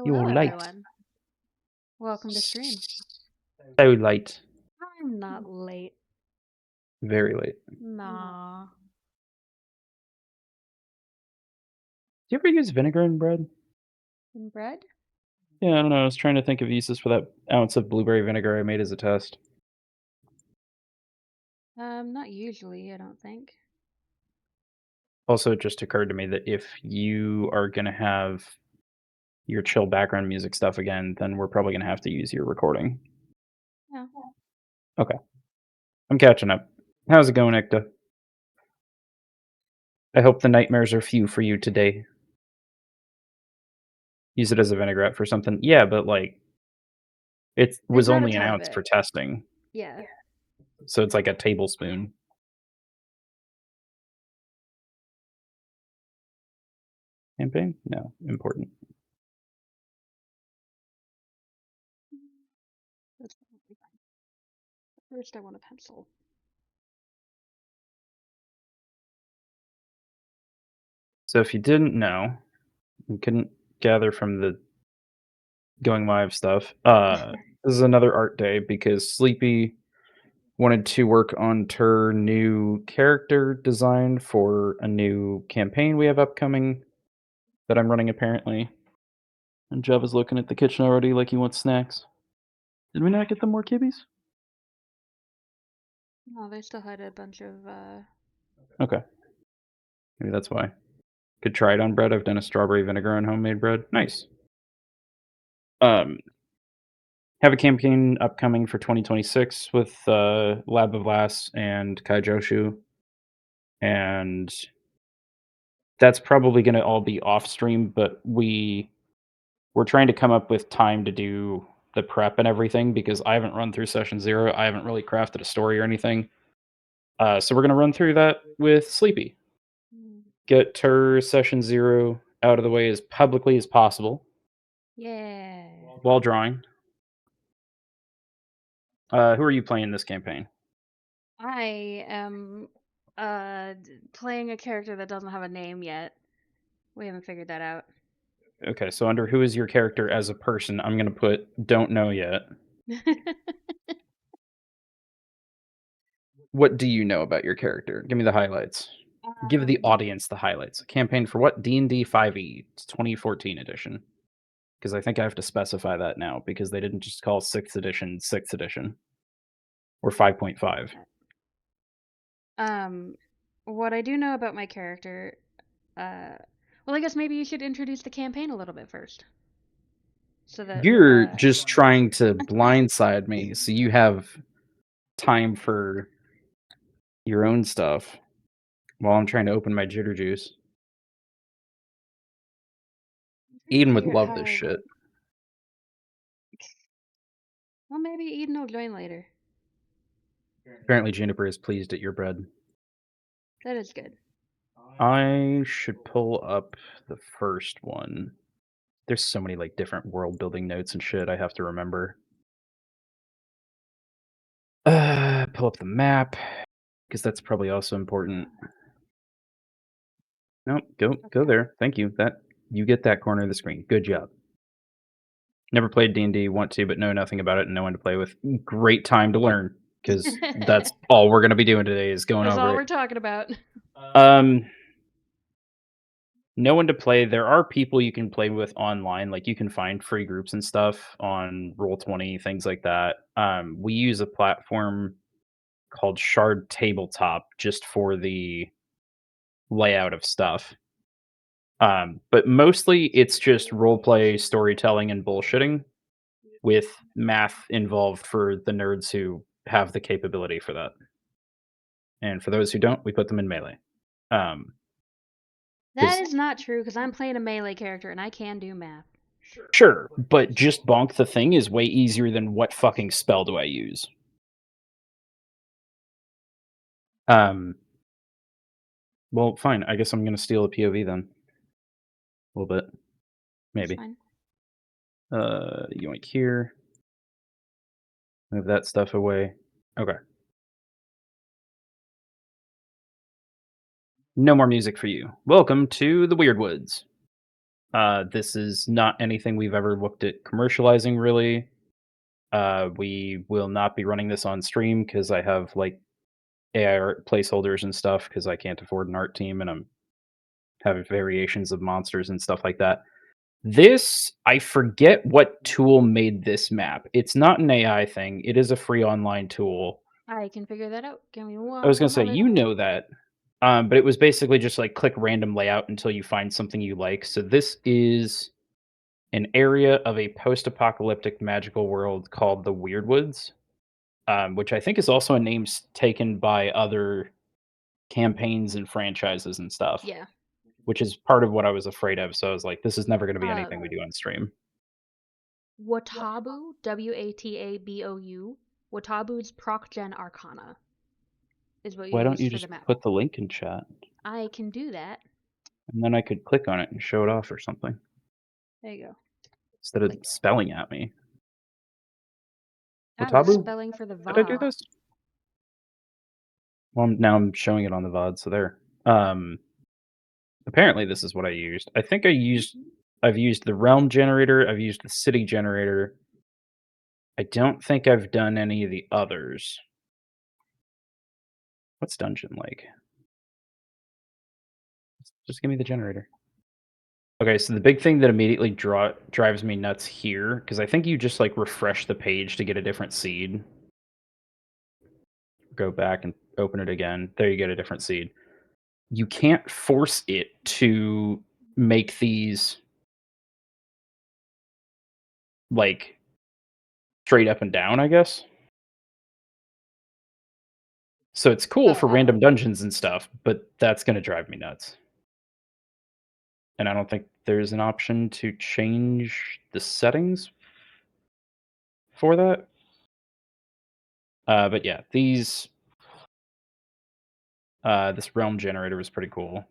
You're Hello, late. everyone. Welcome to stream. So late. I'm not late. Very late. Nah. Do you ever use vinegar in bread? In bread? Yeah, I don't know. I was trying to think of uses for that ounce of blueberry vinegar I made as a test. Not usually, I don't think. Also, it just occurred to me that if you are going to have your chill background music stuff again, then we're probably going to have to use your recording. Yeah. Okay. I'm catching up. How's it going, Ekta? I hope the nightmares are few for you today. Use it as a vinaigrette for something. Yeah, but like it I was brought a only an ton of ounce for it. testing. Yeah. So it's like a tablespoon. Campaign? No, important. That's probably fine. First, I want a pencil. So if you didn't know, you couldn't gather from the going live stuff. This is another art day because Sleepy wanted to work on her new character design for a new campaign we have upcoming that I'm running apparently. And Jeff is looking at the kitchen already like he wants snacks. Did we not get them more kibbies? No, they still had a bunch of, Okay, maybe that's why. Could try it on bread. I've done a strawberry vinegar on homemade bread. Nice. Um, have a campaign upcoming for 2026 with Lab of Glass and Kaijoshu, and that's probably going to all be off stream. But we're trying to come up with time to do the prep and everything because I haven't run through session zero. I haven't really crafted a story or anything. So we're going to run through that with Sleepy. mm, Get her session zero out of the way as publicly as possible yeah. while drawing. Who are you playing this campaign? I am, playing a character that doesn't have a name yet. We haven't figured that out. Okay, so under who is your character as a person, I'm gonna put don't know yet. What do you know about your character? Give me the highlights. Give the um, audience the highlights. Campaign for what? D&D 5e. It's 2014 edition. Because I think I have to specify that now because they didn't just call 6th edition 6th edition or 5.5. um, what I do know about my character, well, I guess maybe you should introduce the campaign a little bit first, so that You're just trying to blindside me so you have time for your own stuff while I'm trying to open my jitter juice. I'm trying to Eden would figure out love how this I would. shit. Well, maybe Eden will join later. Apparently, Juniper is pleased at your bread. That is good. I should pull up the first one. There's so many like different world building notes and shit I have to remember. Pull up the map because that's probably also important. Nope, go Okay. there. Thank you. That you get that corner of the screen. Good job. Never played D&D, want to, but know nothing about it and no one to play with. Great time to learn because that's all we're going to be doing today is going That's over all it. we're talking about. Um, no one to play. There are people you can play with online. Like you can find free groups and stuff on Roll20, things like that. We use a platform called Shard Tabletop just for the layout of stuff. But mostly it's just role play, storytelling, and bullshitting with math involved for the nerds who have the capability for that. And for those who don't, we put them in melee. Um, That because is not true because I'm playing a melee character and I can do math. sure, but just bonk the thing is way easier than what fucking spell do I use? Um, well, fine. I guess I'm gonna steal a POV then. A little bit, That's maybe. fine. Yoink here. Move that stuff away. Okay. No more music for you. Welcome to the Weird Woods. This is not anything we've ever looked at commercializing, really. We will not be running this on stream because I have like AI art placeholders and stuff because I can't afford an art team and I'm having variations of monsters and stuff like that. This, I forget what tool made this map. It's not an AI thing. It is a free online tool. I can figure that out. Give me I was gonna one say moment. you know that, but it was basically just like click random layout until you find something you like. So this is an area of a post-apocalyptic magical world called the Weirdwoods, which I think is also a name taken by other campaigns and franchises and stuff, Yeah. which is part of what I was afraid of. So I was like, this is never going to be Uh, anything we do on stream. Watabu, Watabou. Watabu's Procgen Arcana is what you Why don't use you for the just map. put the link in chat I can do that. and then I could click on it and show it off or something There you go. instead of Click. spelling at me. I was Watabu? spelling for the Did I do va. this? Well, now I'm showing it on the VOD, so there. Um, Apparently this is what I used. I've used the realm generator, I've used the city generator. I don't think I've done any of the others. What's dungeon like? Just give me the generator. Okay, so the big thing that immediately drives me nuts here, because I think you just like refresh the page to get a different seed. Go back and open it again. There you get a different seed. You can't force it to make these like straight up and down, I guess. So it's cool for Uh, random dungeons and stuff, but that's gonna drive me nuts. And I don't think there's an option to change the settings for that. But yeah, this realm generator was pretty cool.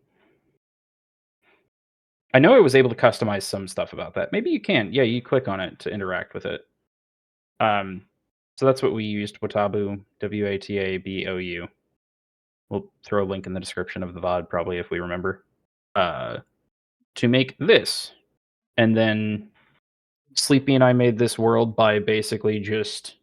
I know I was able to customize some stuff about that. Maybe you can. Yeah, you click on it to interact with it. Um, so that's what we used. Watabu, Watabou. We'll throw a link in the description of the VOD probably if we remember. Uh, to make this, and then Sleepy and I made this world by basically just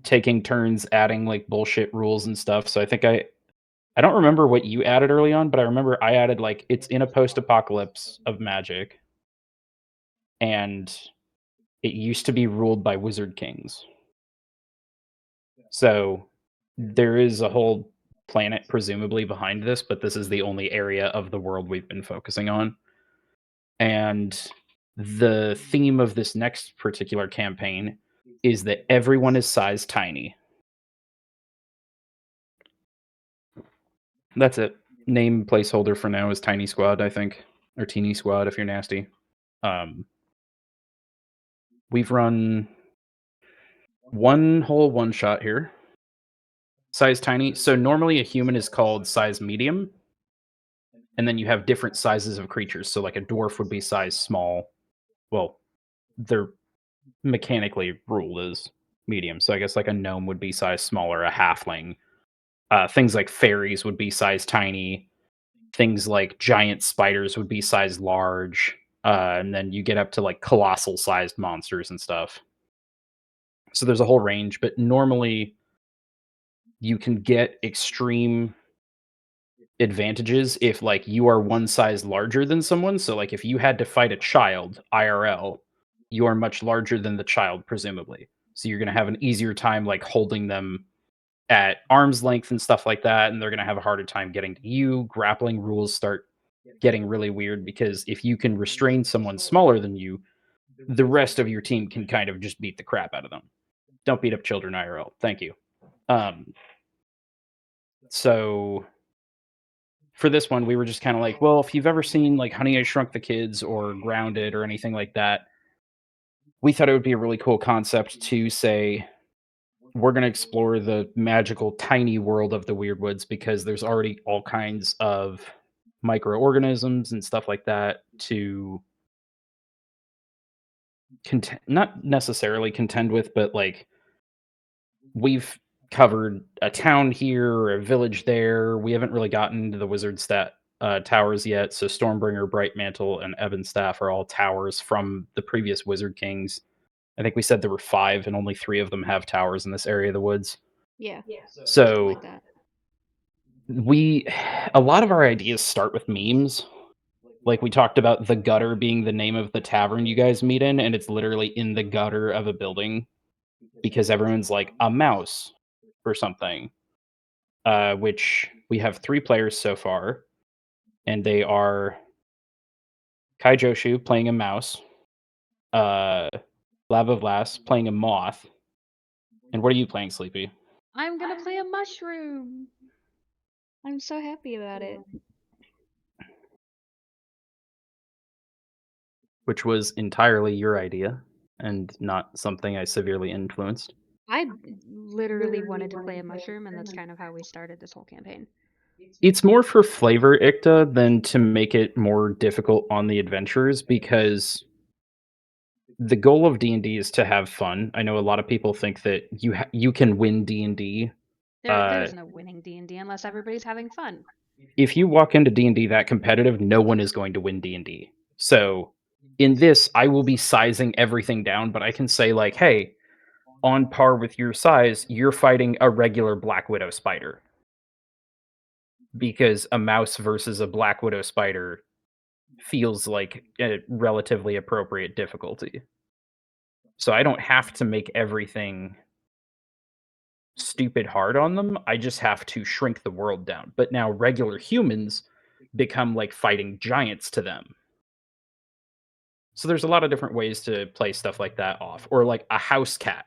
taking turns adding like bullshit rules and stuff. So I don't remember what you added early on, but I remember I added like it's in a post-apocalypse of magic and it used to be ruled by wizard kings. So there is a whole planet presumably behind this, but this is the only area of the world we've been focusing on. And the theme of this next particular campaign is that everyone is size tiny. That's it. Name placeholder for now is Tiny Squad, I think, or Teeny Squad if you're nasty. Um, we've run one whole one shot here. Size tiny. So normally a human is called size medium, and then you have different sizes of creatures. So like a dwarf would be size small. Well, they're mechanically ruled as medium. So I guess like a gnome would be size smaller, a halfling. Things like fairies would be size tiny. Things like giant spiders would be size large. And then you get up to like colossal sized monsters and stuff. So there's a whole range, but normally you can get extreme advantages if like you are one size larger than someone. So like if you had to fight a child IRL, you are much larger than the child presumably. So you're going to have an easier time like holding them at arm's length and stuff like that, and they're going to have a harder time getting to you. Grappling rules start getting really weird because if you can restrain someone smaller than you, the rest of your team can kind of just beat the crap out of them. Don't beat up children IRL. Thank you. Um, so for this one, we were just kind of like, well, if you've ever seen like Honey I Shrunk the Kids or Grounded or anything like that, we thought it would be a really cool concept to say we're going to explore the magical tiny world of the Weird Woods because there's already all kinds of microorganisms and stuff like that to not necessarily contend with, but like we've covered a town here or a village there. We haven't really gotten into the wizard stat towers yet. So Stormbringer, Bright Mantle, and Ebon Staff are all towers from the previous Wizard Kings. I think we said there were 5, and only 3 of them have towers in this area of the woods. Yeah, something So like that. we, a lot of our ideas start with memes. Like we talked about the gutter being the name of the tavern you guys meet in, and it's literally in the gutter of a building because everyone's like a mouse or something. Which we have 3 players so far, and they are Kai Joshu playing a mouse, uh, Lava Vlas playing a moth, and what are you playing, Sleepy? I'm gonna play a mushroom. I'm so happy about it. Which was entirely your idea and not something I severely influenced. I literally wanted to play a mushroom, and that's kind of how we started this whole campaign. It's more for flavor, Ikta, than to make it more difficult on the adventurers because the goal of D&D is to have fun. I know a lot of people think that you can win D&D. There is no winning D&D unless everybody's having fun. If you walk into D&D that competitive, no one is going to win D&D. So, in this, I will be sizing everything down, but I can say like, "Hey, on par with your size, you're fighting a regular Black Widow spider." Because a mouse versus a Black Widow spider feels like a relatively appropriate difficulty. So I don't have to make everything stupid hard on them. I just have to shrink the world down. But now regular humans become like fighting giants to them. So there's a lot of different ways to play stuff like that off. Or like a house cat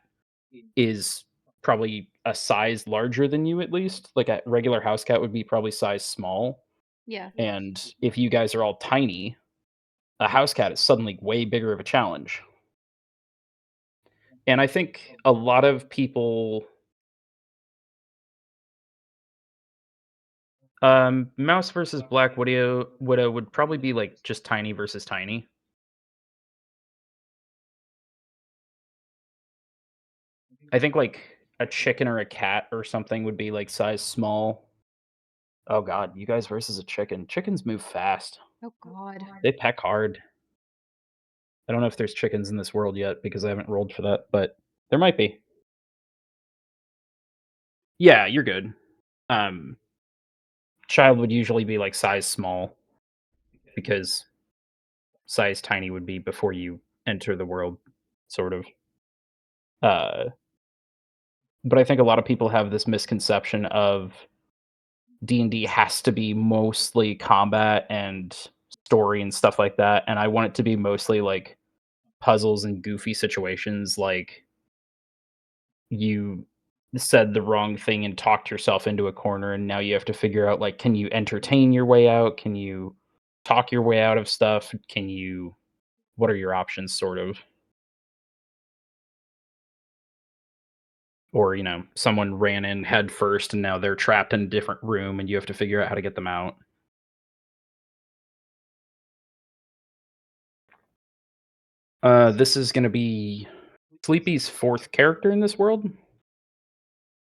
is probably a size larger than you at least. Like a regular house cat would be probably size small. Yeah. And if you guys are all tiny, a house cat is suddenly way bigger of a challenge. And I think a lot of people mouse versus Black Widow would probably be like just tiny versus tiny. I think like a chicken or a cat or something would be like size small. Oh god, you guys versus a chicken. Chickens move fast. Oh God. They peck hard. I don't know if there's chickens in this world yet because I haven't rolled for that, but there might be. Yeah, you're good. Um, child would usually be like size small because size tiny would be before you enter the world, sort of. Uh, but I think a lot of people have this misconception of D&D has to be mostly combat and story and stuff like that, and I want it to be mostly like puzzles and goofy situations like you said the wrong thing and talked yourself into a corner and now you have to figure out like can you entertain your way out? Can you talk your way out of stuff? Can you what are your options sort of? Or, someone ran in head first and now they're trapped in a different room and you have to figure out how to get them out. This is gonna be Sleepy's 4th character in this world.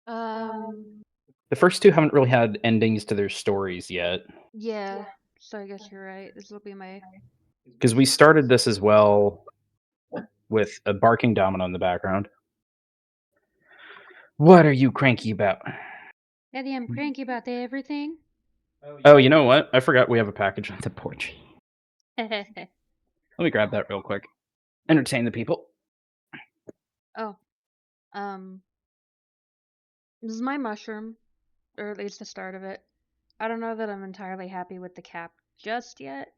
Um, The first 2 haven't really had endings to their stories yet, yeah. So I guess you're right. This will be my because we started this as well with a barking domino in the background. What are you cranky about? Daddy, I'm cranky about everything. Oh, you know what? I forgot we have a package on the porch. Oh, Let me grab that real quick. Entertain the people. um, this is my mushroom, or at least the start of it. I don't know that I'm entirely happy with the cap just yet.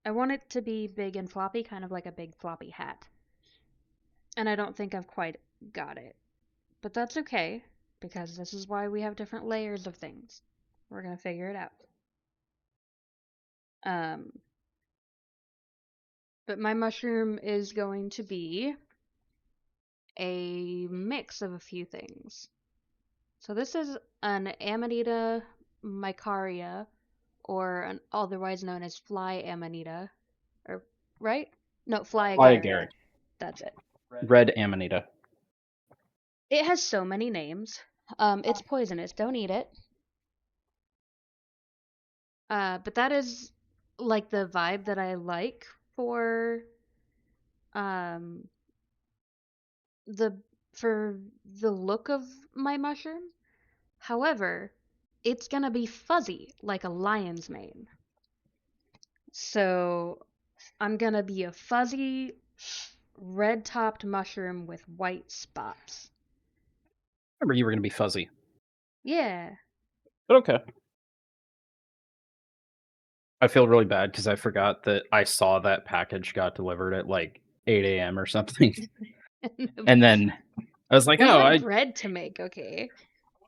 I want it to be big and floppy, kind of like a big floppy hat. And I don't think I've quite got it. But that's okay, because this is why we have different layers of things. We're gonna figure it out. Um, but my mushroom is going to be a mix of a few things. So this is an Amanita micaria, or an otherwise known as fly amanita, or right? No, fly Fly agaricus. Agaric. That's it. Red Amanita. It has so many names. It's poisonous. Don't eat it. But that is like the vibe that I like for um the for the look of my mushroom. However, it's gonna be fuzzy like a lion's mane. So I'm gonna be a fuzzy red topped mushroom with white spots. Remember you were gonna be fuzzy, Yeah. but okay. I feel really bad because I forgot that I saw that package got delivered at, like, 8 a.m. or something, and then I was like, We "Oh, had I." bread to make, okay?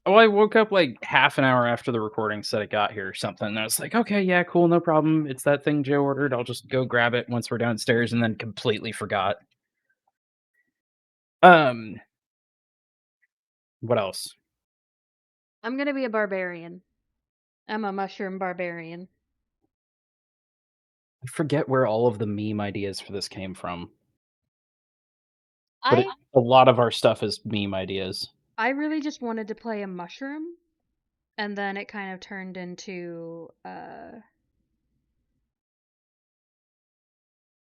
Well, I woke up, like, half an hour after the recording said it got here or something, and I was like, "Okay, yeah, cool, no problem. It's that thing Joe ordered. I'll just go grab it once we're downstairs," and then completely forgot. Um, what else? I'm gonna be a barbarian. I'm a mushroom barbarian. I forget where all of the meme ideas for this came from, but I a lot of our stuff is meme ideas. I really just wanted to play a mushroom, and then it kind of turned into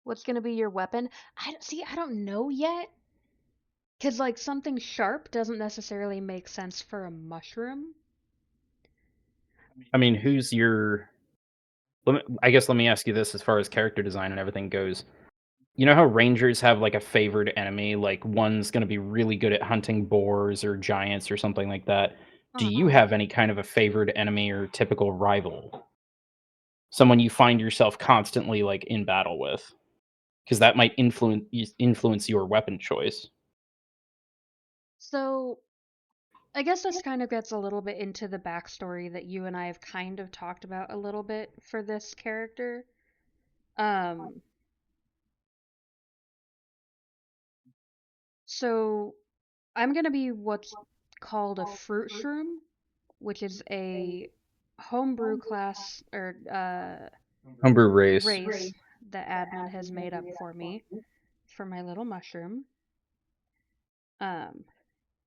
what's gonna be your weapon? I don't know yet. Cause like something sharp doesn't necessarily make sense for a mushroom. I mean, who's your let me ask you this as far as character design and everything goes. You know how rangers have, like, a favored enemy? Like, one's gonna be really good at hunting boars or giants or something like that. Do Uh-huh. you have any kind of a favored enemy or typical rival? Someone you find yourself constantly, like, in battle with? Because that might influence your weapon choice. So I guess this kind of gets a little bit into the backstory that you and I have kind of talked about a little bit for this character. Um, so I'm gonna be what's called a Fruitshroom, which is a homebrew class or Homebrew race. race that admin has made up for me for my little mushroom. Um,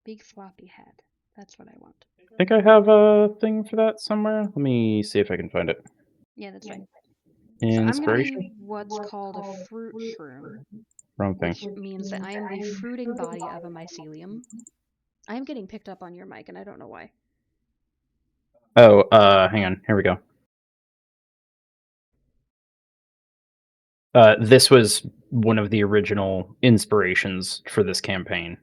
big floppy head. That's what I want. I think I have a thing for that somewhere. Let me see if I can find it. Yeah, that's fine. So I'm gonna be Inspiration? what's called a fruit shroom, Wrong thing. which means that I am the fruiting body of a mycelium. I am getting picked up on your mic, and I don't know why. Oh, hang on. Here we go. This was one of the original inspirations for this campaign.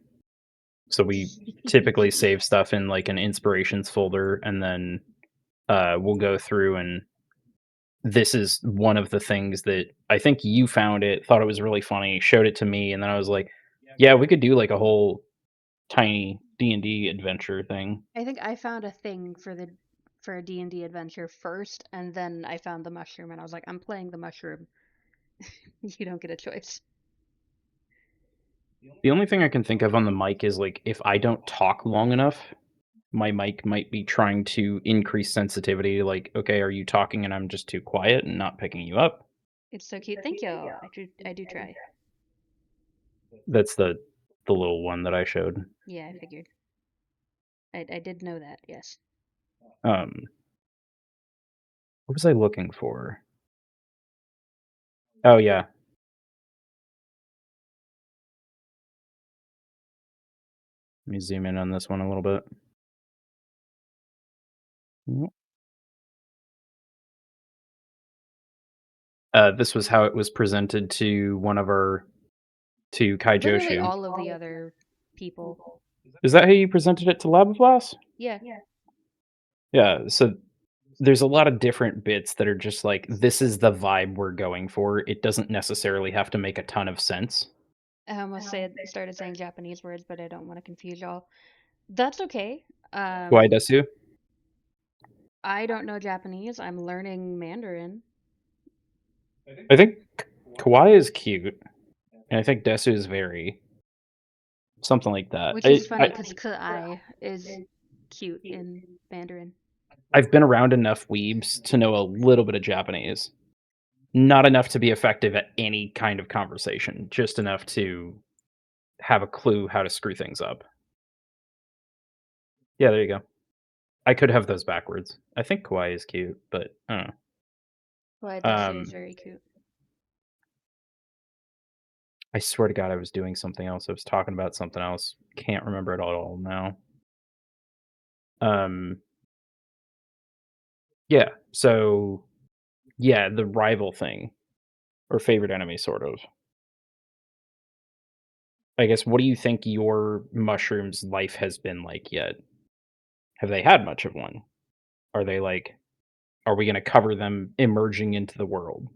So we typically save stuff in like an inspirations folder, and then we'll go through and this is one of the things that I think you found it, thought it was really funny, showed it to me, and then I was like, "Yeah, we could do like a whole tiny D&D adventure thing." I think I found a thing for a D&D adventure first, and then I found the mushroom, and I was like, I'm playing the mushroom. You don't get a choice. The only thing I can think of on the mic is like if I don't talk long enough, my mic might be trying to increase sensitivity. Like, okay, are you talking and I'm just too quiet and not picking you up? It's so cute. Thank you. I do try. That's the little one that I showed. Yeah, I figured. I did know that. Yes. Um, what was I looking for? Oh yeah, let me zoom in on this one a little bit. Yep. This was how it was presented to one of our to Kai Literally Joshu. all of the other people. Is that how you presented it to Labavlas? Yeah. Yeah. So there's a lot of different bits that are just like this is the vibe we're going for. It doesn't necessarily have to make a ton of sense. I almost started saying Japanese words, but I don't want to confuse y'all. That's okay. Why Um, desu? I don't know Japanese. I'm learning Mandarin, I think kawaii is cute, and I think desu is very something like that. which is funny because kai is cute in Mandarin. I've been around enough weebs to know a little bit of Japanese. Not enough to be effective at any kind of conversation, just enough to have a clue how to screw things up. Yeah, there you go. I could have those backwards. I think kawaii is cute, but I don't know. Well, I did say it's Um, very cute. I swear to God, I was doing something else. I was talking about something else. Can't remember it all now. Um, yeah. So yeah, the rival thing or favorite enemy, sort of. I guess. What do you think your mushroom's life has been like yet? Have they had much of one? Are they like? Are we going to cover them emerging into the world?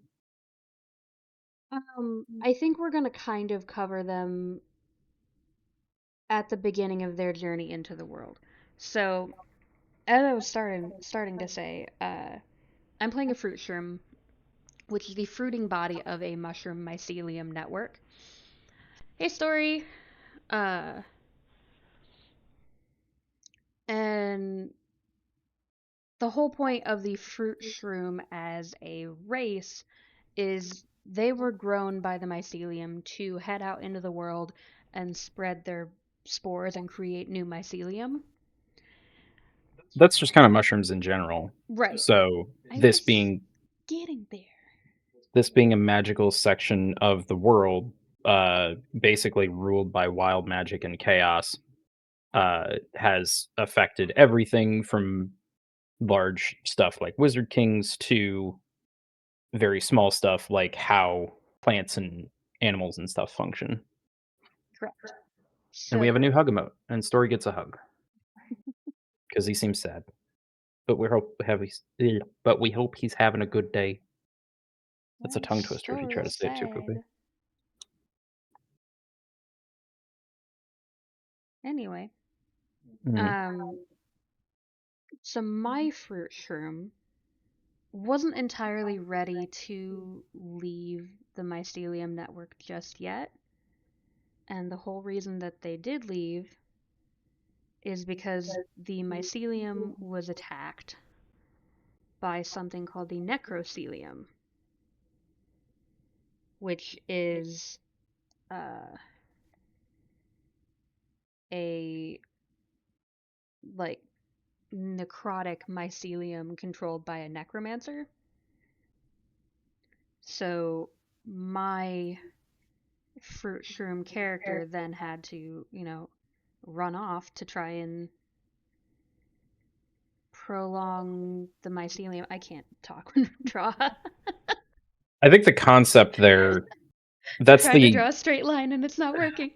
I think we're gonna kind of cover them at the beginning of their journey into the world. So, as I was starting to say, I'm playing a fruit shroom, which is the fruiting body of a mushroom mycelium network. Hey, story. Uh, and the whole point of the fruit shroom as a race is they were grown by the mycelium to head out into the world and spread their spores and create new mycelium. That's just kind of mushrooms in general. Right. So I was getting there. this being a magical section of the world, basically ruled by wild magic and chaos, has affected everything from large stuff like wizard kings to very small stuff like how plants and animals and stuff function. Correct. And we have a new So, hug emote, and Story gets a hug because he seems sad. But we hope he's having a good day. That's why a is tongue twister if you try story to say it too quickly. sad? Anyway, Mhm. um, so my fruit shroom wasn't entirely ready to leave the mycelium network just yet. And the whole reason that they did leave is because the mycelium was attacked by something called the necrocelium, which is uh, a like necrotic mycelium controlled by a necromancer. So my fruit shroom character then had to, run off to try and prolong the mycelium. I can't talk when I draw. I think the concept there that's Trying to the draw a straight line and it's not working.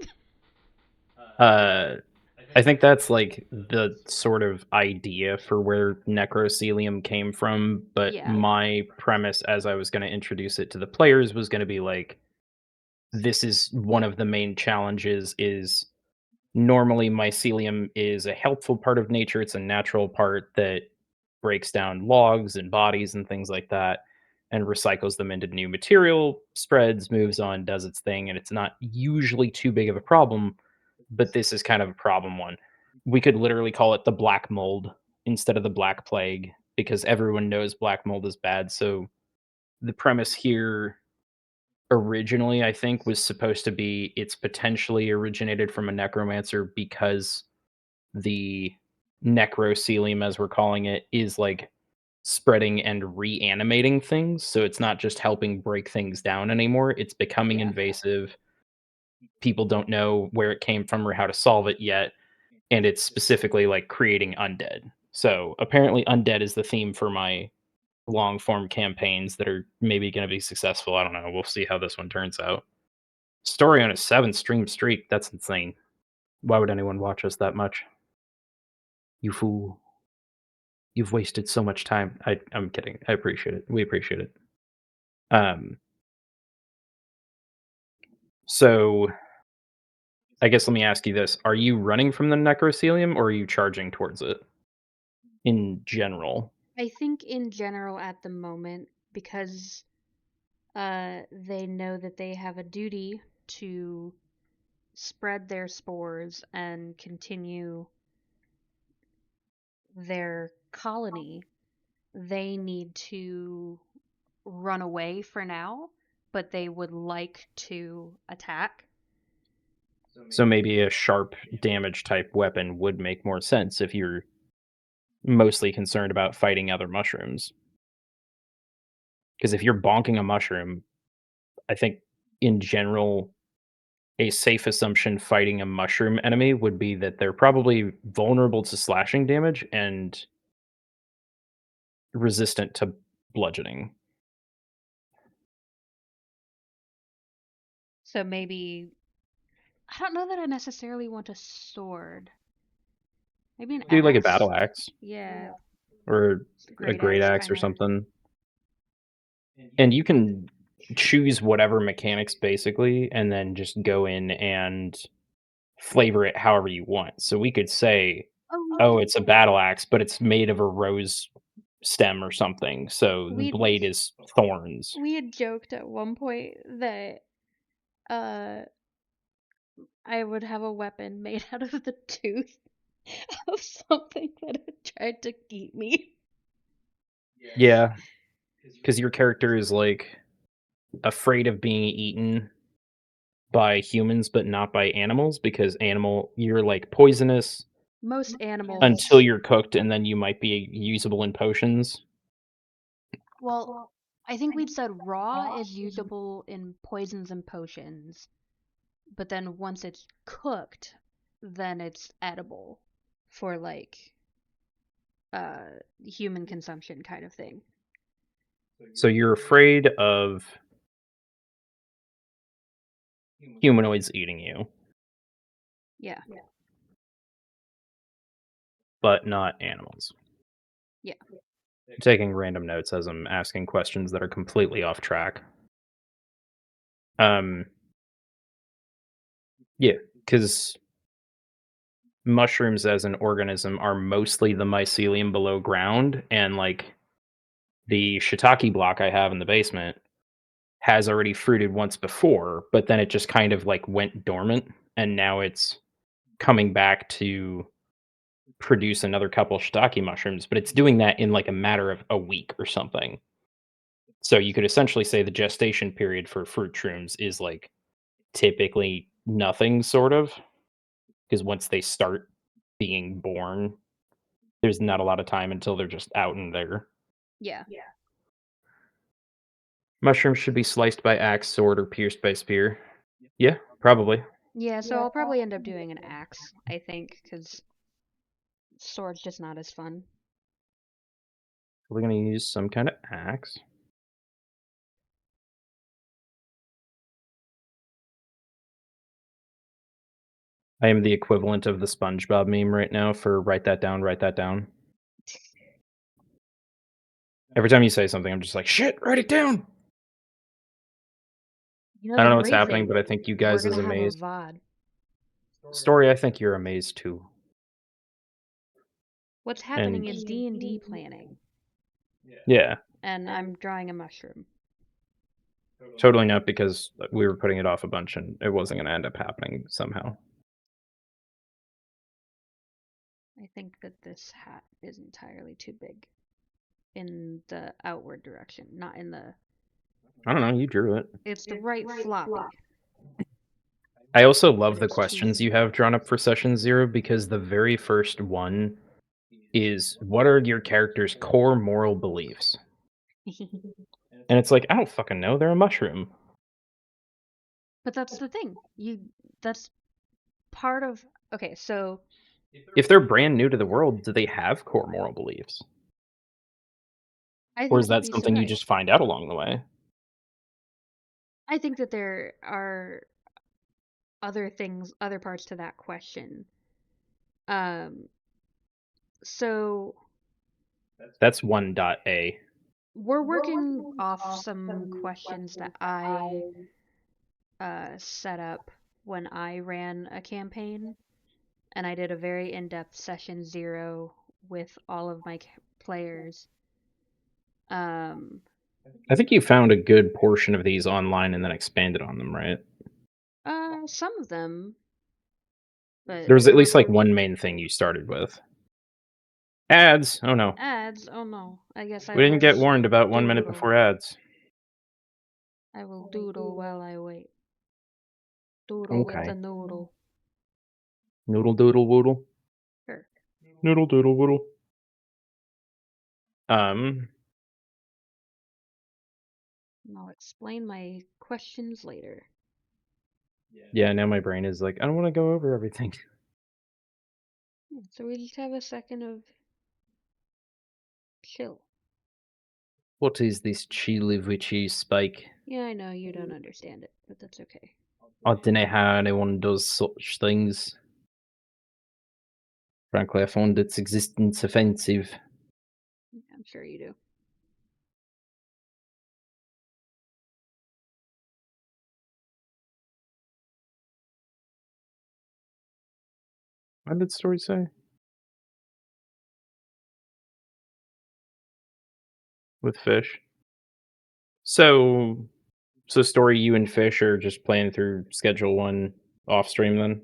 uh I think that's like the sort of idea for where necrocelium came from, but Yeah, my premise as I was going to introduce it to the players was going to be like this is one of the main challenges is normally mycelium is a helpful part of nature. It's a natural part that breaks down logs and bodies and things like that and recycles them into new material, spreads, moves on, does its thing, and it's not usually too big of a problem, but this is kind of a problem one. We could literally call it the black mold instead of the black plague because everyone knows black mold is bad. So the premise here originally, I think, was supposed to be it's potentially originated from a necromancer because the necrocelium, as we're calling it, is like spreading and reanimating things. So it's not just helping break things down anymore. It's becoming yeah, invasive. People don't know where it came from or how to solve it yet. And it's specifically like creating undead. So apparently, undead is the theme for my long form campaigns that are maybe going to be successful. I don't know. We'll see how this one turns out. Story on a 7 stream streak. That's insane. Why would anyone watch us that much? You fool. You've wasted so much time. I'm kidding. I appreciate it. We appreciate it. Um, so I guess let me ask you this. Are you running from the necrocelium or are you charging towards it in general? I think in general at the moment, because they know that they have a duty to spread their spores and continue their colony, they need to run away for now, but they would like to attack. So maybe a sharp damage type weapon would make more sense if you're mostly concerned about fighting other mushrooms. Because if you're bonking a mushroom, I think in general, a safe assumption fighting a mushroom enemy would be that they're probably vulnerable to slashing damage and resistant to bludgeoning. So maybe I don't know that I necessarily want a sword. Maybe an Do like a axe. battle axe Yeah, or just a a great great axe axe kind or of. something. And you can choose whatever mechanics basically, and then just go in and flavor it however you want. So we could say, Oh, "Oh, it's a battle axe, but it's made of a rose stem or something, so the we blade is thorns." we had joked at one point that uh I would have a weapon made out of the tooth of something that had tried to eat me. Yeah, because your character is, like, afraid of being eaten by humans, but not by animals, because you're, like, poisonous Most until animals, you're cooked, and then you might be usable in potions. well, I think we'd said raw is usable in poisons and potions, but then once it's cooked, then it's edible for like human consumption kind of thing. So you're afraid of humanoids eating you, Yeah. but not animals. Yeah. I'm taking random notes as I'm asking questions that are completely off track. Um, yeah, because mushrooms as an organism are mostly the mycelium below ground, and, like, the shiitake block I have in the basement has already fruited once before, but then it just kind of, like, went dormant, and now it's coming back to produce another couple shiitake mushrooms, but it's doing that in, like, a matter of a week or something. So you could essentially say the gestation period for fruit shrooms is, like, typically nothing, sort of, because once they start being born, there's not a lot of time until they're just out in there. Yeah. Mushrooms should be sliced by axe, sword, or pierced by spear. Yeah, probably. Yeah, so I'll probably end up doing an axe, I think, because sword's just not as fun. We're gonna use some kind of axe. I am the equivalent of the SpongeBob meme right now for write that down, write that down. Every time you say something, I'm just like, shit, write it down. You know I the don't know what's great happening, thing? but I think you We're guys gonna is have a amazed. VOD. Story, I think you're amazed too. What's happening And is D&D planning, yeah, and I'm drawing a mushroom. totally not because we were putting it off a bunch and it wasn't gonna end up happening somehow. I think that this hat is entirely too big in the outward direction, not in the. I don't know, you drew it. It's the right floppy, I also but love the it's too questions you have small. drawn up for session 0 because the very first one is, "What are your character's core moral beliefs?" And it's like, I don't fucking know, they're a mushroom. But that's the thing. That's part of. Okay, so If they're brand new to the world, do they have core moral beliefs? I Or think is you'd that be something you surprised. just find out along the way? I think that there are other things, other parts to that question. Um, so That's 1.a. we're working off some questions that I set up when I ran a campaign, and I did a very in-depth session 0 with all of my players. Um, I think you found a good portion of these online and then expanded on them, right? some of them, but There was at there were least, like, one main thing you started with. Ads! Oh, no. ads. Oh no, I guess I We will didn't get just warned about 1 minute doodle. before ads. I will doodle while I wait. Doodle with Okay. the noodle. Noodle doodle woodle. Sure. Noodle doodle woodle. Um And I'll explain my questions later. Yeah, now my brain is like, I don't want to go over everything. Yeah, so we just have a second of chill. What is this chili witchy spike? Yeah, I know you don't understand it, but that's okay. I don't know how anyone does such things. Frankly, I find its existence offensive. Yeah, I'm sure you do. What did the story say? With fish. So, so story you and fish are just playing through schedule one off stream then?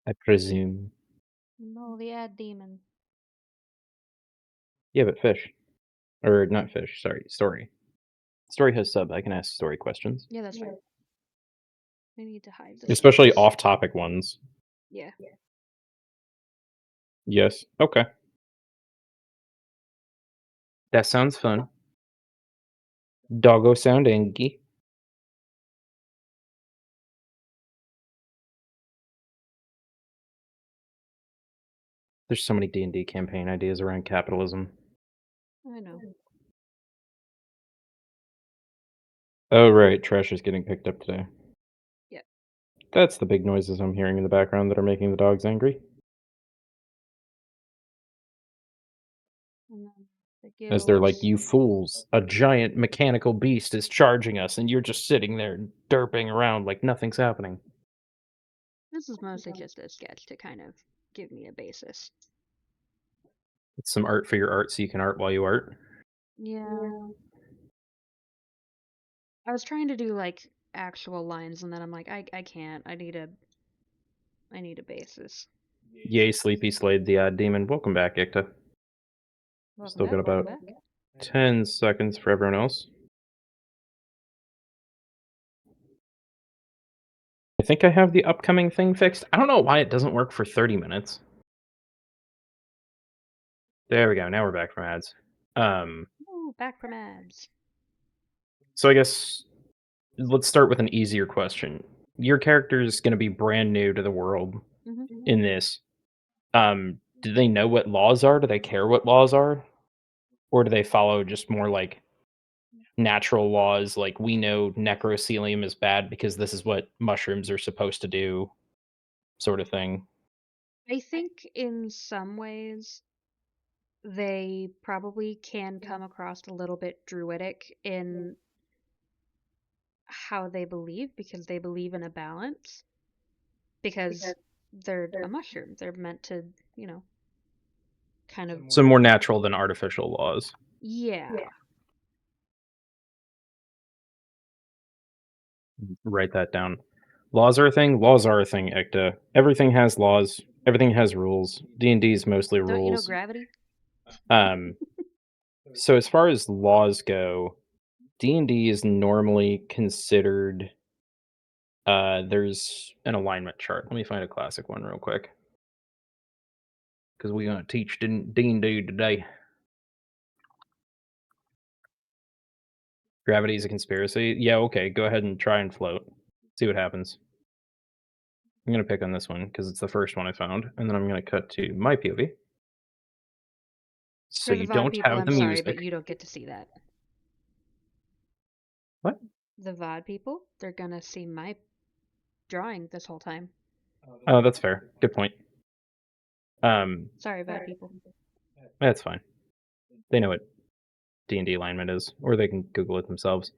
I presume. No, the ad demon. Yeah, but fish. Or not fish, sorry, story. Story has sub. I can ask story questions. Yeah, that's right. I need to hide the Especially subs. off topic ones. Yeah. Yes. Okay. That sounds fun. Doggo sound angy. There's so many D&D campaign ideas around capitalism. I know. Oh, right, trash is getting picked up today. Yeah. That's the big noises I'm hearing in the background that are making the dogs angry. And then the As they're like, guilds. "You fools, a giant mechanical beast is charging us, and you're just sitting there derping around like nothing's happening." This is mostly just a sketch to kind of give me a basis. It's some art for your art so you can art while you art. Yeah. I was trying to do like actual lines and then I'm like, I can't. I need a basis. Yay, Sleepy Slade the Odd Demon. Welcome back, Ikta. Welcome Still got back, welcome about back. 10 seconds for everyone else. I think I have the upcoming thing fixed. I don't know why it doesn't work for 30 minutes. There we go. Now we're back from ads. Ooh, back from ads. So I guess let's start with an easier question. Your character is going to be brand new to the world Hmm. in this. Do they know what laws are? Do they care what laws are? Or do they follow just more like natural laws? Like we know necrocelium is bad because this is what mushrooms are supposed to do, sort of thing. I think in some ways they probably can come across a little bit druidic in how they believe because they believe in a balance because they're a mushroom. They're meant to, you know, kind of So more natural than artificial laws. yeah. Write that down. Laws are a thing. Laws are a thing, Ecta. Everything has laws. Everything has rules. D&D is mostly Don't you know rules. gravity? Um, so as far as laws go, D&D is normally considered there's an alignment chart. Let me find a classic one real quick because we're gonna teach D&D today. Gravity is a conspiracy. Yeah, okay. Go ahead and try and float. See what happens. I'm gonna pick on this one because it's the first one I found, and then I'm gonna cut to my POV. So For the you VOD don't people, have I'm the sorry, but music. you don't get to see that. What? The VOD people, they're gonna see my drawing this whole time. Oh, that's fair. Good point. Um, Sorry, VOD people. that's fine. They know what D&D alignment is, or they can Google it themselves.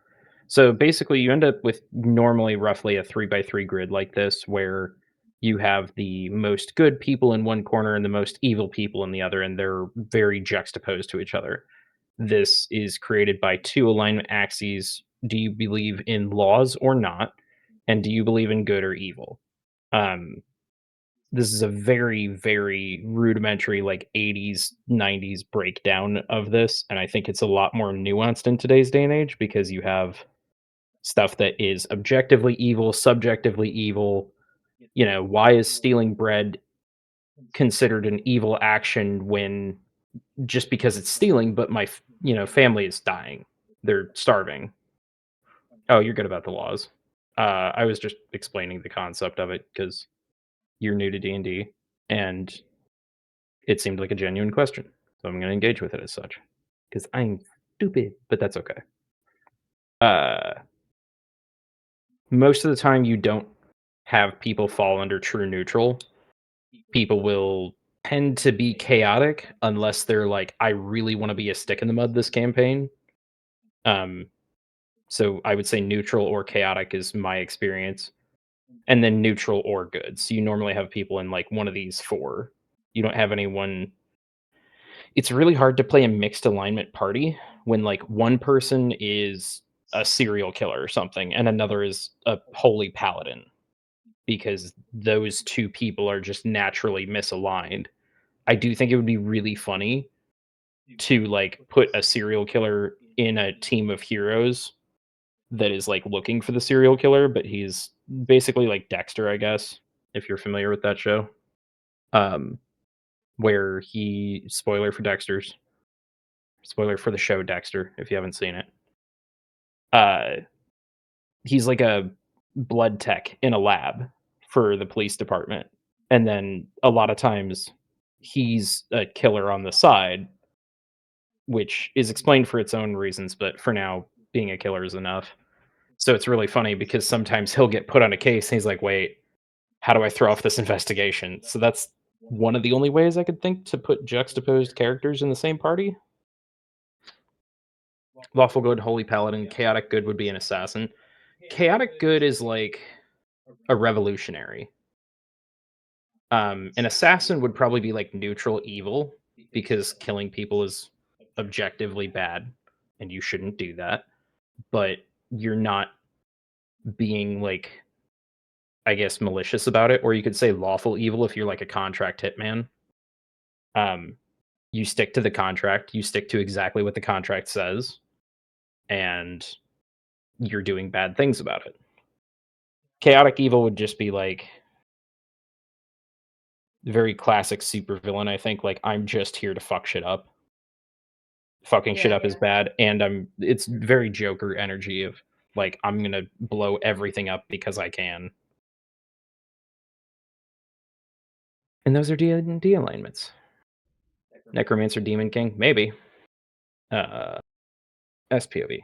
So basically, you end up with normally roughly a 3 by 3 grid like this, where you have the most good people in one corner and the most evil people in the other, and they're very juxtaposed to each other. This is created by two alignment axes. Do you believe in laws or not? And do you believe in good or evil? Um, this is a very, very rudimentary, like 80s, 90s breakdown of this. And I think it's a lot more nuanced in today's day and age because you have stuff that is objectively evil, subjectively evil. You know, why is stealing bread considered an evil action when just because it's stealing, but family is dying. They're starving. Oh, you're good about the laws. I was just explaining the concept of it because you're new to D&D, and it seemed like a genuine question. So I'm going to engage with it as such because I'm stupid, but that's okay. Uh, Most of the time, you don't have people fall under true neutral. People will tend to be chaotic unless they're like, I really want to be a stick in the mud this campaign. Um, so I would say neutral or chaotic is my experience, and then neutral or good. So you normally have people in like one of these four. You don't have anyone. It's really hard to play a mixed alignment party when like one person is a serial killer or something and another is a holy paladin because those two people are just naturally misaligned. I do think it would be really funny to like put a serial killer in a team of heroes that is like looking for the serial killer, but he's basically like Dexter, I guess, if you're familiar with that show. Um, where he spoiler for the show Dexter, if you haven't seen it. Uh, he's like a blood tech in a lab for the police department, and then a lot of times he's a killer on the side, which is explained for its own reasons, but for now, being a killer is enough. So it's really funny because sometimes he'll get put on a case and he's like, "Wait, how do I throw off this investigation?" So that's one of the only ways I could think to put juxtaposed characters in the same party. Lawful good, holy paladin, chaotic good would be an assassin. Chaotic good is like a revolutionary. An assassin would probably be like neutral evil because killing people is objectively bad and you shouldn't do that. But you're not being like, I guess, malicious about it. Or you could say lawful evil if you're like a contract hitman. Um, you stick to the contract, you stick to exactly what the contract says, and you're doing bad things about it. Chaotic evil would just be like very classic supervillain, I think. Like, I'm just here to fuck shit up. Fucking shit Yeah. up is bad, and it's very Joker energy of like I'm gonna blow everything up because I can. And those are D&D alignments. Necromancer, Demon King, maybe. Uh, SPOV.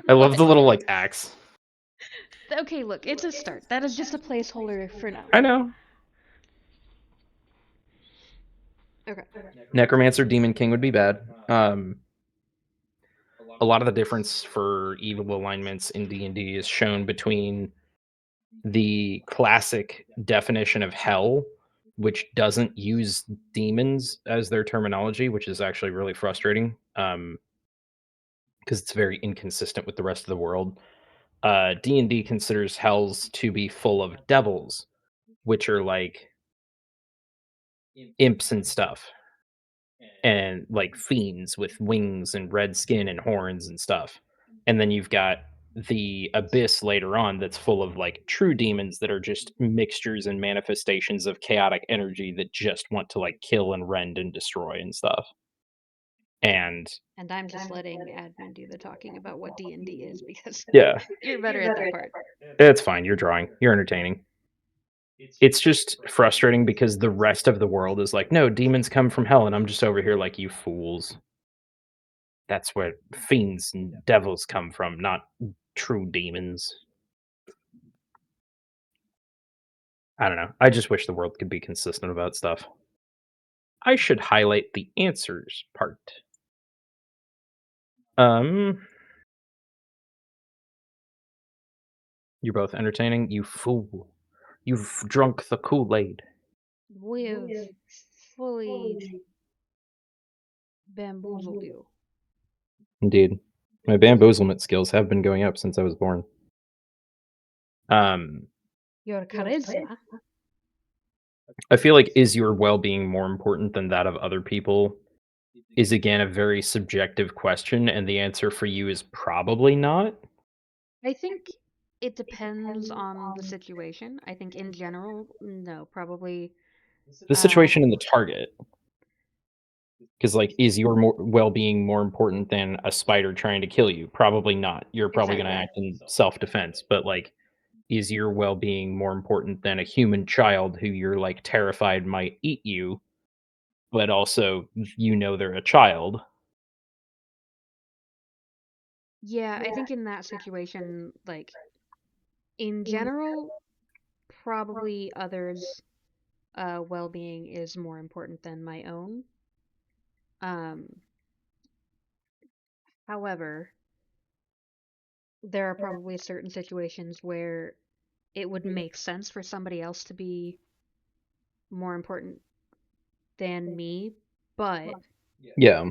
I love What? the little like axe. Okay, look, it's a start. That is just a placeholder for now. I know. Okay. Necromancer, Demon King would be bad. A lot of the difference for evil alignments in D&D is shown between the classic definition of hell, which doesn't use demons as their terminology, which is actually really frustrating because it's very inconsistent with the rest of the world. D&D considers hells to be full of devils, which are like imps and stuff, and like fiends with wings and red skin and horns and stuff. And then you've got the abyss later on that's full of like true demons that are just mixtures and manifestations of chaotic energy that just want to like kill and rend and destroy and stuff. And And I'm just letting admin do the talking about what D&D is because yeah, you're better at that part. it's fine. You're drawing. You're entertaining. It's just frustrating because the rest of the world is like, no, demons come from hell, and I'm just over here like, you fools. That's where fiends and devils come from, not true demons. I don't know. I just wish the world could be consistent about stuff. I should highlight the answers part. Um, you're both entertaining. You fool. You've drunk the Kool-Aid. We have fully bamboozled you. Indeed. My bamboozlement skills have been going up since I was born. Um, Your charisma. I feel like is your well-being more important than that of other people is again a very subjective question, and the answer for you is probably not. I think It depends on the situation. I think in general, no, probably. The Uh, situation and the target. Because, like, is your well-being more important than a spider trying to kill you? Probably not. You're probably gonna exactly. act in self-defense, but, like, is your well-being more important than a human child who you're, like, terrified might eat you, but also you know they're a child? Yeah, I think in that situation, like in general, probably others' well-being is more important than my own. Um, However, there are probably certain situations where it would make sense for somebody else to be more important than me, but Yeah.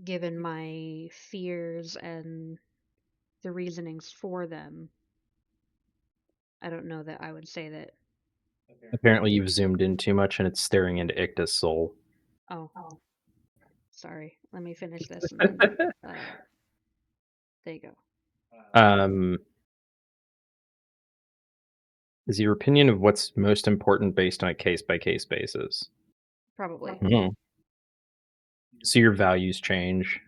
given my fears and the reasonings for them, I don't know that I would say that. Apparently, you've zoomed in too much and it's staring into Ikta's soul. Oh, sorry. Let me finish this and then there you go. Um, is your opinion of what's most important based on a case-by-case basis? Probably. Mhm. So your values change.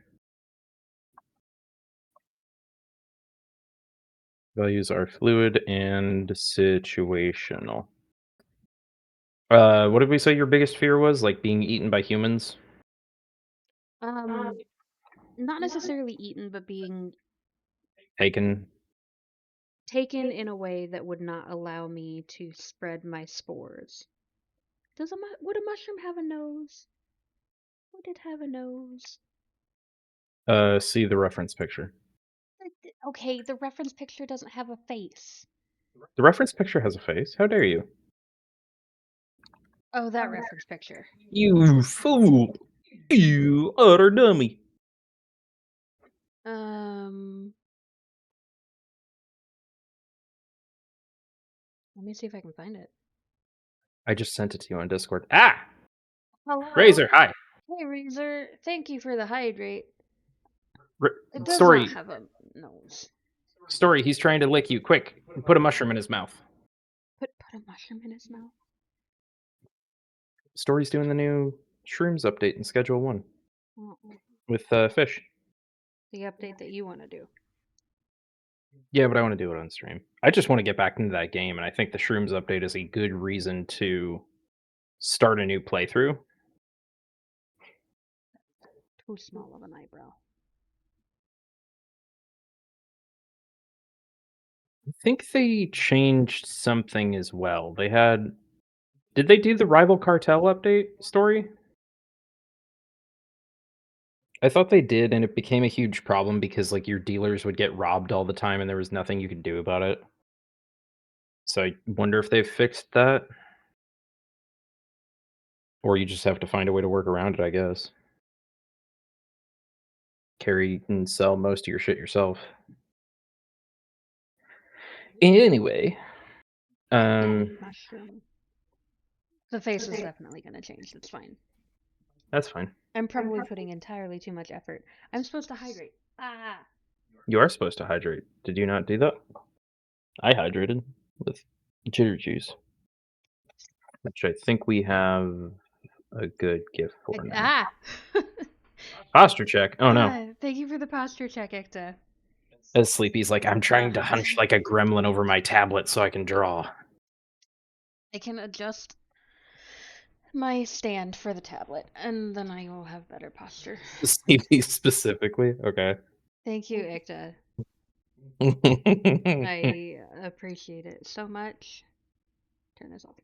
Values are fluid and situational. What did we say your biggest fear was? Like being eaten by humans? Um, Not necessarily eaten, but being Taken? taken in a way that would not allow me to spread my spores. Would a mushroom have a nose? Would it have a nose? See the reference picture. Okay, the reference picture doesn't have a face. The reference picture has a face. How dare you? Oh, that reference picture. You fool! You utter dummy! Um, Let me see if I can find it. I just sent it to you on Discord. Ah! Hello. Razor, hi. Hey, Razor. Thank you for the hydrate. R- It does not story, have a nose. story. He's trying to lick you. Quick, put a mushroom in his mouth. Put a mushroom in his mouth. Story's doing the new shrooms update in Schedule One Oh, with fish. the update that you want to do. Yeah, but I want to do it on stream. I just want to get back into that game, and I think the shrooms update is a good reason to start a new playthrough. Too small of an eyebrow. I think they changed something as well. They had did they do the rival cartel update story? I thought they did, and it became a huge problem because like your dealers would get robbed all the time and there was nothing you could do about it. So I wonder if they've fixed that. Or you just have to find a way to work around it, I guess. Carry and sell most of your shit yourself. Anyway, Yeah, um, mushroom. The face is definitely going to change. That's fine. that's fine. I'm probably putting entirely too much effort. I'm supposed to hydrate. Ah. You are supposed to hydrate. Did you not do that? I hydrated with jitter juice, which I think we have a good gift for now. Ah. Posture check. Oh no. Thank you for the posture check, Ekta. As Sleepy's like, I'm Uh, trying to hunch like a gremlin over my tablet so I can draw. I can adjust my stand for the tablet, and then I will have better posture. Sleepy specifically? Okay. Thank you, Ekta. I appreciate it so much. Turn this off.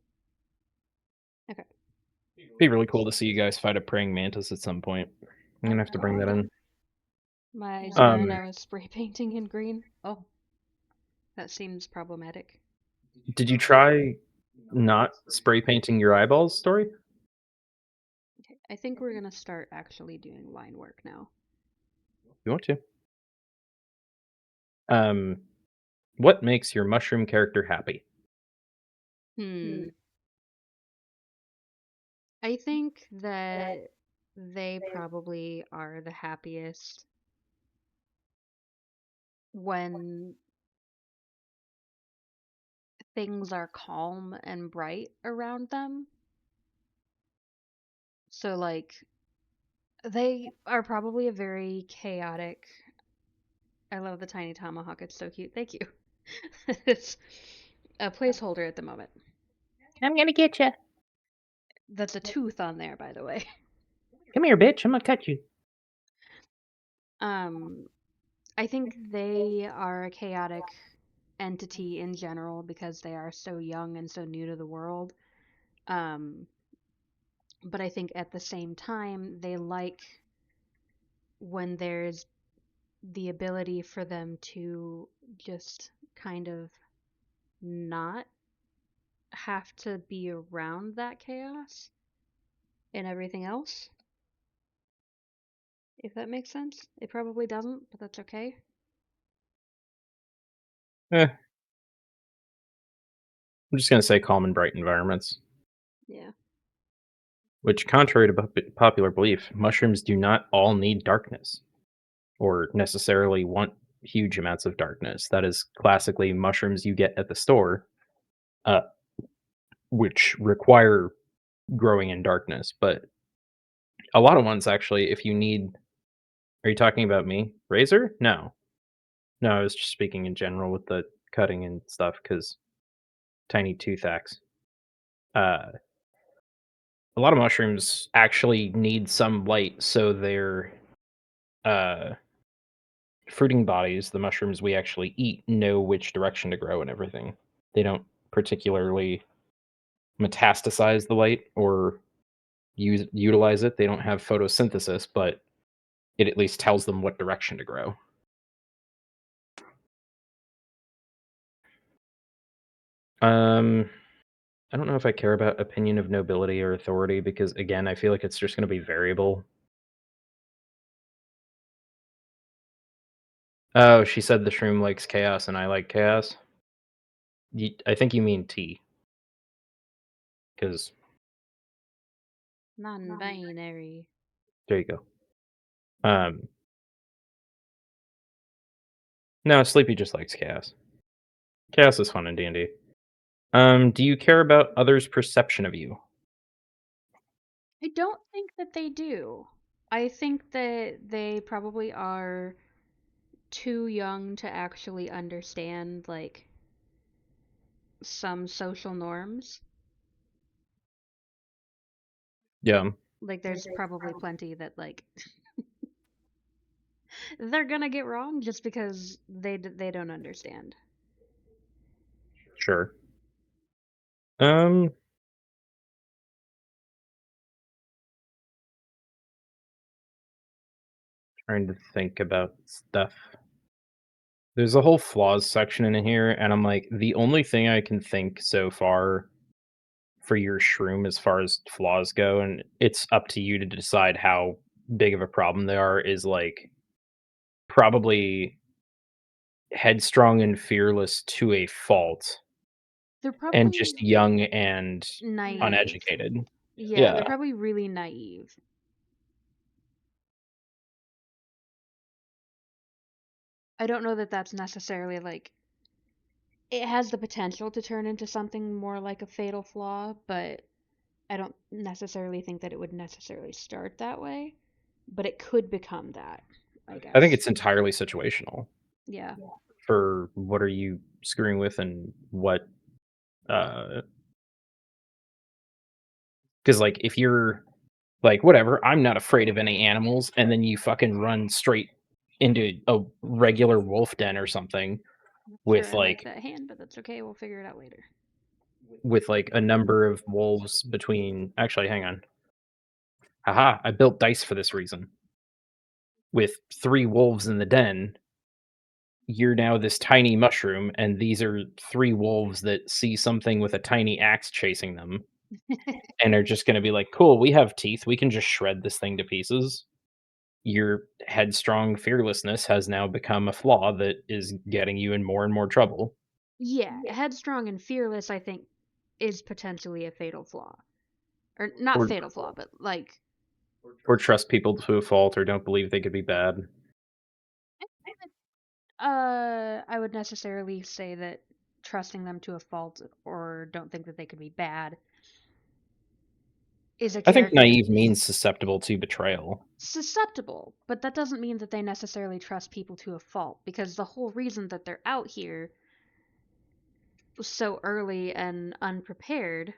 Okay. Be really cool to see you guys fight a praying mantis at some point. I'm gonna have to bring that in. My Um, Smyrna is spray painting in green. Oh, that seems problematic. did you try not spray painting your eyeballs, Story? Okay, I think we're gonna start actually doing line work now. You want to? Um, what makes your mushroom character happy? Hmm. I think that they probably are the happiest when things are calm and bright around them. So, like, they are probably a very chaotic. I love the tiny tomahawk. It's so cute. Thank you. It's a placeholder at the moment. I'm gonna get you. That's a tooth on there, by the way. Come here, bitch. I'm gonna cut you. Um, I think they are a chaotic entity in general because they are so young and so new to the world. Um, but I think at the same time, they like when there's the ability for them to just kind of not have to be around that chaos and everything else, if that makes sense. It probably doesn't, but that's okay. Eh, I'm just gonna say calm and bright environments, Yeah. which, contrary to popular belief, mushrooms do not all need darkness or necessarily want huge amounts of darkness. That is classically mushrooms you get at the store, uh, which require growing in darkness. But a lot of ones actually, if you need, are you talking about me? Razor? No. No, I was just speaking in general with the cutting and stuff because tiny tooth axe. Uh, a lot of mushrooms actually need some light, so their uh, fruiting bodies, the mushrooms we actually eat, know which direction to grow and everything. They don't particularly metastasize the light or utilize it. They don't have photosynthesis, but it at least tells them what direction to grow. Um, I don't know if I care about opinion of nobility or authority because, again, I feel like it's just going to be variable. Oh, she said the shroom likes chaos and I like chaos. I think you mean tea, because Non binary. there you go. Um, no, Sleepy just likes chaos. Chaos is fun in D&D. Do you care about others' perception of you? I don't think that they do. I think that they probably are too young to actually understand, like, some social norms. Yeah, Like, there's probably plenty that, like, they're gonna get wrong just because they don't understand. sure. Um, trying to think about stuff. There's a whole flaws section in here, and I'm like, the only thing I can think so far for your shroom as far as flaws go, and it's up to you to decide how big of a problem they are, is like probably headstrong and fearless to a fault They're and probably just young and naive. uneducated. Yeah, they're Yeah. probably really naive. I don't know that that's necessarily like it has the potential to turn into something more like a fatal flaw, but I don't necessarily think that it would necessarily start that way. But it could become that, I I think guess. it's entirely situational Yeah. for what are you screwing with and what uh because like if you're like whatever, I'm not afraid of any animals, and then you fucking run straight into a regular wolf den or something Not sure with I like like that hand, but that's okay. We'll figure it out later. a number of wolves between, actually, hang on. Haha, I built dice for this reason. With 3 wolves in the den, you're now this tiny mushroom, and these are 3 wolves that see something with a tiny axe chasing them, and are just gonna be like, "Cool, we have teeth, we can just shred this thing to pieces." Your headstrong fearlessness has now become a flaw that is getting you in more and more trouble. Yeah, headstrong and fearless, I think, is potentially a fatal flaw. Or not Or fatal flaw, but like trust people to a fault or don't believe they could be bad. I would necessarily say that trusting them to a fault or don't think that they could be bad is a I think character naive means susceptible to betrayal. susceptible, but that doesn't mean that they necessarily trust people to a fault because the whole reason that they're out here so early and unprepared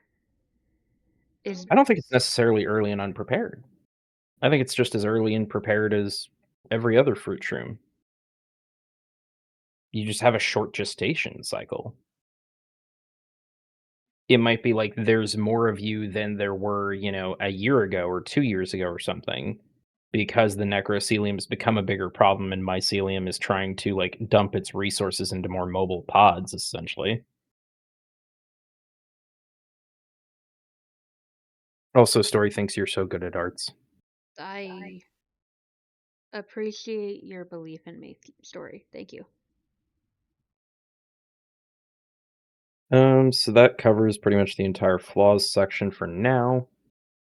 is I don't think it's necessarily early and unprepared. I think it's just as early and prepared as every other fruit shroom. You just have a short gestation cycle. It might be like there's more of you than there were, a year ago or 2 years ago or something, because the necrothelium's become a bigger problem and mycelium is trying to, like, dump its resources into more mobile pods, essentially. Also, Story thinks you're so good at arts. I appreciate your belief in me, Story. Thank you. So that covers pretty much the entire flaws section for now.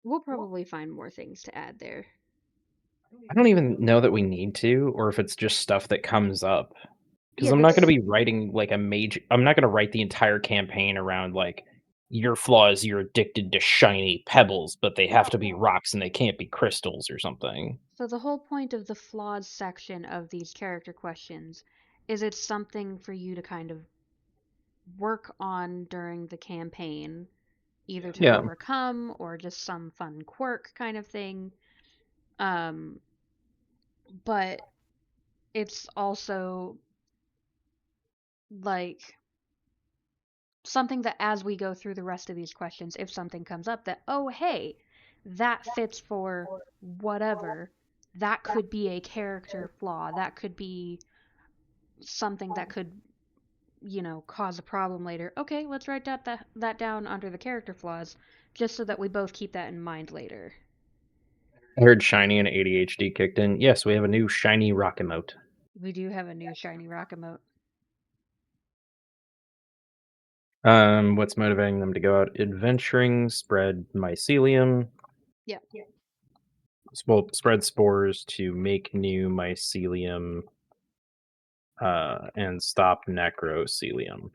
We'll probably find more things to add there. I don't even know that we need to, or if it's just stuff that comes up. Because Yeah, I'm not gonna that's be writing, like, I'm not gonna write the entire campaign around, like, "Your flaw is you're addicted to shiny pebbles, but they have to be rocks and they can't be crystals," or something. so the whole point of the flaws section of these character questions is it's something for you to kind of work on during the campaign, either to Yeah. overcome or just some fun quirk kind of thing. Um, but it's also like something that as we go through the rest of these questions, if something comes up that, oh, hey, that fits for whatever, that could be a character flaw. That could be something that could, cause a problem later. Okay, let's write that down under the character flaws, just so that we both keep that in mind later. I heard shiny and ADHD kicked in. Yes, we have a new shiny rock emote. We do have a new shiny rock emote. What's motivating them to go out adventuring, spread mycelium, Yeah. well, spread spores to make new mycelium, and stop necrocelium.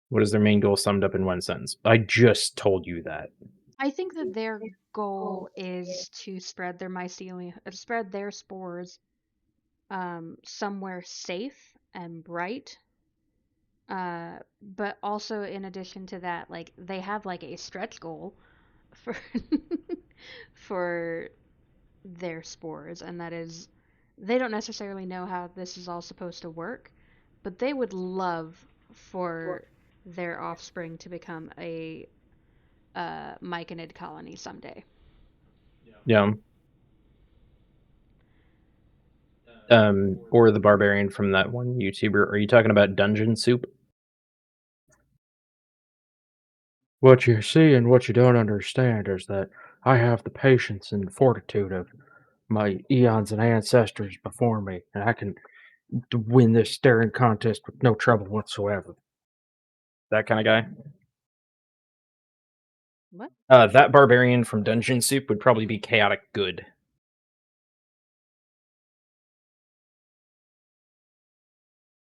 What is their main goal summed up in one sentence? I just told you that. I think that their goal is to spread their mycelium, spread their spores somewhere safe and bright. But also in addition to that, like they have like a stretch goal for for their spores, and that is they don't necessarily know how this is all supposed to work, but they would love for their offspring to become a myconid colony someday. Yeah. Or the barbarian from that one YouTuber. Are you talking about Dungeon Soup? What you see and what you don't understand is that I have the patience and fortitude of my eons and ancestors before me, and I can win this staring contest with no trouble whatsoever. That kind of guy. What? That barbarian from Dungeon Soup would probably be chaotic good.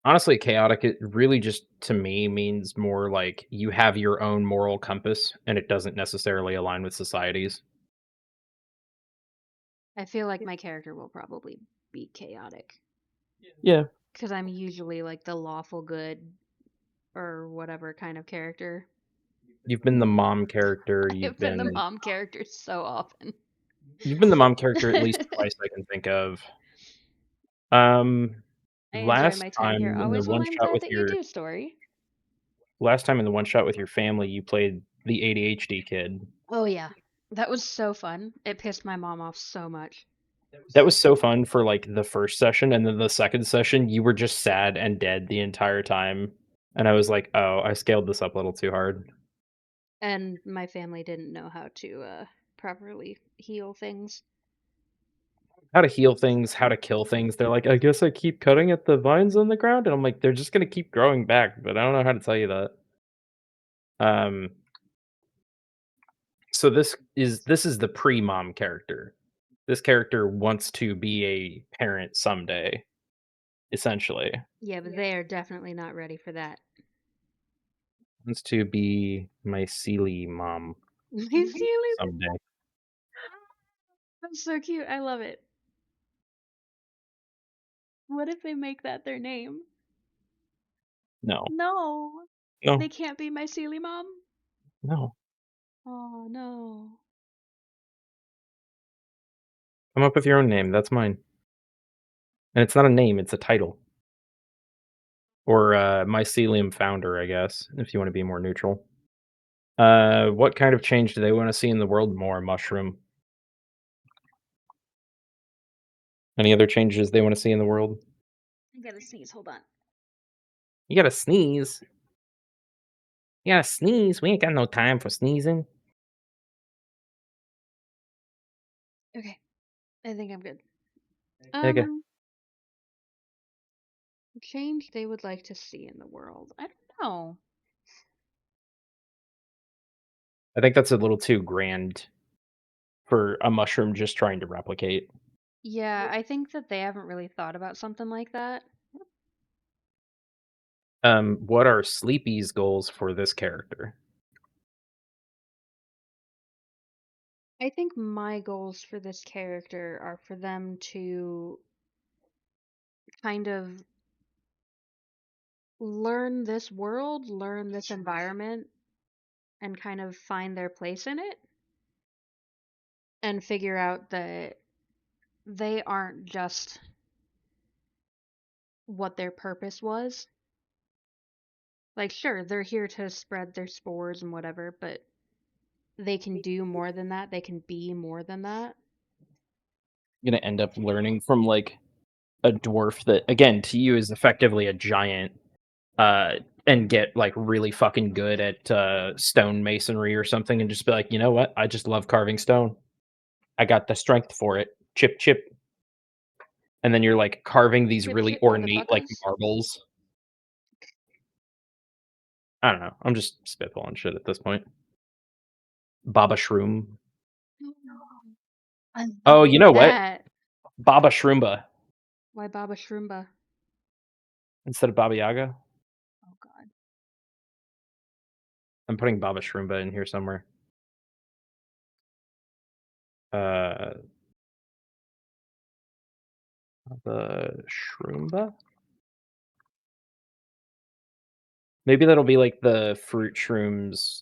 Honestly, chaotic, it really just to me means more like you have your own moral compass and it doesn't necessarily align with society's. I feel like my character will probably be chaotic Yeah. because I'm usually like the lawful good or whatever kind of character. You've been the mom character, I've been the mom character so often. you've been the mom character at least twice I can think of. Um, I enjoy my time here in the always. Well, one I'm shot glad with that you your do, Story. last time in the one shot with your family, you played the ADHD kid. Oh, yeah. That was so fun. It pissed my mom off so much. That was so fun for, like, the first session, and then the second session, you were just sad and dead the entire time, and I was like, "Oh, I scaled this up a little too hard." And my family didn't know how to properly heal things. How to heal things, how to kill things, they're like, "I guess I keep cutting at the vines on the ground?" And I'm like, "They're just gonna keep growing back, but I don't know how to tell you that." Um, so this is the pre-mom character. This character wants to be a parent someday, essentially. Yeah, but they are definitely not ready for that. Wants to be my Sealy mom Sealy, someday. that's so cute. I love it. What if they make that their name? No, No, no, they can't be my Sealy mom. no. Oh no. Come up with your own name. That's mine. And it's not a name, it's a title. Or mycelium founder, I guess, if you want to be more neutral. What kind of change do they want to see in the world more, Mushroom? Any other changes they want to see in the world? I gotta sneeze. Hold on. You gotta sneeze. You gotta sneeze. We ain't got no time for sneezing. Okay, I think I'm good. Okay. Um, change they would like to see in the world. I don't know. I think that's a little too grand for a mushroom just trying to replicate. Yeah, I think that they haven't really thought about something like that. What are Sleepy's goals for this character? I think my goals for this character are for them to kind of learn this world, learn this environment, and kind of find their place in it and figure out that they aren't just what their purpose was. Like, sure, they're here to spread their spores and whatever, but they can do more than that. They can be more than that. Gonna end up learning from like a dwarf that, again, to you is effectively a giant, uh, and get like really fucking good at stone masonry or something, and just be like, you know what? I just love carving stone. I got the strength for it. Chip, chip. And then you're like carving these Chip really chip ornate like motherfuckers. marbles. I don't know. I'm just spitballing shit at this point. Baba Shroom. I Oh, you love know what? that. Baba Shroomba Why Baba Shroomba? instead of Baba Yaga. Oh god. I'm putting Baba Shroomba in here somewhere. Uh, Baba Shroomba. Maybe that'll be like the Fruit Shrooms,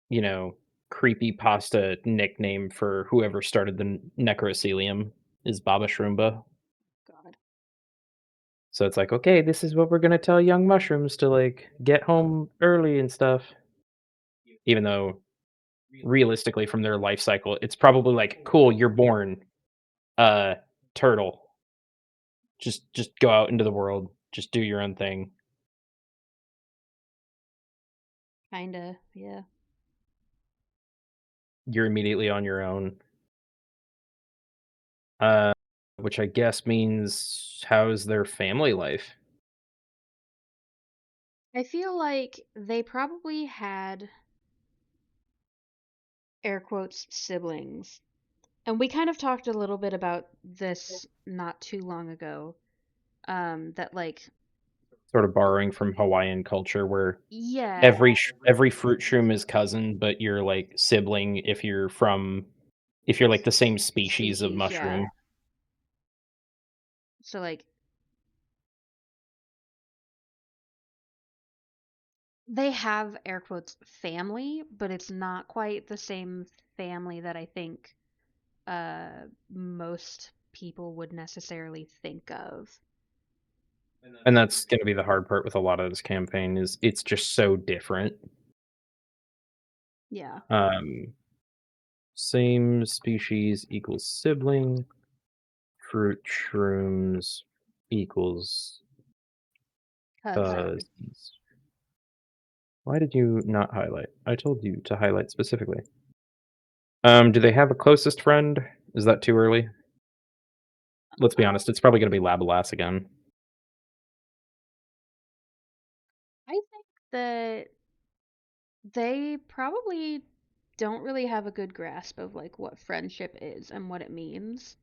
you know, creepy pasta nickname for whoever started the necrocelium is Baba Shroomba. God. So it's like, okay, this is what we're gonna tell young mushrooms to like get home early and stuff. Even though realistically from their life cycle, it's probably like, cool, you're born, uh, turtle. Just go out into the world. Just do your own thing. Kinda, yeah. You're immediately on your own. Uh, which I guess means how's their family life? I feel like they probably had air quotes siblings. And we kind of talked a little bit about this not too long ago. That like Sort of borrowing from Hawaiian culture where yeah, every fruit shroom is cousin, but you're like sibling if you're like the same species of species, yeah. mushroom. So like they have air quotes family, but it's not quite the same family that I think most people would necessarily think of. And that's gonna be the hard part with a lot of this campaign is it's just so different. Yeah. Um, Same species equals sibling, fruit shrooms equals Cousin. cousins. Why did you not highlight? I told you to highlight specifically. Do they have a closest friend? Is that too early? Let's be honest, it's probably gonna be Labalas again. I think that they probably don't really have a good grasp of like what friendship is and what it means.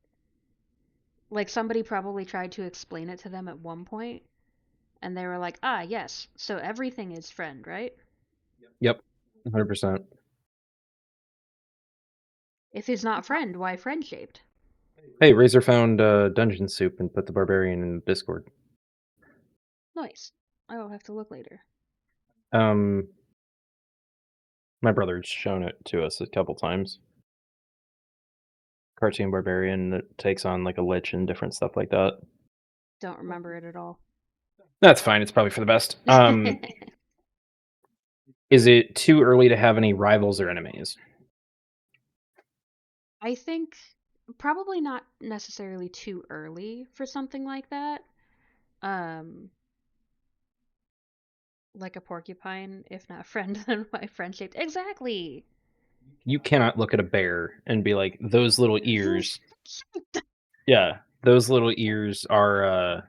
Like somebody probably tried to explain it to them at one point, and they were like, "Ah, yes, so everything is friend, right? Yep, 100%. If it's not friend, why friend shaped?" Hey, Razor found dungeon soup and put the barbarian in Discord. Nice. I will have to look later. Um, my brother's shown it to us a couple times. Cartoon barbarian that takes on like a lich and different stuff like that. Don't remember it at all. That's fine. It's probably for the best. Is it too early to have any rivals or enemies? I think probably not necessarily too early for something like that. Um, like a porcupine, if not friend, then why friend shaped? Exactly. You cannot look at a bear and be like, those little ears. He's Yeah, those little ears are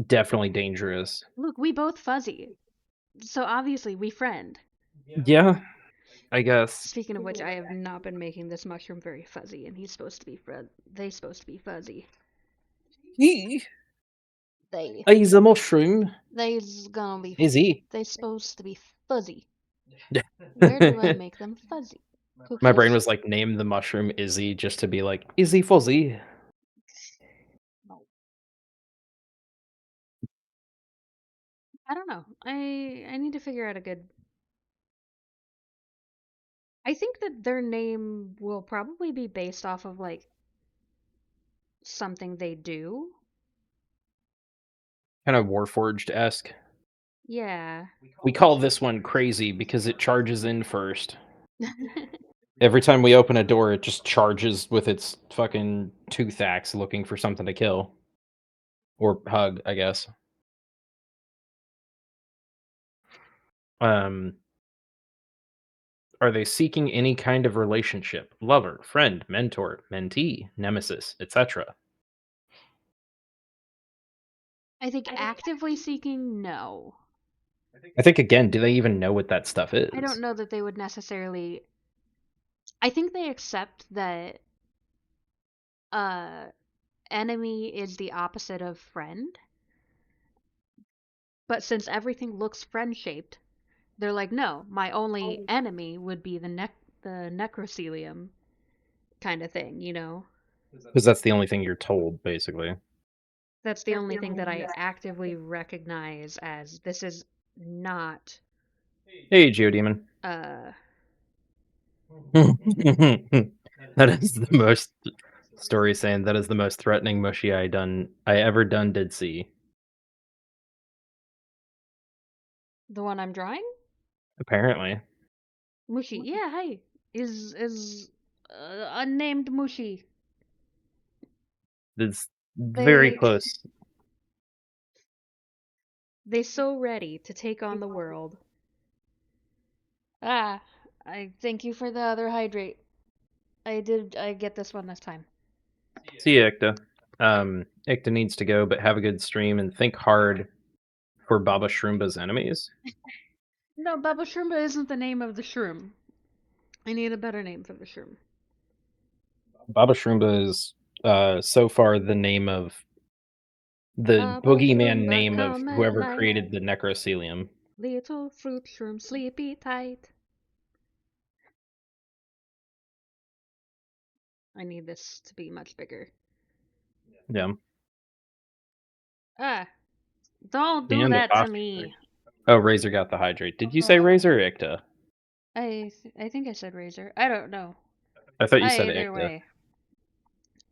definitely dangerous. Look, we both fuzzy. So obviously we friend. Yeah, I guess. Speaking of which, I have not been making this mushroom very fuzzy, and he's supposed to be they supposed to be fuzzy. He They is a mushroom. they's gonna be Is he? they supposed to be fuzzy. Where do I make them fuzzy? My brain Cookies? was like, name the mushroom Izzy just to be like, Izzy Fuzzy. No. I don't know. I need to figure out a good. I think that their name will probably be based off of like something they do. Kind of Warforged esque. Yeah. We call this one crazy because it charges in first. Every time we open a door, it just charges with its fucking tooth axe looking for something to kill. Or hug, I guess. Um, are they seeking any kind of relationship? Lover, friend, mentor, mentee, nemesis, etc. I think actively seeking, no. I think again, do they even know what that stuff I don't is? know that they would necessarily. I think they accept that uh enemy is the opposite of friend, but since everything looks friend shaped, they're like, no, my only enemy would be the necrocelium kind of thing, you know? Because that's the only thing you're told, basically. That's the only thing that I actively recognize as this is not Hey, Geodemon. uh That is the most story saying that is the most threatening mushy I ever did see. the one I'm drawing. Apparently. Mushi, yeah, hi. Is unnamed Mushi. It's very They close. they so ready to take on the world. Ah, I thank you for the other hydrate. I get this one this time. See you, Ikta. Ikta needs to go, but have a good stream and think hard for Baba Shroomba's enemies. No, Baba Shroomba isn't the name of the shroom. I need a better name for the shroom. Baba Shroomba is so far the name of the Baba boogeyman Shroomba, name of come at whoever night. created the necrocelium. Little fruit shroom, sleepy tight. I need this to be much bigger. Yeah. Ah, don't do And the that to costume. me. Oh, Razor got the hydrate. Did you say Razor or Ikta? I think I said razor. I don't know. I thought you said Either Ikta. way.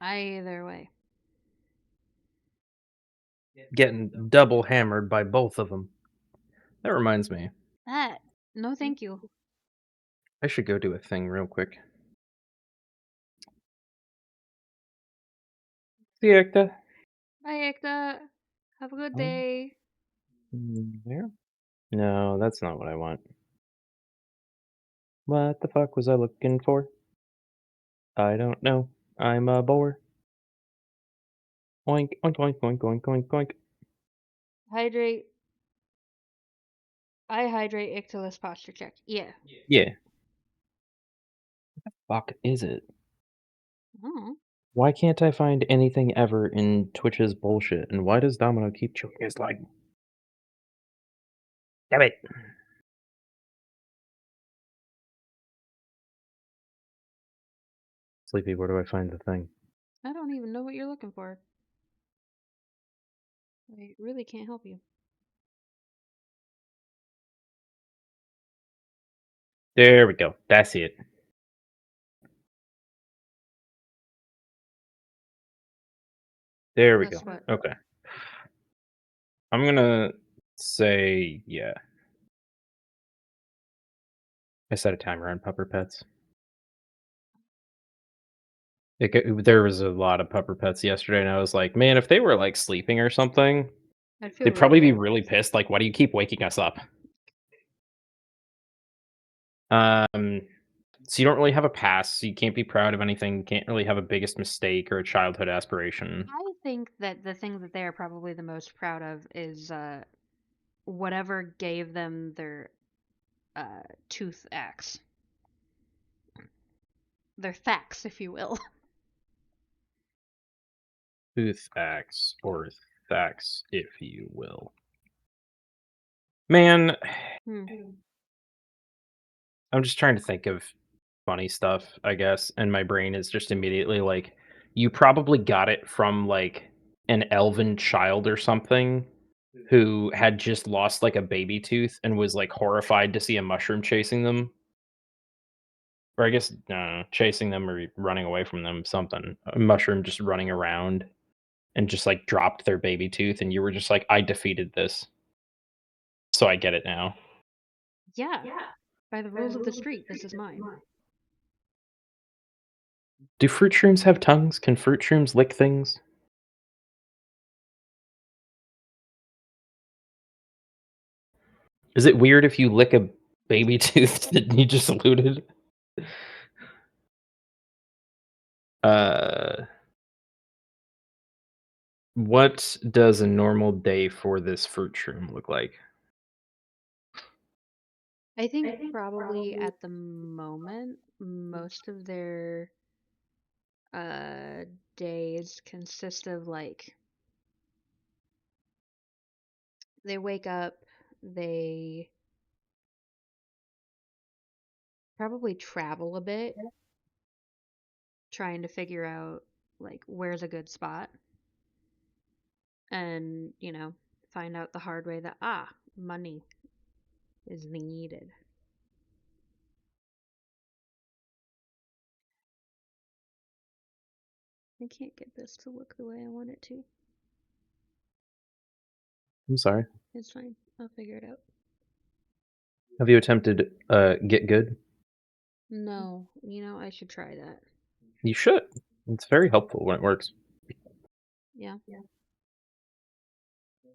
Either way. Getting double hammered by both of them. That reminds me. That. No, thank you. I should go do a thing real quick. See you, Ikta. Bye, Ekta. Have a good Um, day. There? No, that's not what I want. What the fuck was I looking for? I don't know. I'm a bore. Oink, oink, oink, oink, oink, oink, oink. Hydrate. I hydrate Ictalus posture check. Yeah. Yeah. fuck is it? Oh, Why can't I find anything ever in Twitch's bullshit? And why does Domino keep choking his leg? Damn it. Sleepy, where do I find the thing? I don't even know what you're looking for. I really can't help you. There we go. That's it. There we Guess go. what? Okay. I'm gonna say yeah. I set a timer on pupper pets. There was a lot of pupper pets yesterday, and I was like, man, if they were like sleeping or something, I'd feel they'd really probably be bad. really pissed. Like, why do you keep waking us up? Um, so you don't really have a past. So you can't be proud of anything. You can't really have a biggest mistake or a childhood aspiration. I think that the thing that they are probably the most proud of is whatever gave them their tooth axe. Their thax, if you will. Tooth axe or thax, if you will. Man, Hmm. I'm just trying to think of funny stuff, I guess, and my brain is just immediately like, you probably got it from like an elven child or something who had just lost like a baby tooth and was like horrified to see a mushroom chasing them. Or I guess chasing them or running away from them, something. A mushroom just running around and just like dropped their baby tooth, and you were just like, I defeated this. So I get it now. Yeah. By the rules of the street, this is mine. Do fruit shrooms have tongues? Can fruit shrooms lick things? Is it weird if you lick a baby tooth that you just looted? Uh, what does a normal day for this fruit shroom look like? I think probably at the moment, most of their uh days consist of like they wake up, they probably travel a bit, trying to figure out like where's a good spot, and find out the hard way that money is needed. I can't get this to look the way I want it to. I'm sorry. It's fine. I'll figure it out. Have you attempted get good? No, I should try that. You should. It's very helpful when it works. Yeah. Do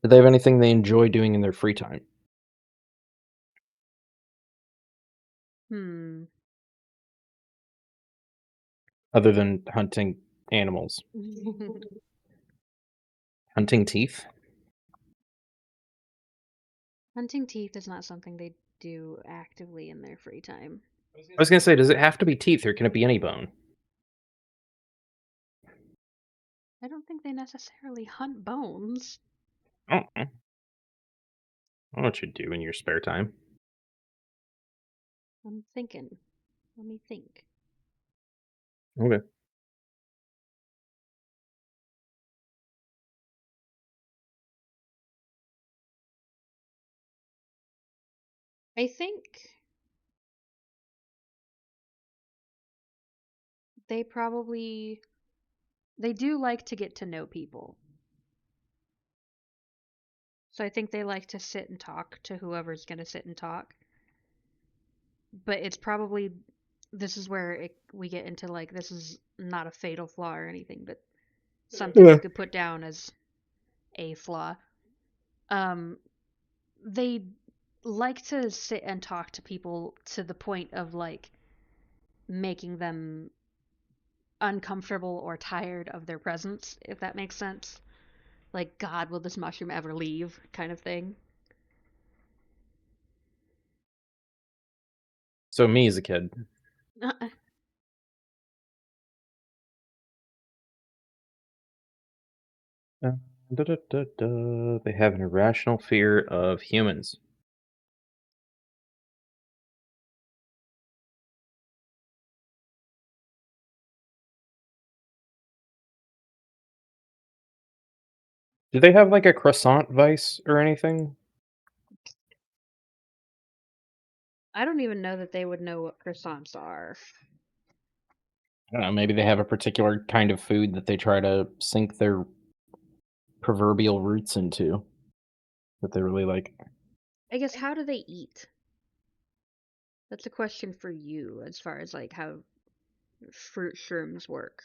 they have anything they enjoy doing in their free time Hmm. other than hunting animals? Hunting teeth? Hunting teeth is not something they do actively in their free time. I was gonna say, does it have to be teeth or can it be any bone? I don't think they necessarily hunt bones. I don't know. I don't know what you do in your spare time. I'm thinking. Let me think. Okay. I think they probably they do like to get to know people. So I think they like to sit and talk to whoever's going to sit and talk. But it's probably this is where we get into like this is not a fatal flaw or anything, but something Yeah. you could put down as a flaw. Um they like to sit and talk to people to the point of like making them uncomfortable or tired of their presence, if that makes sense. Like, God, will this mushroom ever leave? Kind of thing. So me as a kid, Uh, They have an irrational fear of humans. Do they have like a croissant vice or anything? I don't even know that they would know what croissants are. I don't know. Maybe they have a particular kind of food that they try to sink their proverbial roots into that they really like. I guess how do they eat? That's a question for you as far as like how fruit shrooms work.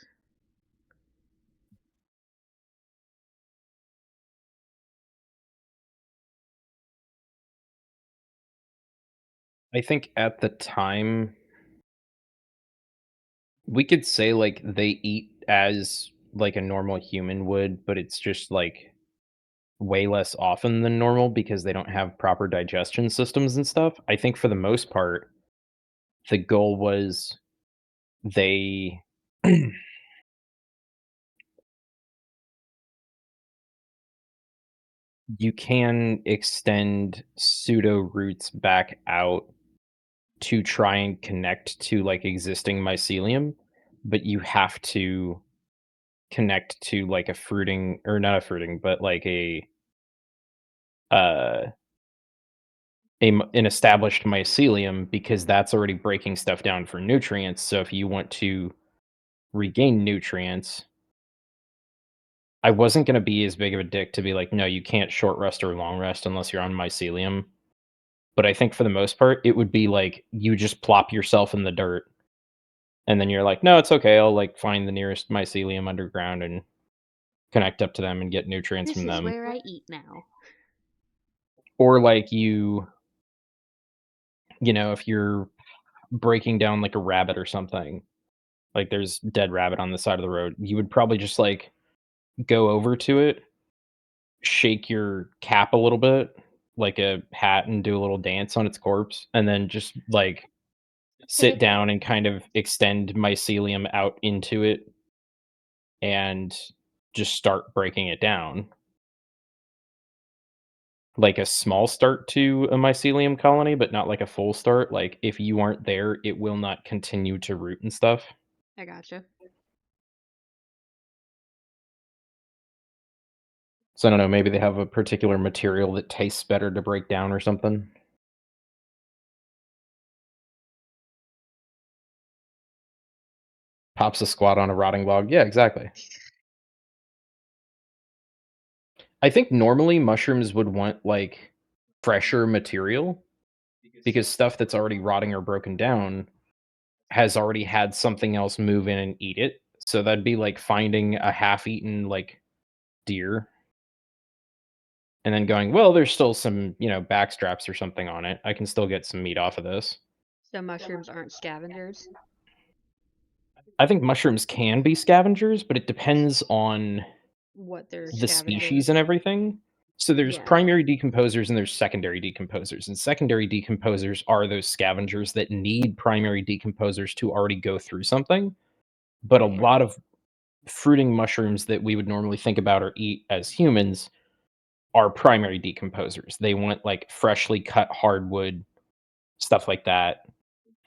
I think at the time we could say like they eat as like a normal human would, but it's just like way less often than normal because they don't have proper digestion systems and stuff. I think for the most part, the goal was they you can extend pseudo roots back out to try and connect to like existing mycelium, but you have to connect to like a fruiting or not a fruiting, but like uh an established mycelium because that's already breaking stuff down for nutrients. So if you want to regain nutrients, I wasn't going to be as big of a dick to be like, no, you can't short rest or long rest unless you're on mycelium. But I think for the most part, it would be like you just plop yourself in the dirt and then you're like, no, it's okay. I'll like find the nearest mycelium underground and connect up to them and get nutrients This from is them. where I eat now. Or like if you're breaking down like a rabbit or something, like there's dead rabbit on the side of the road, you would probably just like go over to it, shake your cap a little bit like a hat and do a little dance on its corpse, and then just like sit down and kind of extend mycelium out into it and just start breaking it down. Like a small start to a mycelium colony, but not like a full start. Like if you aren't there, it will not continue to root and stuff. I gotcha. So I don't know, maybe they have a particular material that tastes better to break down or something. Pops a squat on a rotting log. Yeah, exactly. I think normally mushrooms would want like fresher material because stuff that's already rotting or broken down has already had something else move in and eat it. So that'd be like finding a half-eaten like deer and then going, well, there's still some, back straps or something on it. I can still get some meat off of this. So mushrooms aren't scavengers? I think mushrooms can be scavengers, but it depends on What they're the scavenging? species and everything. So there's Yeah, primary decomposers and there's secondary decomposers. And secondary decomposers are those scavengers that need primary decomposers to already go through something. But a right. lot of fruiting mushrooms that we would normally think about or eat as humans are primary decomposers. They want like freshly cut hardwood, stuff like that.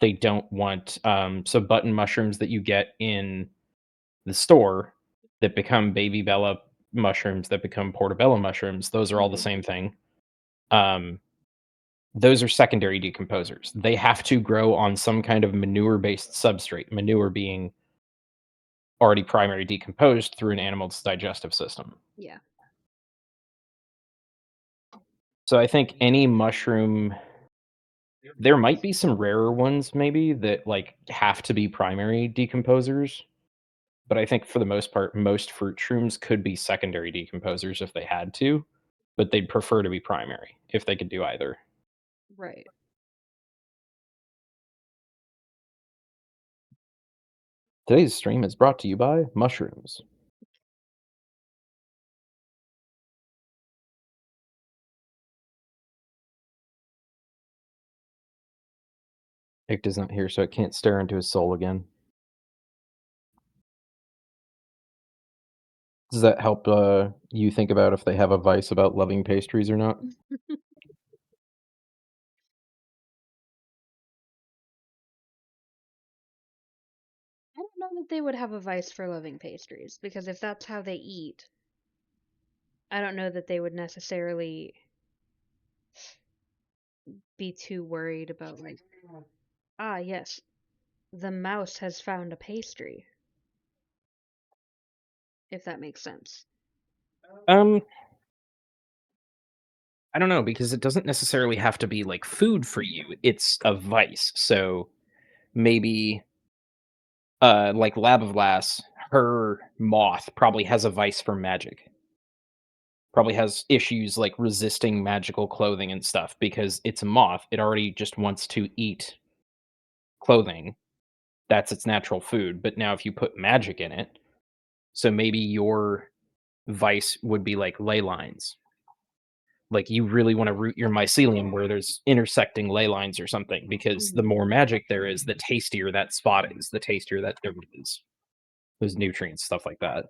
They don't want so button mushrooms that you get in the store that become baby bella mushrooms that become portobello mushrooms, those are all the Hmm. same thing. Um, those are secondary decomposers. They have to grow on some kind of manure-based substrate, manure being already primary decomposed through an animal's digestive system. Yeah. So I think any mushroom there might be some rarer ones maybe that, like, have to be primary decomposers, but I think for the most part, most fruit shrooms could be secondary decomposers if they had to, but they'd prefer to be primary if they could do either. Right. Today's stream is brought to you by mushrooms. Ick is not here, so it can't stare into his soul again. Does that help, you think about if they have a vice about loving pastries or not? I don't know that they would have a vice for loving pastries, because if that's how they eat, I don't know that they would necessarily be too worried about, like, ah, yes, the mouse has found a pastry, if that makes sense. Um, I don't know, because it doesn't necessarily have to be, like, food for you, it's a vice, so maybe, like Lab of Lass, her moth probably has a vice for magic. Probably has issues, like, resisting magical clothing and stuff because it's a moth, it already just wants to eat clothing. That's its natural food, but now if you put magic in it, so maybe your vice would be like ley lines. Like, you really wanna root your mycelium where there's intersecting ley lines or something, because the Hmm. more magic there is, the tastier that spot is, the tastier that dirt is. Those nutrients, stuff like that.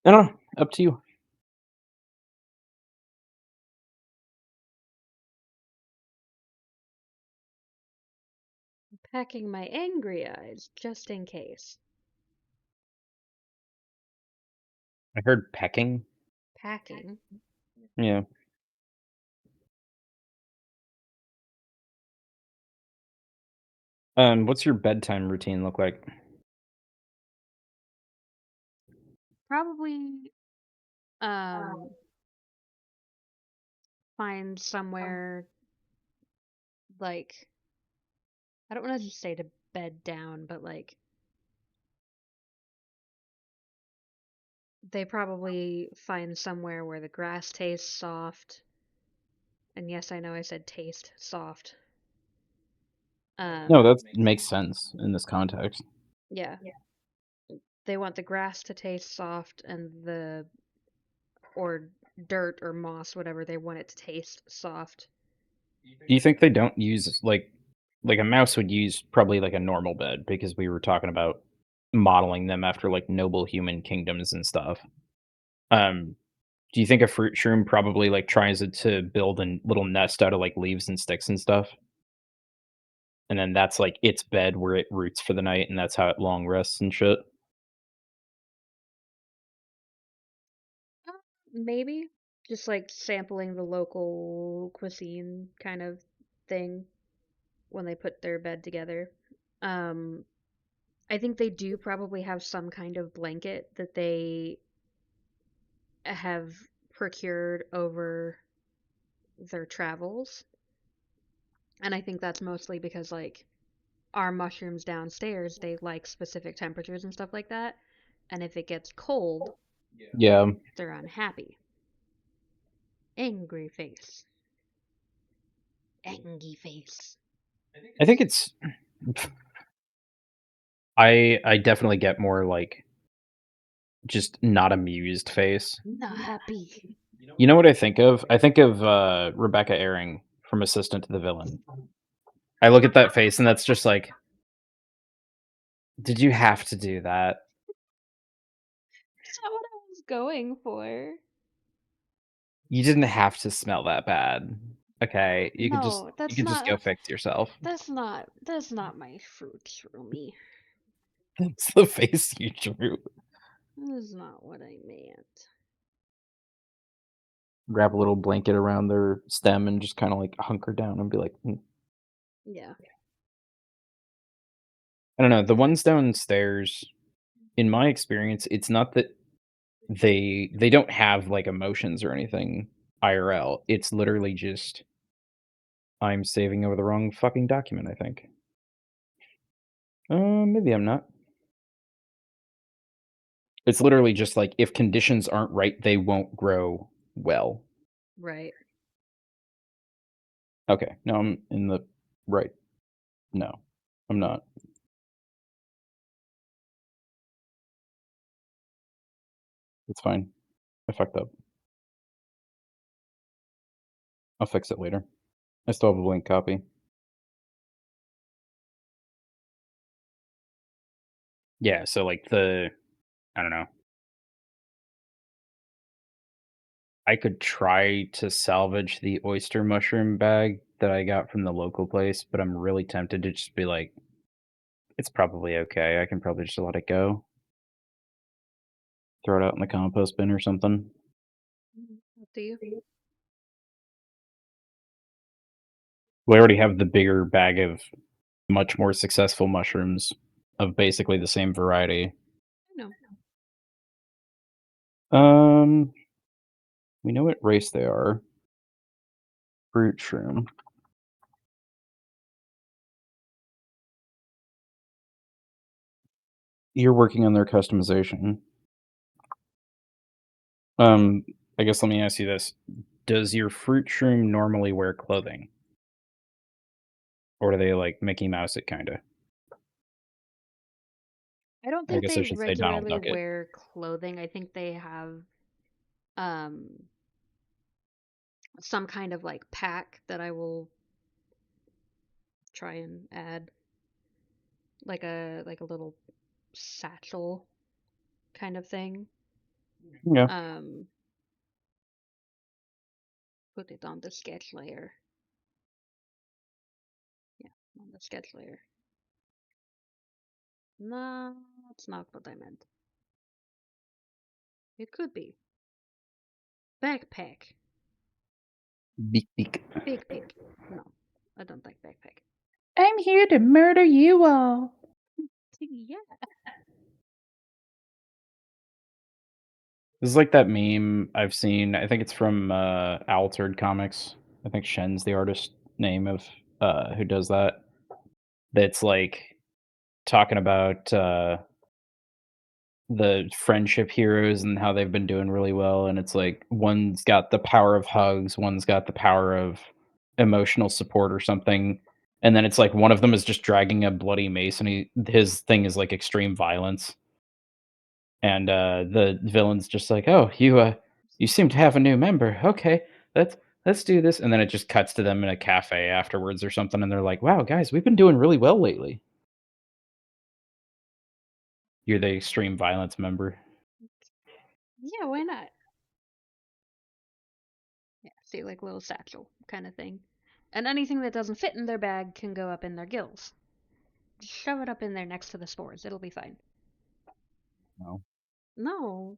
I don't know, up to you. Packing my angry eyes, just in case. I heard pecking. Packing? Yeah. What's your bedtime routine look like? Probably, um, find somewhere, like, I don't want to just say to bed down, but, like, they probably find somewhere where the grass tastes soft. And yes, I know I said taste soft. No, Um, that makes sense in this context. yeah. They want the grass to taste soft and the or dirt or moss, whatever, they want it to taste soft. Do you think they don't use like a mouse would use probably like a normal bed because we were talking about modeling them after like noble human kingdoms and stuff. Um, do you think a fruit shroom probably like tries to build a little nest out of like leaves and sticks and stuff? And then that's like its bed where it roots for the night and that's how it long rests and shit? Uh, Maybe just like sampling the local cuisine kind of thing when they put their bed together. Um, I think they do probably have some kind of blanket that they have procured over their travels. And I think that's mostly because, like, our mushrooms downstairs, they like specific temperatures and stuff like that. And if it gets cold, Yeah. they're unhappy. Angry face. Angry face. I think it's I definitely get more like just not amused face. Not happy. You know what I think of? I think of Rebecca Airing from Assistant to the Villain. I look at that face and that's just like, did you have to do that? That's not what I was going for. You didn't have to smell that bad. Okay, No, you could just go fix yourself. that's not my fruit shroomy. That's the face you drew. That's not what I meant. Wrap a little blanket around their stem and just kind of like hunker down and be like, "Mm." Yeah. I don't know. The ones downstairs, in my experience, it's not that they don't have like emotions or anything IRL. It's literally just I'm saving over the wrong fucking document, I think. Maybe I'm not. It's literally just like if conditions aren't right, they won't grow well. Right. Okay, no, I'm in the right. No, I'm not. It's fine. I fucked up. I'll fix it later. I still have a blank copy. Yeah, so like I don't know. I could try to salvage the oyster mushroom bag that I got from the local place, but I'm really tempted to just be like, "It's probably okay. I can probably just let it go. Throw it out in the compost bin or something." Up to you. We already have the bigger bag of much more successful mushrooms of basically the same variety. I know. Um, we know what race they are. Fruitshroom. You're working on their customization. Um, I guess let me ask you this. Does your Fruitshroom normally wear clothing? Or do they, like, Mickey Mouse it kinda? I don't I think guess I they should say Donald regularly Duck it. wear clothing. I think they have um some kind of like pack that I will try and add, like a little satchel kind of thing. Yeah. Um Put it on the sketch layer. Yeah, on the sketch layer. No, that's not what I meant. It could be. Backpack. Beak beak. Big pig. No, I don't like backpack. I'm here to murder you all. Yeah. This is like that meme I've seen, I think it's from, Altered Comics. I think Shen's the artist name of, who does that. That's, like, talking about, the friendship heroes and how they've been doing really well, and it's like one's got the power of hugs, one's got the power of emotional support or something, and then it's like one of them is just dragging a bloody mace and his thing is like extreme violence, and the villain's just like, "Oh, you seem to have a new member. Okay, let's let's do this," and then it just cuts to them in a cafe afterwards or something, and they're like, "Wow, guys, we've been doing really well lately." You're the extreme violence member. Yeah, why not? Yeah, see, like little satchel kind of thing. And anything that doesn't fit in their bag can go up in their gills. Just shove it up in there next to the spores. It'll be fine. No. No.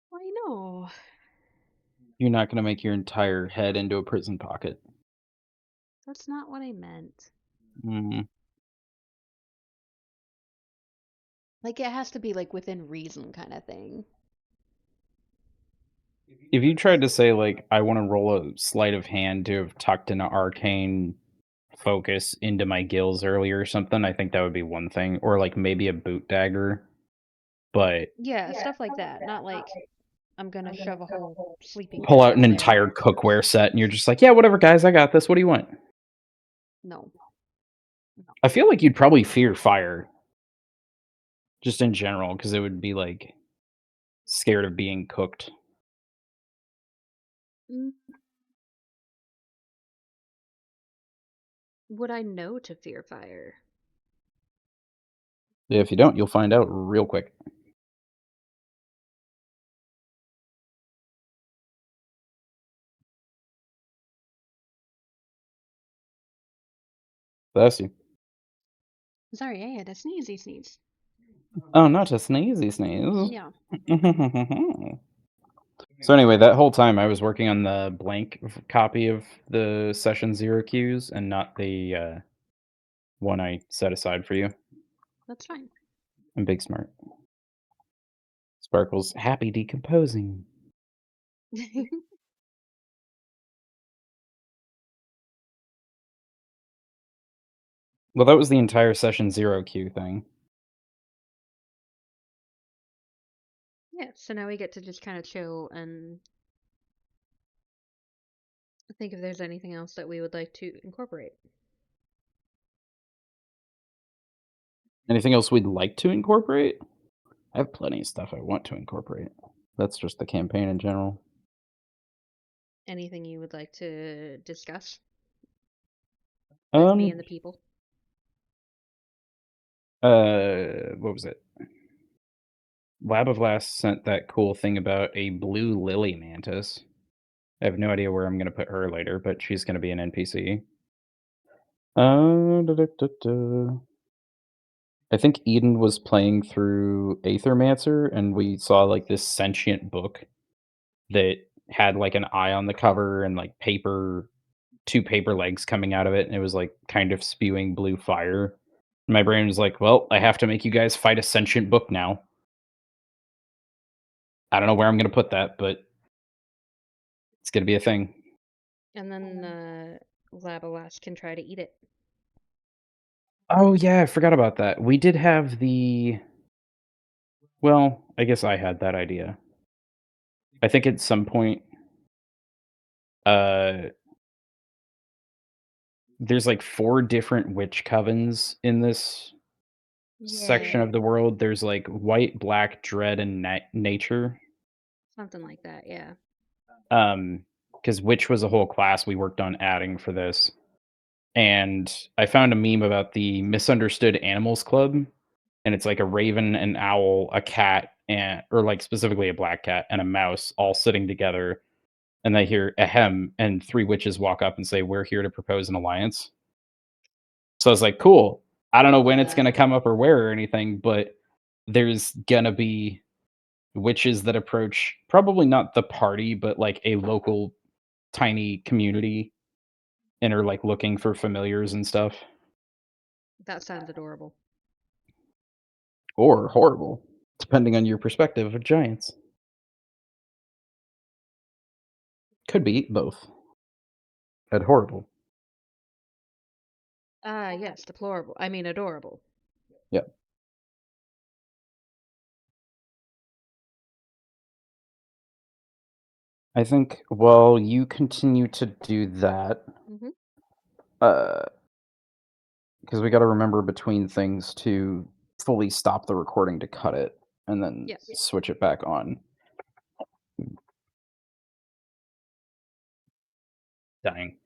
Why no? You're not gonna make your entire head into a prison pocket. That's not what I meant. Mhm. Like, it has to be, like, within reason kind of thing. If you tried to say, like, "I wanna roll a sleight of hand to have tucked an arcane focus into my gills earlier or something," I think that would be one thing, or, like, maybe a boot dagger, but Yeah, stuff like that. Not like I'm gonna shove a whole sleeping pull bag out an in there. entire cookware set and you're just like, "Yeah, whatever, guys, I got this, what do you want?" No. No. I feel like you'd probably fear fire, just in general, because it would be, like, scared of being cooked. Mm, would I know to fear fire? If you don't, you'll find out real quick. Bless you. Sorry, I had a sneezy sneeze. Oh, not a sneezy sneeze. Yeah, So anyway, that whole time I was working on the blank copy of the session 0 queues and not the, one I set aside for you. that's fine. I'm big smart. Sparkle's happy decomposing. Well, that was the entire session 0 queue thing. Yeah, so now we get to just kind of chill and think if there's anything else that we would like to incorporate. Anything else we'd like to incorporate? I have plenty of stuff I want to incorporate. That's just the campaign in general. Anything you would like to discuss with me Um, and the people? what was it? Lab of Last sent that cool thing about a blue lily mantis. I have no idea where I'm gonna put her later, but she's gonna be an NPC. Da, da, da, da. I think Eden was playing through Aethermancer, and we saw like this sentient book that had like an eye on the cover and like two paper legs coming out of it, and it was like kind of spewing blue fire. My brain was like, well, I have to make you guys fight a sentient book now. I don't know where I'm gonna put that, but it's gonna be a thing. And then Labalas can try to eat it. Oh yeah, I forgot about that. We did have the well, I guess I had that idea. I think at some point, uh, there's like 4 different witch covens in this section Yeah, of the world. There's like white, black, dread, and nature. something like that. Yeah. Because witch was a whole class we worked on adding for this. And I found a meme about the Misunderstood Animals Club, and it's like a raven, an owl, a cat, and or like specifically a black cat and a mouse all sitting together, and they hear ahem, and 3 witches walk up and say, "We're here to propose an alliance." So I was like, "Cool." I don't know Love when it's that. gonna come up or where or anything, but there's gonna be witches that approach probably not the party, but like a local tiny community and are like looking for familiars and stuff. That sounds adorable. Or horrible, depending on your perspective of giants. Could be both. At horrible. Ah, yes, deplorable. I mean, adorable. Yeah. I think while you continue to do that, Mm-hmm. uh, because we got to remember between things to fully stop the recording to cut it and then Yes. switch it back on. Dying.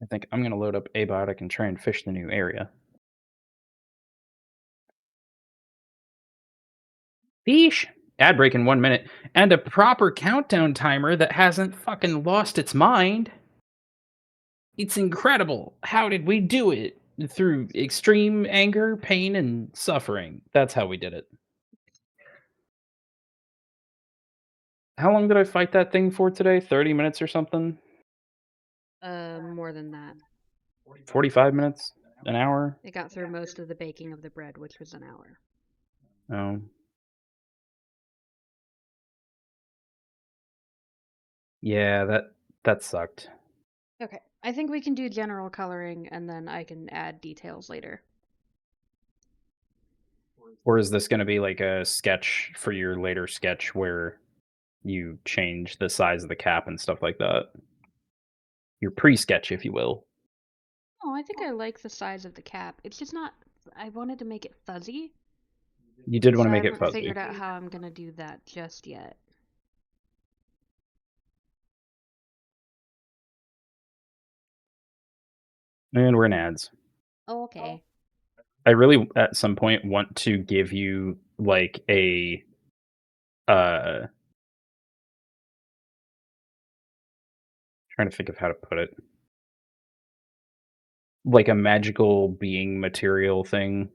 I think I'm going to load up Abiotic and try and fish the new area. Fish! Ad break in 1 minute. And a proper countdown timer that hasn't fucking lost its mind. It's incredible. How did we do it? Through extreme anger, pain, and suffering. That's how we did it. How long did I fight that thing for today? 30 minutes or something? More than that. 45 minutes? An hour? It got through most of the baking of the bread, which was an hour. Oh. Yeah, that sucked. Okay. I think we can do general coloring, and then I can add details later. Or is this going to be like a sketch for your later sketch where you change the size of the cap and stuff like that? Your pre-sketch, if you will. Oh, I think I like the size of the cap. It's just not. I wanted to make it fuzzy, You did want so to I make it haven't fuzzy. figured out how I'm gonna do that just yet. And we're in ads. Oh, okay. I really, at some point, want to give you like a uh trying to think of how to put it. Like a magical being material thing.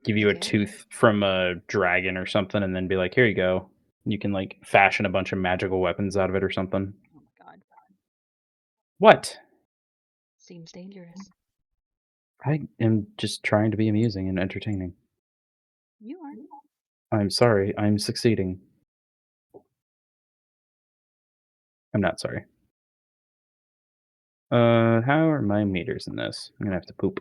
Give you a Okay. tooth from a dragon or something, and then be like, "Here you go." You can like fashion a bunch of magical weapons out of it or something. Oh my god. What? Seems dangerous. I am just trying to be amusing and entertaining. You are. I'm sorry. I'm succeeding. I'm not sorry. How are my meters in this? I'm gonna have to poop.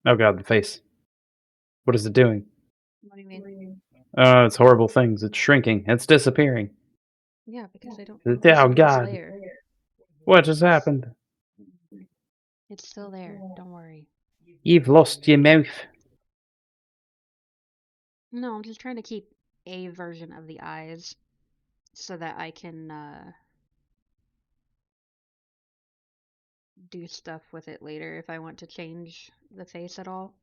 Oh god, the face. What is it doing? What do you mean? It's horrible things. It's shrinking. It's disappearing. Yeah, because I don't Oh, use all this God. layer. What has happened? It's still there. Don't worry. You've lost your mouth. No, I'm just trying to keep a version of the eyes so that I can do stuff with it later if I want to change the face at all.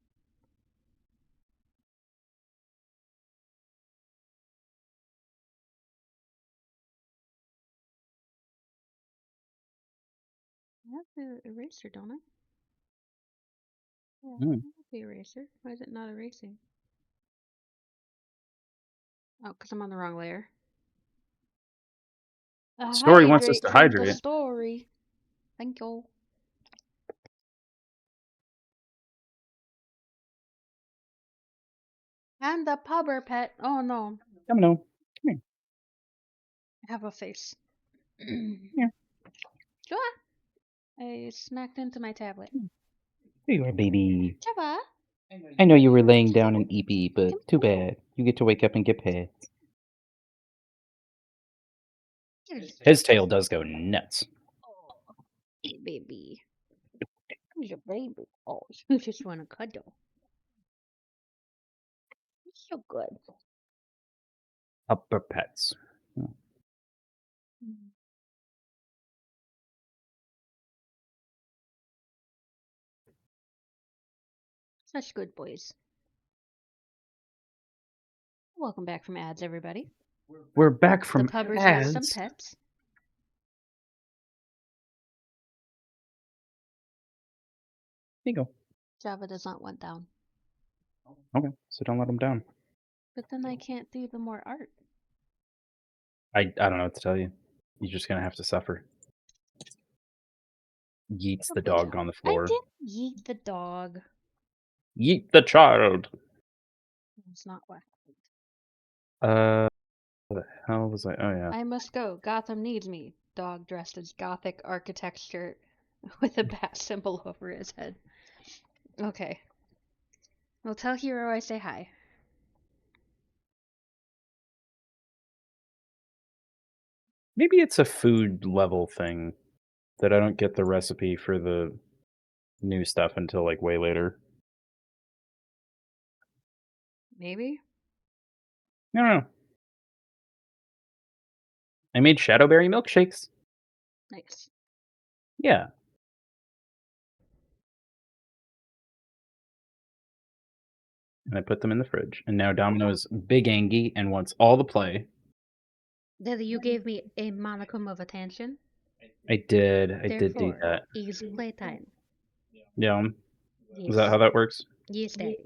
I have the eraser, don't I? Yeah, I have the eraser. Why is it not erasing? Oh, because I'm on the wrong layer. Story wants us Hydrate to for the hydrate. story. Thank you. And the pubber pet. Oh no, Come on. Come here. I have a face. Here. Sure. I smacked into my tablet. Here you are, baby. Java. I know you were laying down in EP, but too bad. You get to wake up and get pets. His tail does go nuts. Oh, hey, baby. Who's your baby? Oh, you just want to cuddle. It's so good. Upper pets. Such good boys. Welcome back from ads, everybody. We're back The from pubbers have some ads. pets. There you go. Java does not want down. Okay, so don't let him down. But then I can't do the more art. I don't know what to tell you. You're just gonna have to suffer. Yeets the Okay, dog Java. on the I floor. didn't yeet the dog. Yeet the child. That's not what happened. What the hell was I? Oh yeah. I must go. Gotham needs me. Dog dressed as Gothic architecture with a bat symbol over his head. Okay. Well, tell Hero I say hi. Maybe it's a food level thing that I don't get the recipe for the new stuff until like way later. Maybe? I don't know. I made shadowberry milkshakes. Nice. Yeah. And I put them in the fridge. And now Domino's big angy and wants all the play. Daddy, you gave me a monicum of attention. I did. I did do Therefore, that. is playtime. Yeah. Is that Yes. how that works? Yes, Daddy.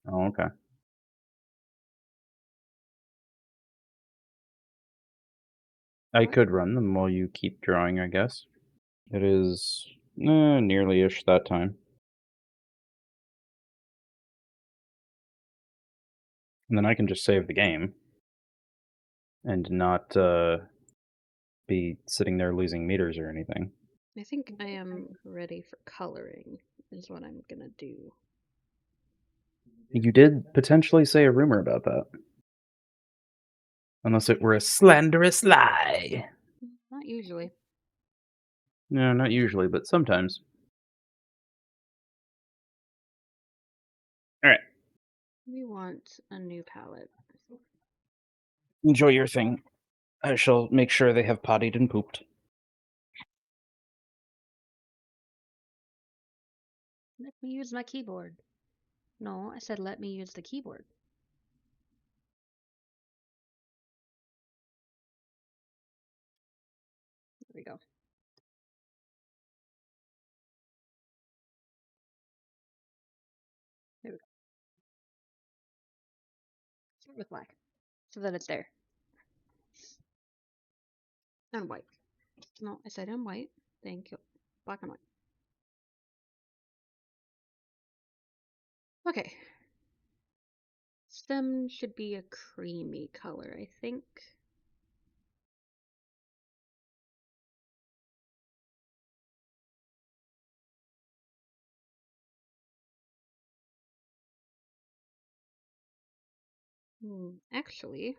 Oh, okay. I could run them while you keep drawing, I guess. It is nearly-ish that time. And then I can just save the game and not be sitting there losing meters or anything. I think I am ready for coloring, is what I'm gonna do. You did potentially say a rumor about that. Unless it were a slanderous lie. Not usually. No, not usually, but sometimes. Alright. We want a new palette. Enjoy your thing. I shall make sure they have pottied and pooped. Let me use my keyboard. No, I said let me use the keyboard. There we go. There we go. Start with black, so that it's there. And white. No, I said in white. Thank you. Black and white. Okay. Stem should be a creamy color, I think. Actually,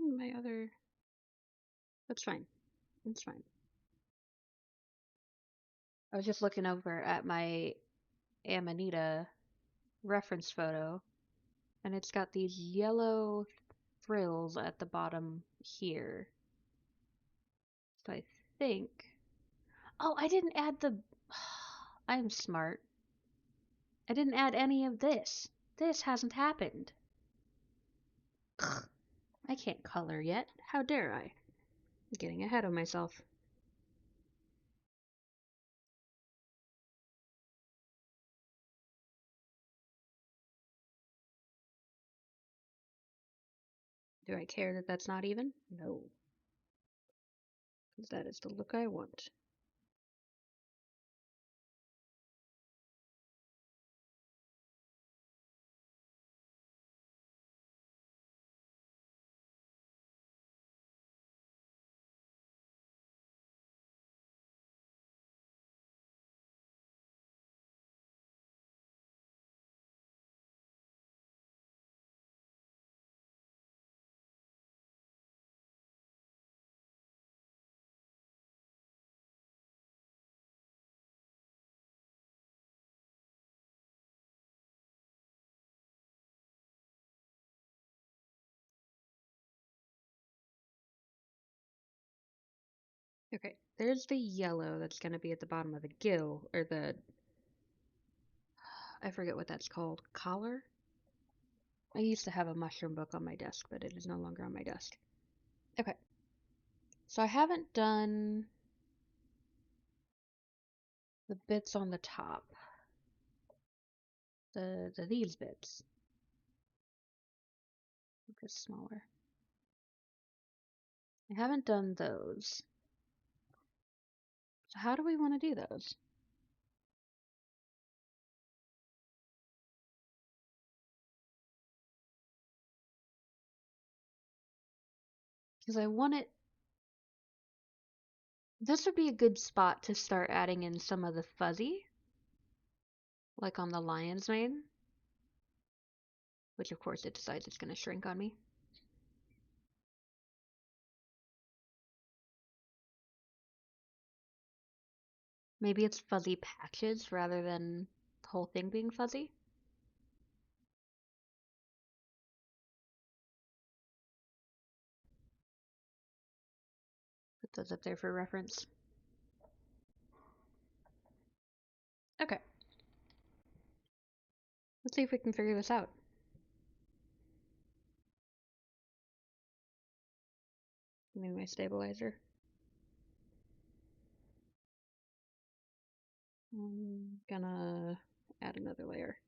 find my other... That's fine. It's fine. I was just looking over at my Amanita reference photo, and it's got these yellow frills at the bottom here. So I think... Oh, I didn't add the... I'm smart. I didn't add any of this. This hasn't happened. I can't color yet. How dare I? I'm getting ahead of myself. Do I care that that's not even? No. Because that is the look I want. Okay, there's the yellow that's going to be at the bottom of the gill, or the... I forget what that's called. Collar? I used to have a mushroom book on my desk, but it is no longer on my desk. Okay. So I haven't done the bits on the top. These bits. Make this smaller. I haven't done those. So how do we want to do those? Because I want it... This would be a good spot to start adding in some of the fuzzy. Like on the lion's mane. Which of course it decides it's going to shrink on me. Maybe it's fuzzy patches rather than the whole thing being fuzzy. Put those up there for reference. Okay. Let's see if we can figure this out. Give me my stabilizer. I'm gonna add another layer.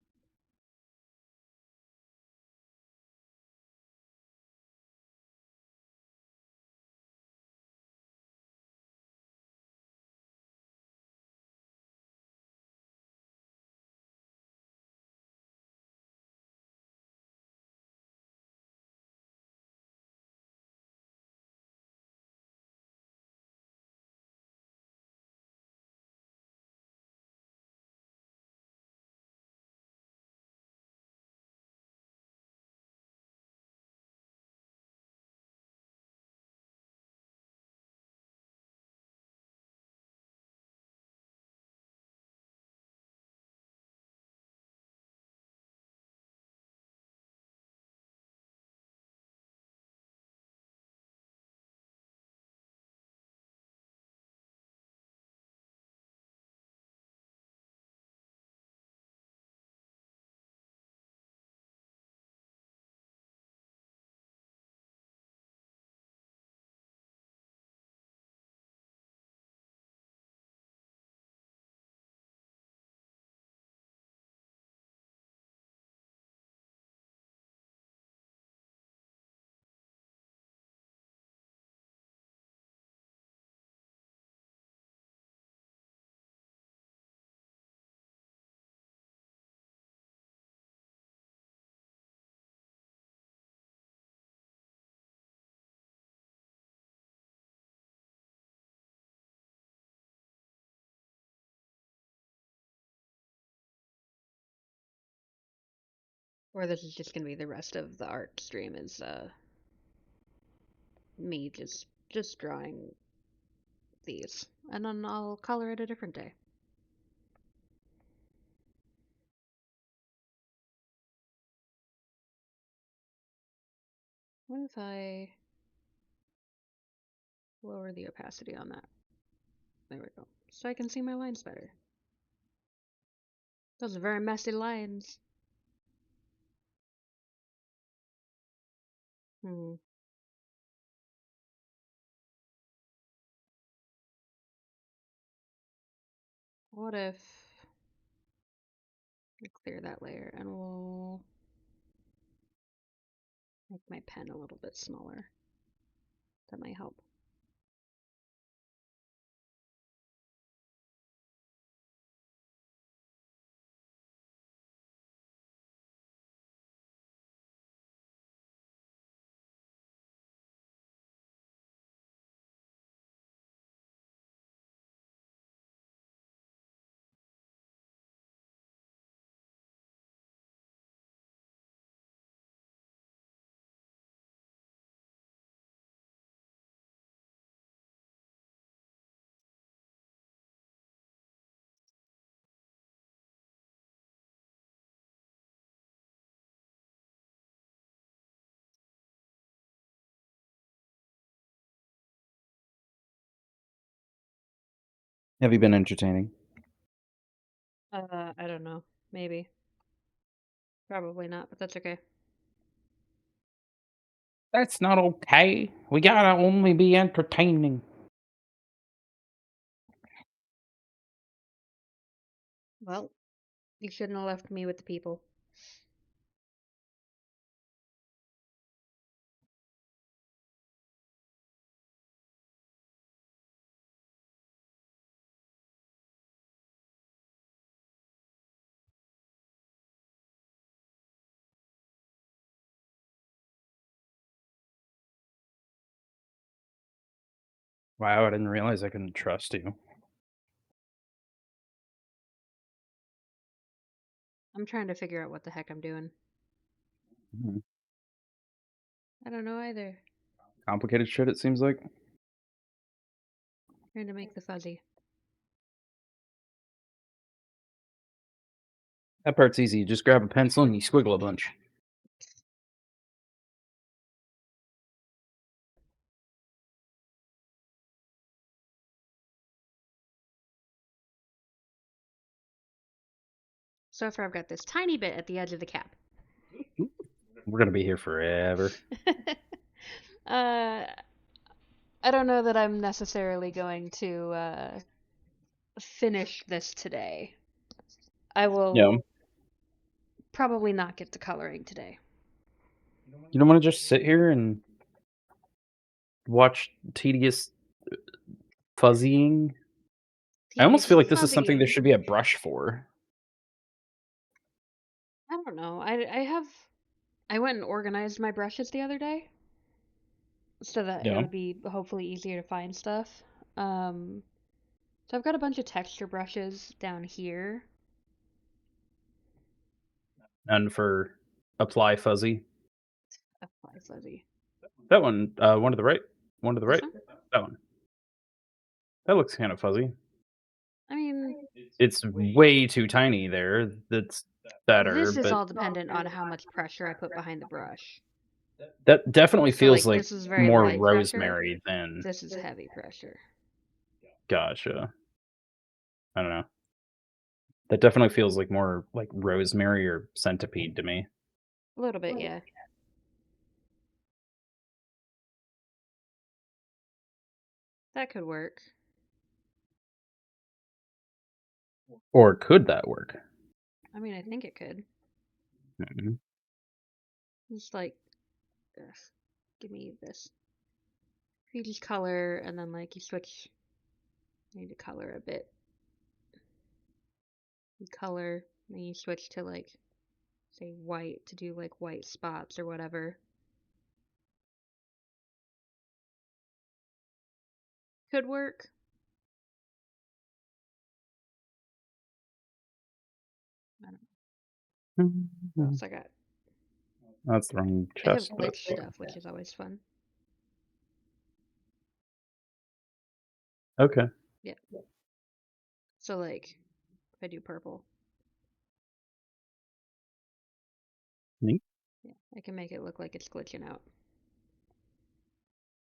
Or this is just gonna be the rest of the art stream is me just drawing these, and then I'll color it a different day. What if I lower the opacity on that? There we go. So I can see my lines better. Those are very messy lines. What if I clear that layer and we'll make my pen a little bit smaller. That might help. Have you been entertaining? I don't know. Maybe. Probably not, but that's okay. That's not okay. We gotta only be entertaining. Well, you shouldn't have left me with the people. Wow, I didn't realize I couldn't trust you. I'm trying to figure out what the heck I'm doing. Mhm. I don't know either. Complicated shit, it seems like. Trying to make the fuzzy. That part's easy. You just grab a pencil and you squiggle a bunch. So far I've got this tiny bit at the edge of the cap. We're gonna be here forever. I don't know that I'm necessarily going to finish this today. I will Yeah. probably not get to coloring today. You don't want to just sit here and watch tedious fuzzying? I almost feel like this is something there Fuzzying. should be a brush for. I don't know. I went and organized my brushes the other day so that it Yeah. would be hopefully easier to find stuff. So I've got a bunch of texture brushes down here. And for apply fuzzy. Apply fuzzy. That one, one to the right. One to the This right. one? That one. That looks kind of fuzzy. I mean, It's way too tiny there. That's better, this is but all dependent on how much pressure I put behind the brush. that definitely So, feels like, like this is very more light pressure. rosemary than This is heavy pressure. gotcha. I don't know. That definitely feels like more like rosemary or centipede to me. A little bit, yeah. That could work. Or could that work? I mean, I think it could. Mhm. Just like, ugh, give me this. You just color, and then like you switch. You need to color a bit. You color, and you switch to like, say white to do like white spots or whatever. Could work. I don't know. What else I got? That's the wrong I have chest, but that's glitch cool. stuff, which is always fun. Okay. Yeah. So like, if I do purple, Neat. yeah, I can make it look like it's glitching out.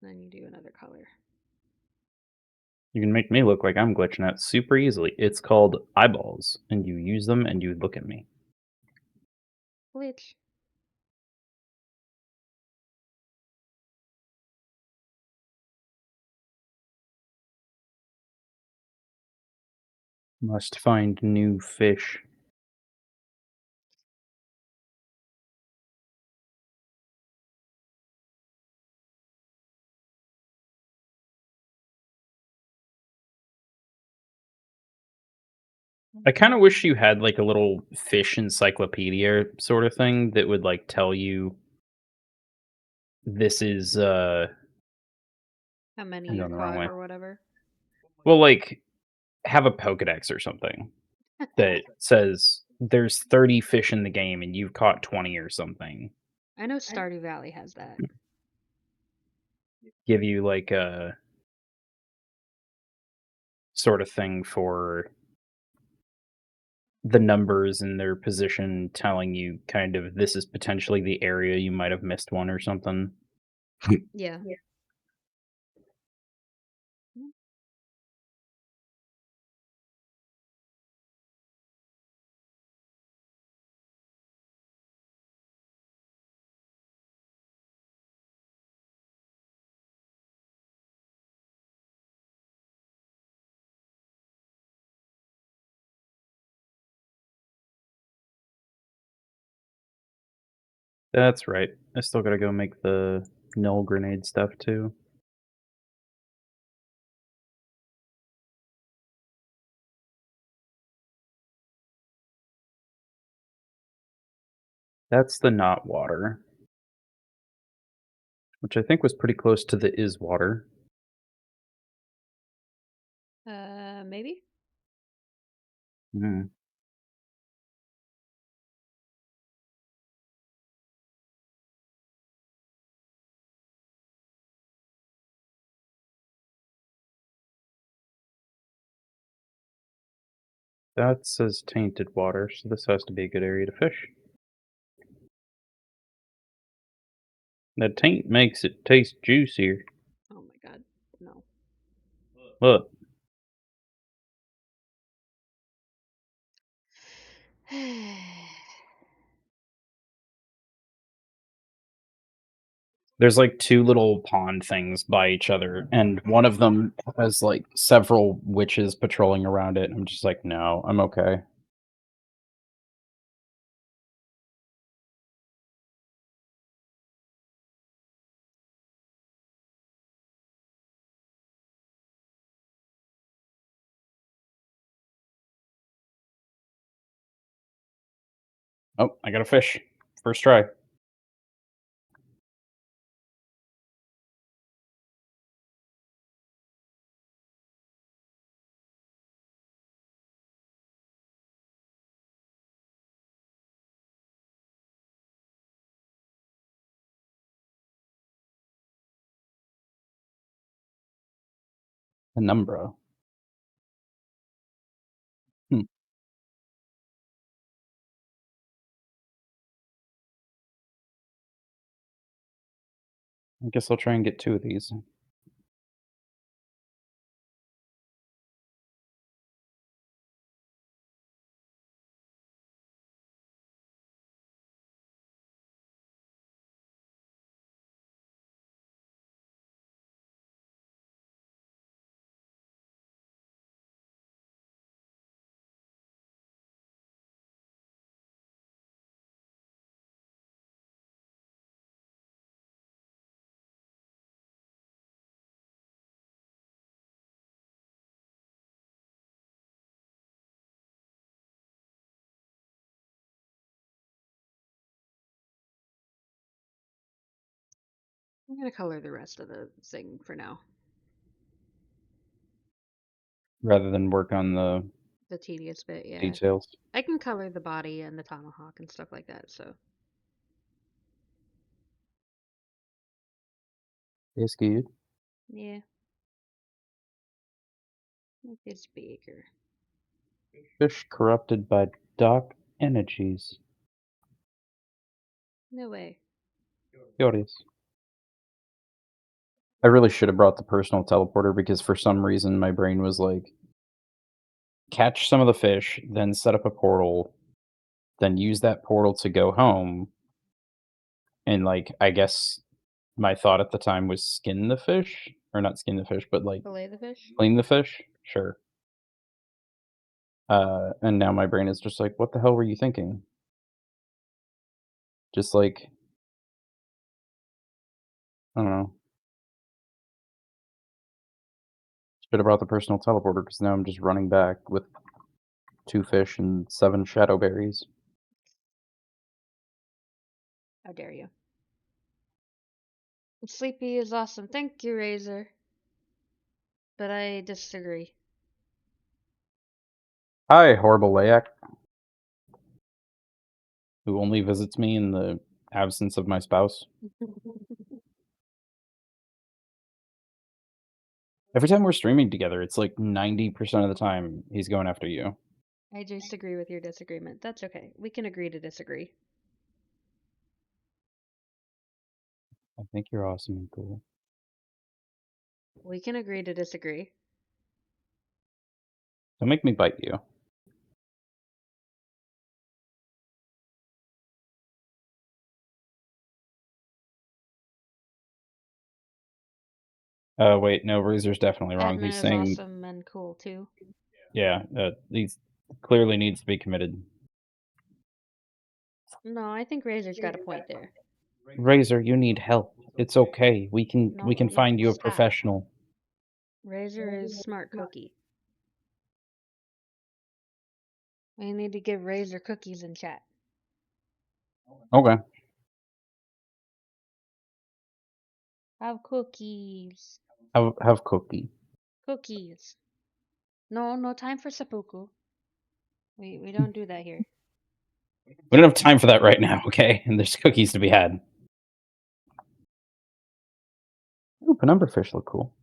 Then you do another color. You can make me look like I'm glitching out super easily. It's called eyeballs, and you use them and you look at me. Glitch. Must find new fish. I kind of wish you had like a little fish encyclopedia sort of thing that would like tell you this is How many I'm you going the wrong caught way. or whatever. Well, like have a Pokedex or something that says there's 30 fish in the game and you've caught 20 or something. I know Stardew Valley has that. Give you like a sort of thing for the numbers and their position telling you kind of this is potentially the area you might have missed one or something. Yeah. Mm. That's right. I still gotta go make the null grenade stuff too. That's the not water, which I think was pretty close to the is water. Maybe? Mhm. That says tainted water, so this has to be a good area to fish. The taint makes it taste juicier. Oh my god. No. Look, there's like two little pond things by each other, and one of them has like several witches patrolling around it. I'm just like, no, I'm okay. Oh, I got a fish. First try. Penumbra. Hmm. I guess I'll try and get two of these. I'm gonna color the rest of the thing for now. Rather than work on the The tedious bit, yeah. details. I can color the body and the tomahawk and stuff like that, so. It's good. Yeah. Make this bigger. Fish corrupted by dark energies. No way. Curious. I really should have brought the personal teleporter because for some reason my brain was like, catch some of the fish, then set up a portal, then use that portal to go home. And like, I guess my thought at the time was skin the fish, or not skin the fish, but like Fillet the fish? clean the fish. Sure. And now my brain is just like, what the hell were you thinking? Just like, I don't know. Should have brought the personal teleporter because now I'm just running back with 2 fish and 7 shadow berries. How dare you? Sleepy is awesome. Thank you, Razor. But I disagree. Hi, horrible Layak, who only visits me in the absence of my spouse. Every time we're streaming together, it's like 90% of the time he's going after you. I disagree with your disagreement. That's okay. We can agree to disagree. I think you're awesome and cool. We can agree to disagree. Don't make me bite you. Wait, no, Razor's definitely wrong. Admin He's is saying, awesome and cool too. yeah, he's clearly needs to be committed. No, I think Razor's got a point there. Razor, you need help. It's okay. We can No, find you a stop. professional. Razor is smart cookie. We need to give Razor cookies in chat. Okay. Have cookies. Have cookie. Cookies. No, no time for seppuku. We don't do that here. We don't have time for that right now, okay? And there's cookies to be had. Ooh, penumbra fish look cool.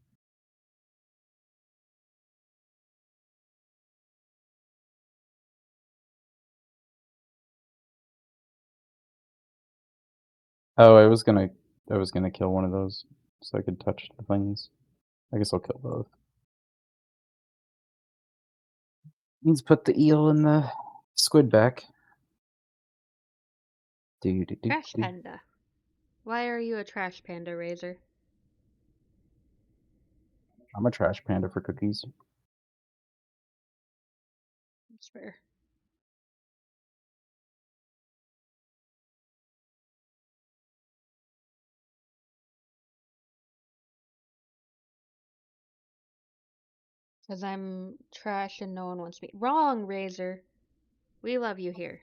Oh, I was gonna kill one of those so I could touch the things. I guess I'll kill both. Let's put the eel and the squid back. Trash panda. Why are you a trash panda, Razor? I'm a trash panda for cookies. That's fair. Because I'm trash and no one wants me. Wrong, Razor. We love you here.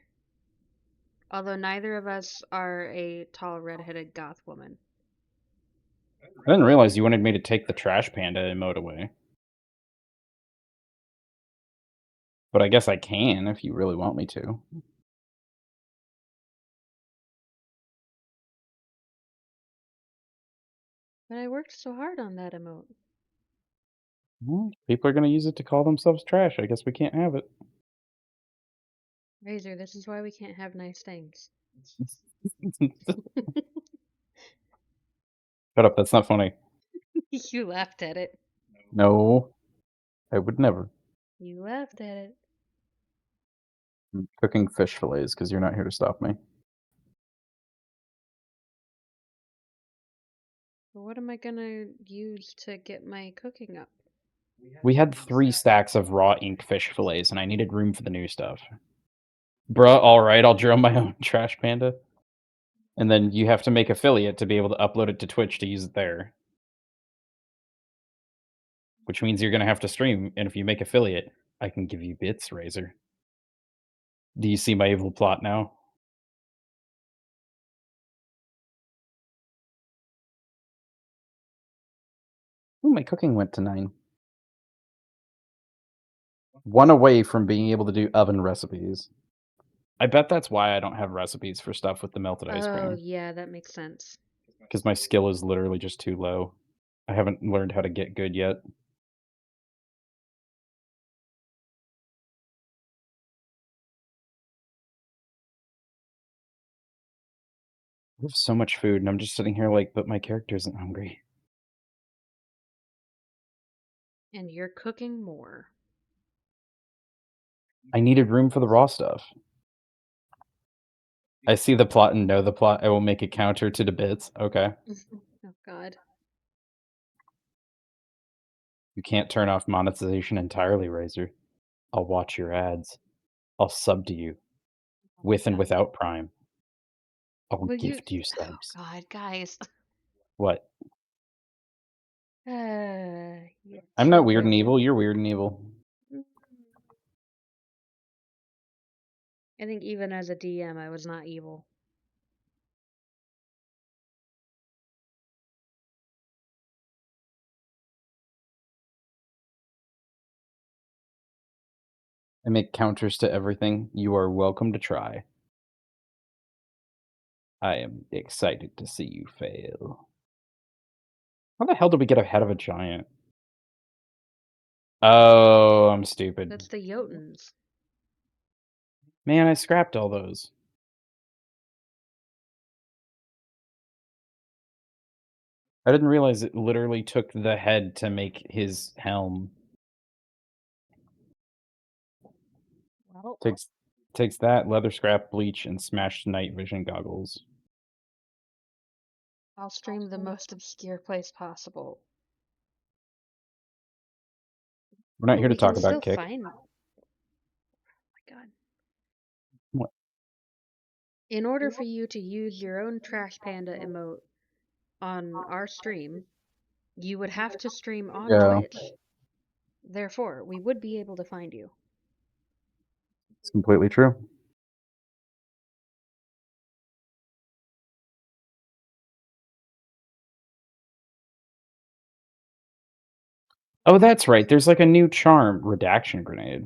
Although neither of us are a tall redheaded goth woman. I didn't realize you wanted me to take the trash panda emote away. But I guess I can if you really want me to. But I worked so hard on that emote. Well, people are gonna use it to call themselves trash. I guess we can't have it. Razor, this is why we can't have nice things. Shut up, that's not funny. You laughed at it. No, I would never. You laughed at it. I'm cooking fish fillets because you're not here to stop me. But what am I gonna use to get my cooking up? We had 3 stacks of raw ink fish fillets, and I needed room for the new stuff. Bruh, alright, I'll drill my own trash panda. And then you have to make affiliate to be able to upload it to Twitch to use it there. Which means you're gonna have to stream, and if you make affiliate, I can give you bits, Razor. Do you see my evil plot now? Ooh, my cooking went to 9. 1 away from being able to do oven recipes. I bet that's why I don't have recipes for stuff with the melted ice Oh, cream. yeah, that makes sense. Because my skill is literally just too low. I haven't learned how to get good yet. have so much food, and I'm just sitting here like, but my character isn't hungry. And you're cooking more. I needed room for the raw stuff. I see the plot and know the plot. I will make a counter to the bits. Okay. Oh God. You can't turn off monetization entirely, Razor. I'll watch your ads. I'll sub to you, with and God. without Prime. I'll Will you? gift you Oh subs. God, guys. What? You're I'm too not weird and rude. evil. You're weird and evil. I think even as a DM, I was not evil. I make counters to everything. You are welcome to try. I am excited to see you fail. How the hell did we get ahead of a giant? Oh, I'm stupid. That's the Jotuns. Man, I scrapped all those. I didn't realize it literally took the head to make his helm. Well, Takes that, leather scrap, bleach, and smashed night vision goggles. I'll stream the most obscure place possible. We're not But here to we can talk still about Kick. find. Oh my God. What? In order for you to use your own Trash Panda emote on our stream, you would have to stream on Yeah, Twitch. Therefore, we would be able to find you. it's completely true. Oh, that's right. There's like a new charm, redaction grenade.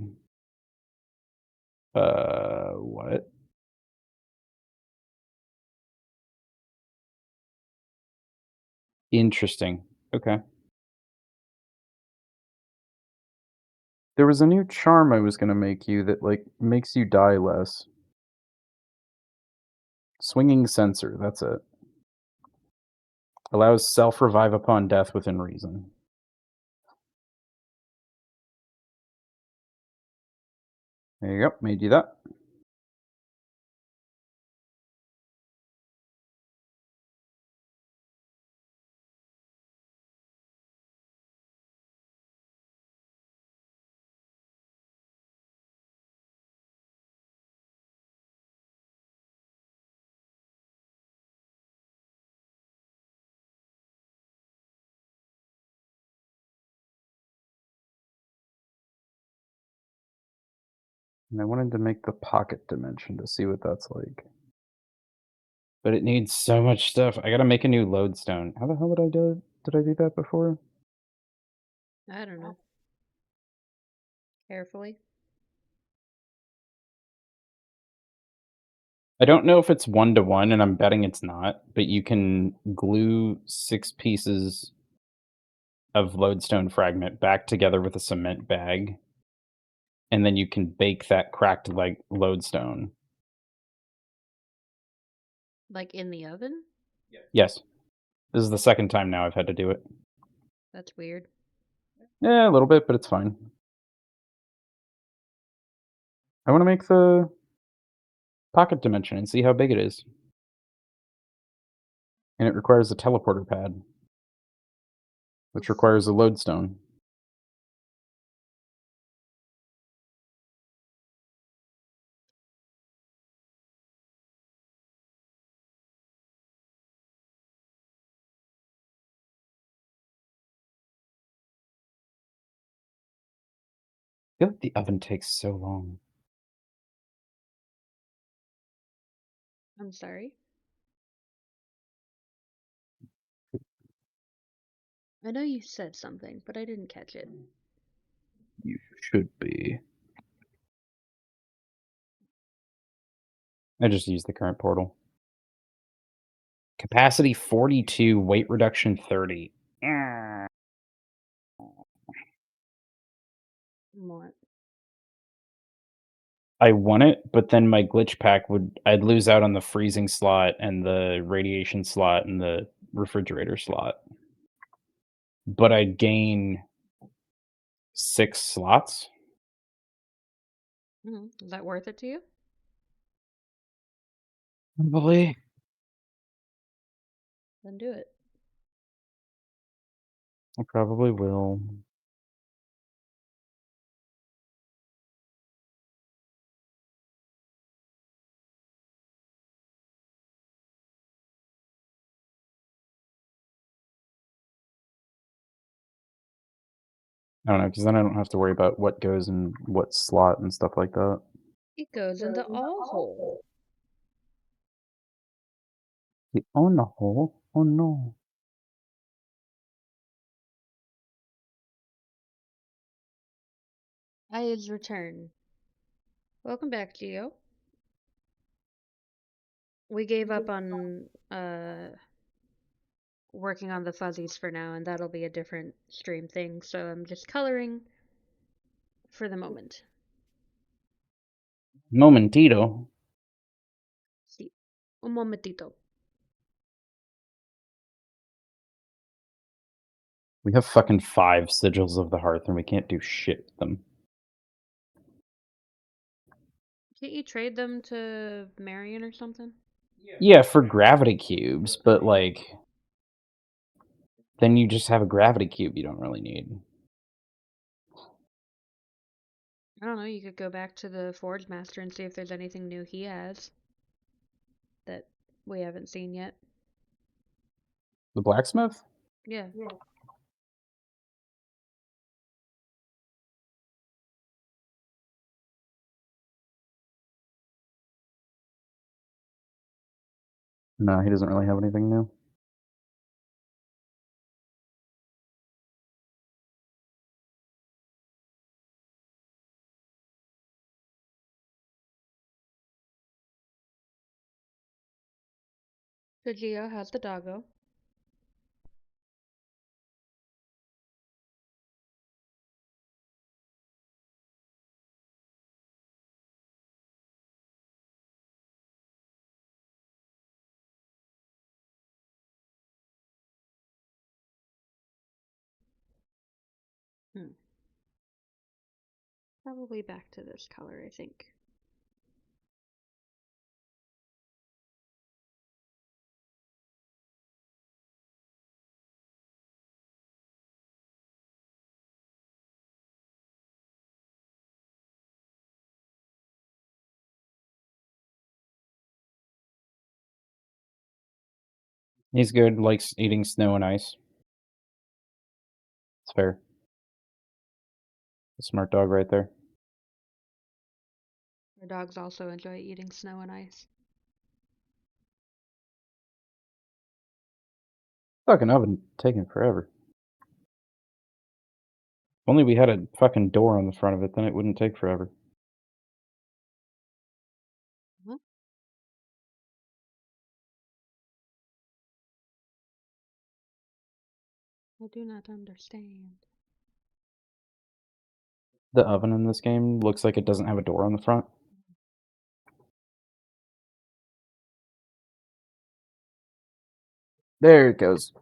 What? Interesting. Okay. There was a new charm I was gonna make you that like makes you die less. Swinging sensor. That's it. Allows self revive upon death within reason. There you go. Made you that. And I wanted to make the pocket dimension to see what that's like. But it needs so much stuff. I gotta make a new lodestone. How the hell did I do it? Did I do that before? I don't know. Carefully. I don't know if it's 1-to-1, and I'm betting it's not, but you can glue 6 pieces of lodestone fragment back together with a cement bag, and then you can bake that cracked, like, lodestone. Like in the oven? Yes. This is the second time now I've had to do it. That's weird. Yeah, a little bit, but it's fine. I wanna make the pocket dimension and see how big it is. And it requires a teleporter pad, which requires a lodestone. I feel like the oven takes so long. I'm sorry. I know you said something, but I didn't catch it. You should be. I just used the current portal. Capacity 42, weight reduction 30. What? I want it, but then my glitch pack I'd lose out on the freezing slot and the radiation slot and the refrigerator slot. But I'd gain 6 slots? Is that worth it to you? Probably. Then do it. I probably will. I don't know, because then I don't have to worry about what goes in what slot and stuff like that. It goes into all hole. Oh no. Oh no. I's return. Welcome back, Geo. We gave up on working on the fuzzies for now, and that'll be a different stream thing, so I'm just coloring for the moment. Momentito. Sí. Un momentito. We have fucking 5 sigils of the hearth and we can't do shit with them. Can't you trade them to Marion or something? Yeah, for gravity cubes, but like then you just have a gravity cube you don't really need. I don't know, you could go back to the Forge Master and see if there's anything new he has that we haven't seen yet. The blacksmith? Yeah. No, he doesn't really have anything new. So Geo has the doggo. Probably back to this color, I think. He's good, likes eating snow and ice. It's fair. A smart dog right there. Our dogs also enjoy eating snow and ice. Fucking oven taking forever. If only we had a fucking door on the front of it, then it wouldn't take forever. What? I do not understand. The oven in this game looks like it doesn't have a door on the front. There it goes.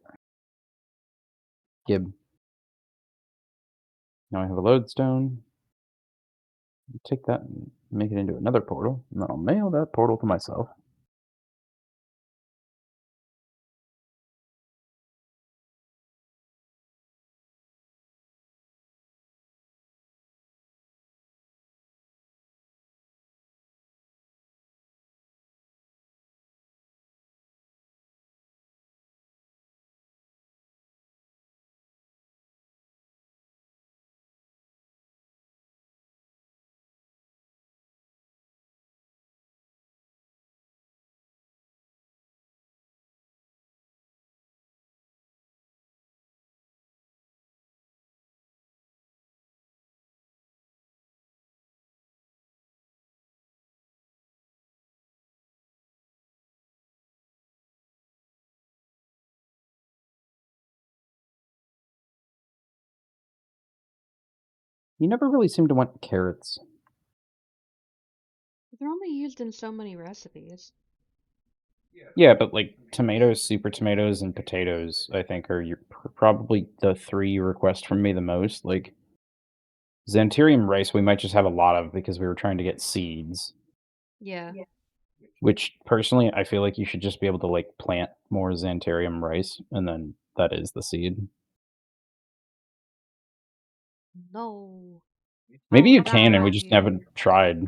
Gib. Now I have a lodestone. Take that and make it into another portal, and then I'll mail that portal to myself. You never really seem to want carrots. They're only used in so many recipes. Yeah, but like tomatoes, super tomatoes, and potatoes, I think are probably the three you request from me the most. Like Xantharium rice, we might just have a lot of because we were trying to get seeds. Yeah. Which personally, I feel like you should just be able to like plant more Xantharium rice, and then that is the seed. No. Maybe I'll you die can, and we out just here. haven't tried.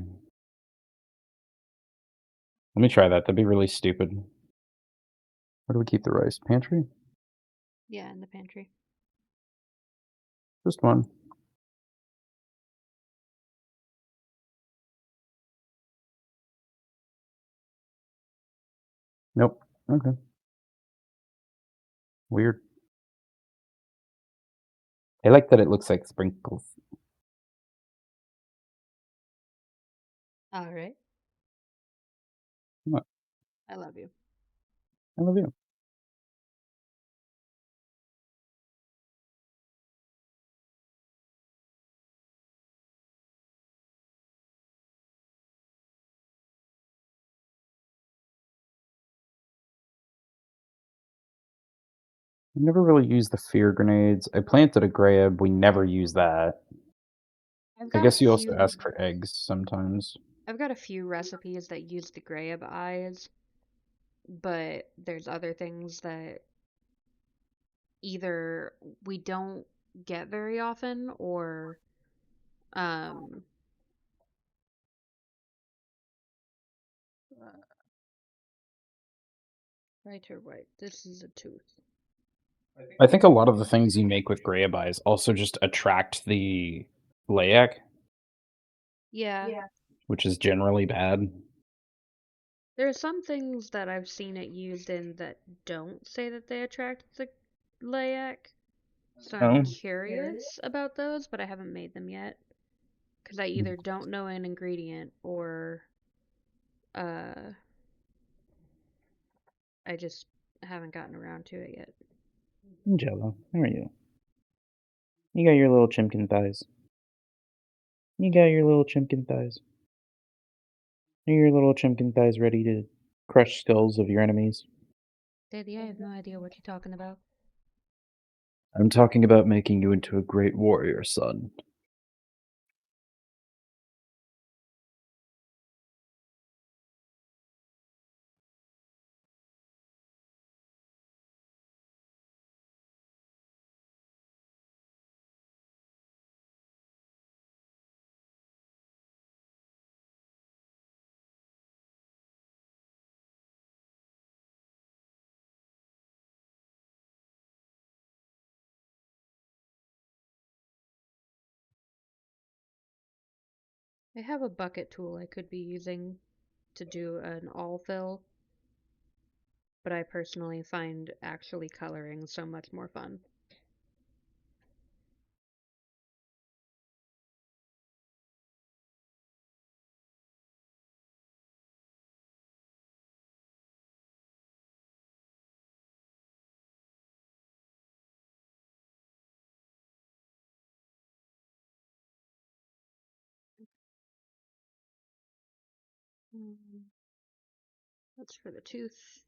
Let me try that. That'd be really stupid. Where do we keep the rice? Pantry? Yeah, in the pantry. Just one. Nope. Okay. Weird. I like that it looks like sprinkles. All right. What? I love you. I love you. I never really used the fear grenades. I planted a grab. We never use that. I've I got a guess you also few ask for eggs sometimes. I've got a few recipes that use the grab eyes, but there's other things that either we don't get very often or um uh, right or right. This is a tooth. I think a lot of the things you make with grab eyes also just attract the layak, Yeah. which is generally bad. There are some things that I've seen it used in that don't say that they attract the layak. So I'm Oh, curious about those, but I haven't made them yet. Because I either don't know an ingredient or uh, I just haven't gotten around to it yet. Jello. How are you? You got your little chimkin thighs. You got your little chimkin thighs. Are your little chimkin thighs ready to crush skulls of your enemies? Daddy, I have no idea what you're talking about. I'm talking about making you into a great warrior, son. I have a bucket tool I could be using to do an all fill, but I personally find actually coloring so much more fun. Mm, that's for the tooth.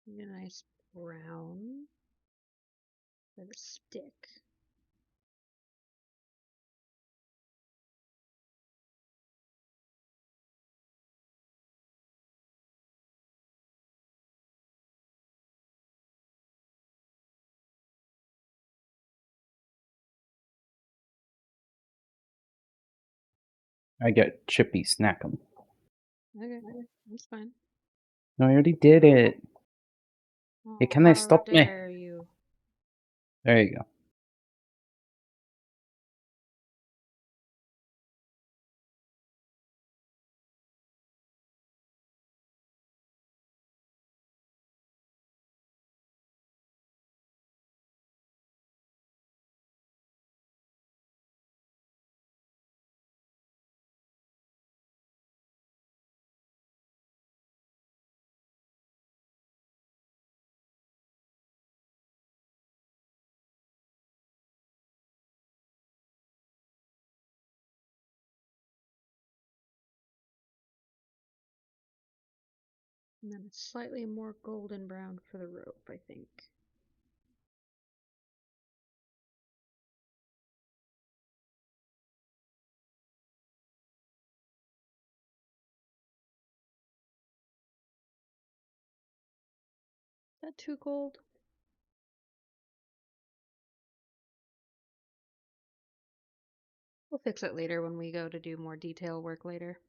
Get a nice brown for the stick. I get chippy snackum. Okay, that's fine. No, I already did it. Hey, Oh, can they how stop me? dare you? There you go. And then it's slightly more golden brown for the rope, I think. Is that too gold? We'll fix it later when we go to do more detail work later.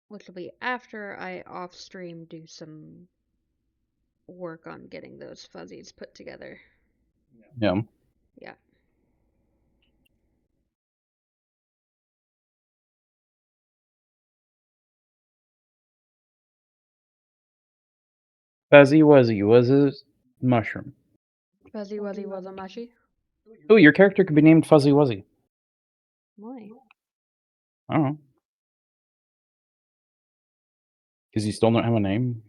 Which will be after I off stream do some work on getting those fuzzies put together. Yeah. Yeah. Fuzzy Wuzzy was a mushroom. Fuzzy Wuzzy was a mushy? Oh, your character could be named Fuzzy Wuzzy. Why? I don't know. Because you still don't have a name?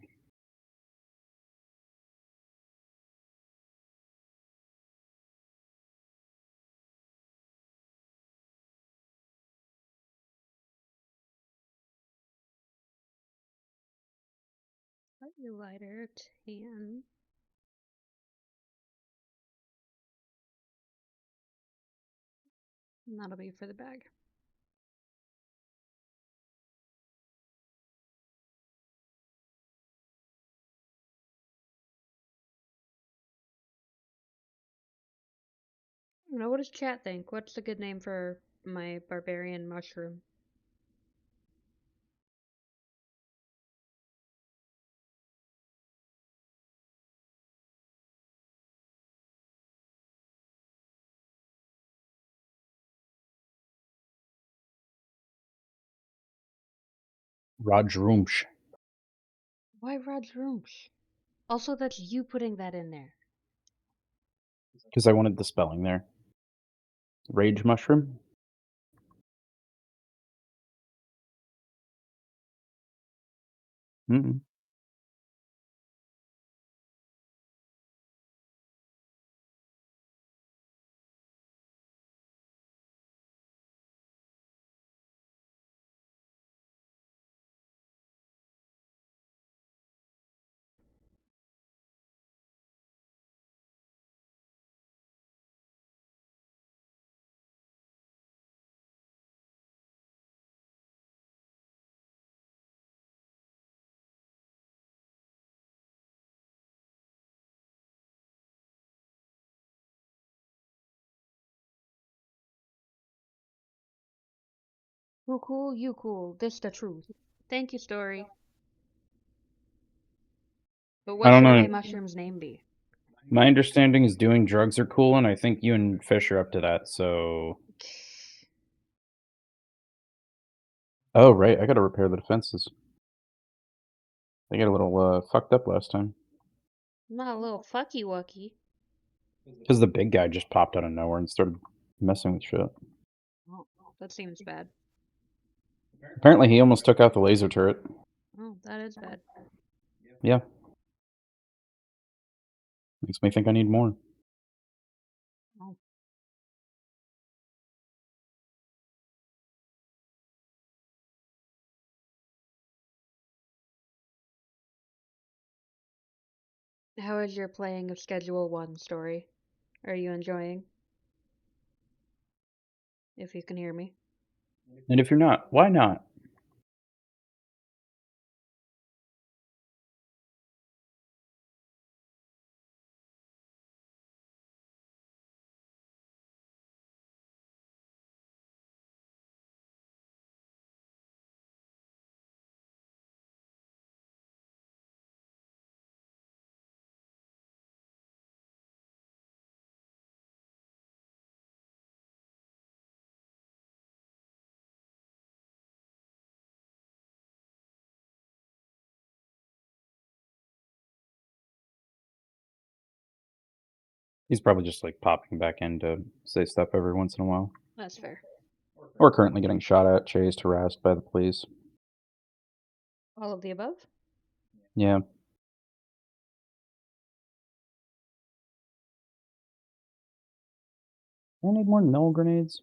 Slightly lighter tan. And that'll be for the bag. I don't know, what does chat think? What's a good name for my barbarian mushroom? Rajroomsh. Why Rajroomsh? Also, that's you putting that in there. Because I wanted the spelling there. Rage mushroom? Mm. Who cool, you cool. This the truth. Thank you, Story. But I what don't should know. my mushroom's name be? My understanding is doing drugs are cool, and I think you and Fish are up to that, so... Oh, right, I gotta repair the defenses. They got a little, fucked up last time. Not a little fucky wucky. Because the big guy just popped out of nowhere and started messing with shit. Oh, that seems bad. Apparently he almost took out the laser turret. Oh, that is bad. Yeah. Makes me think I need more. Oh. How is your playing of Schedule 1, Story? Are you enjoying? If you can hear me. And if you're not, why not? He's probably just like popping back in to say stuff every once in a while. That's fair. Or currently getting shot at, chased, harassed by the police. All of the above? Yeah. I need more null grenades.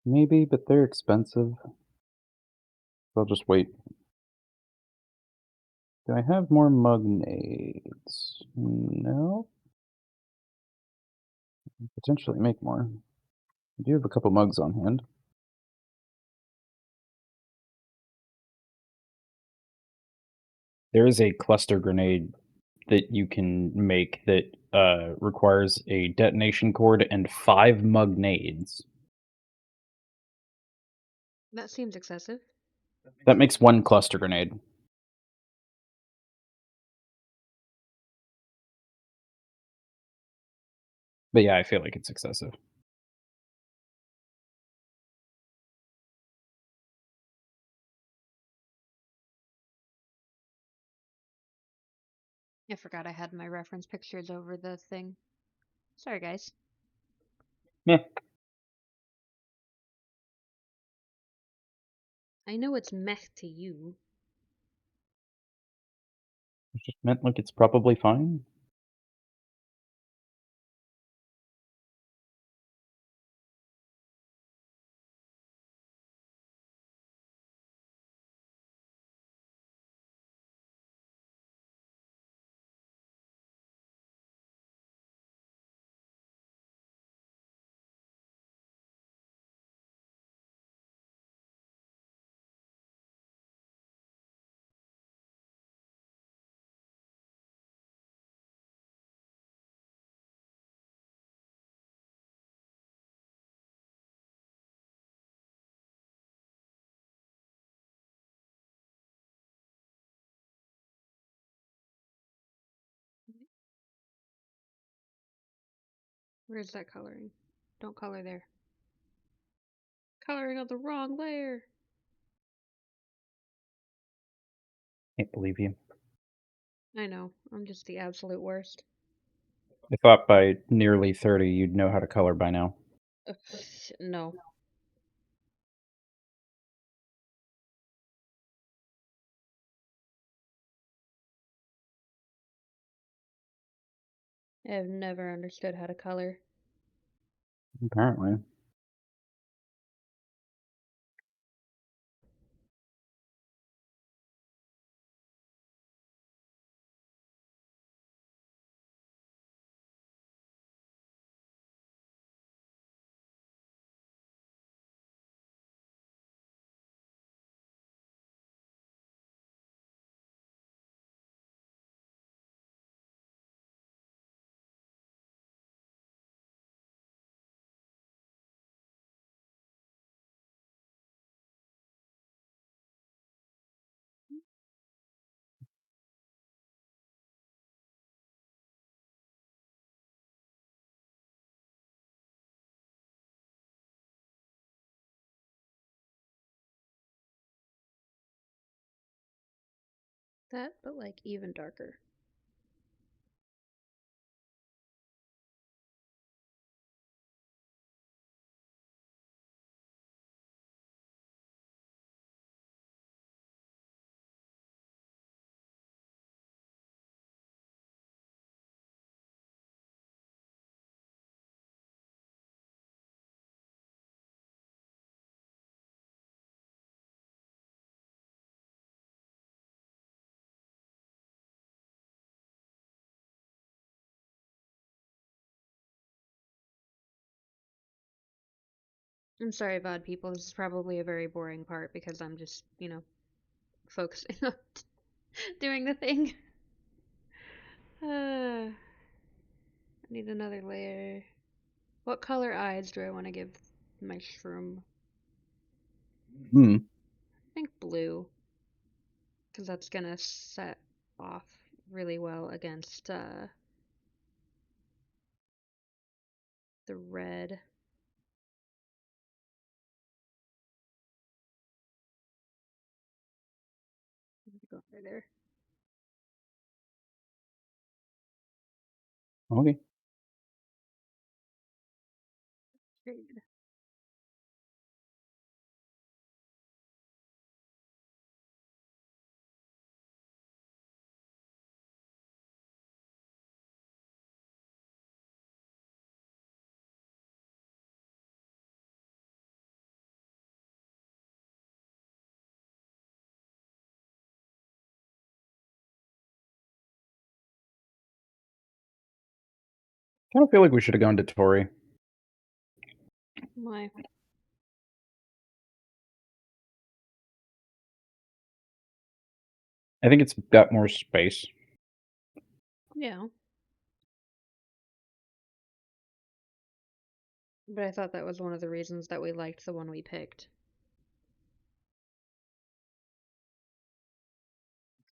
Maybe, but they're expensive. I'll just wait. Do I have more mug nades? No. Potentially make more. I do have a couple mugs on hand. There is a cluster grenade that you can make that requires a detonation cord and 5 mug nades. That seems excessive. That makes 1 cluster grenade. But yeah, I feel like it's excessive. I forgot I had my reference pictures over the thing. Sorry, guys. Yeah. I know it's meh to you. It just meant like it's probably fine. Where's that coloring? Don't color there. Coloring on the wrong layer. Can't believe you. I know. I'm just the absolute worst. I thought by nearly 30 you'd know how to color by now. Ugh, no. I have never understood how to color. Apparently. That, but like even darker. I'm sorry, VOD people. This is probably a very boring part because I'm just, focusing on doing the thing. I need another layer. What color eyes do I want to give my shroom? Hmm. I think blue. Because that's going to set off really well against the red. Go over there. Okay. Shade. Kinda feel like we should have gone to Tory. Why? I think it's got more space. Yeah. But I thought that was one of the reasons that we liked the one we picked.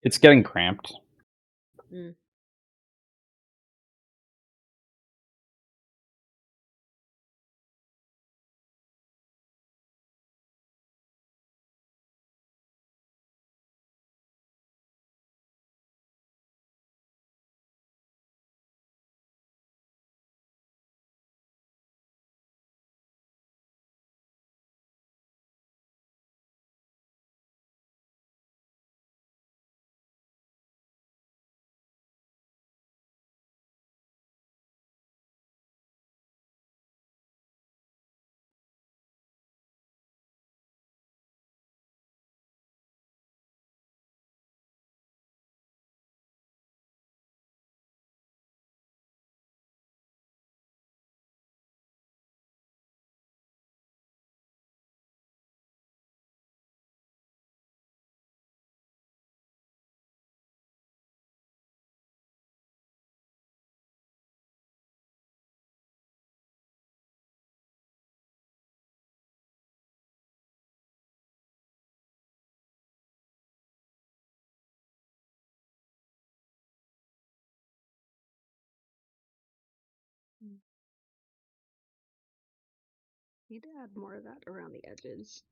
It's getting cramped. Mm. Need to add more of that around the edges.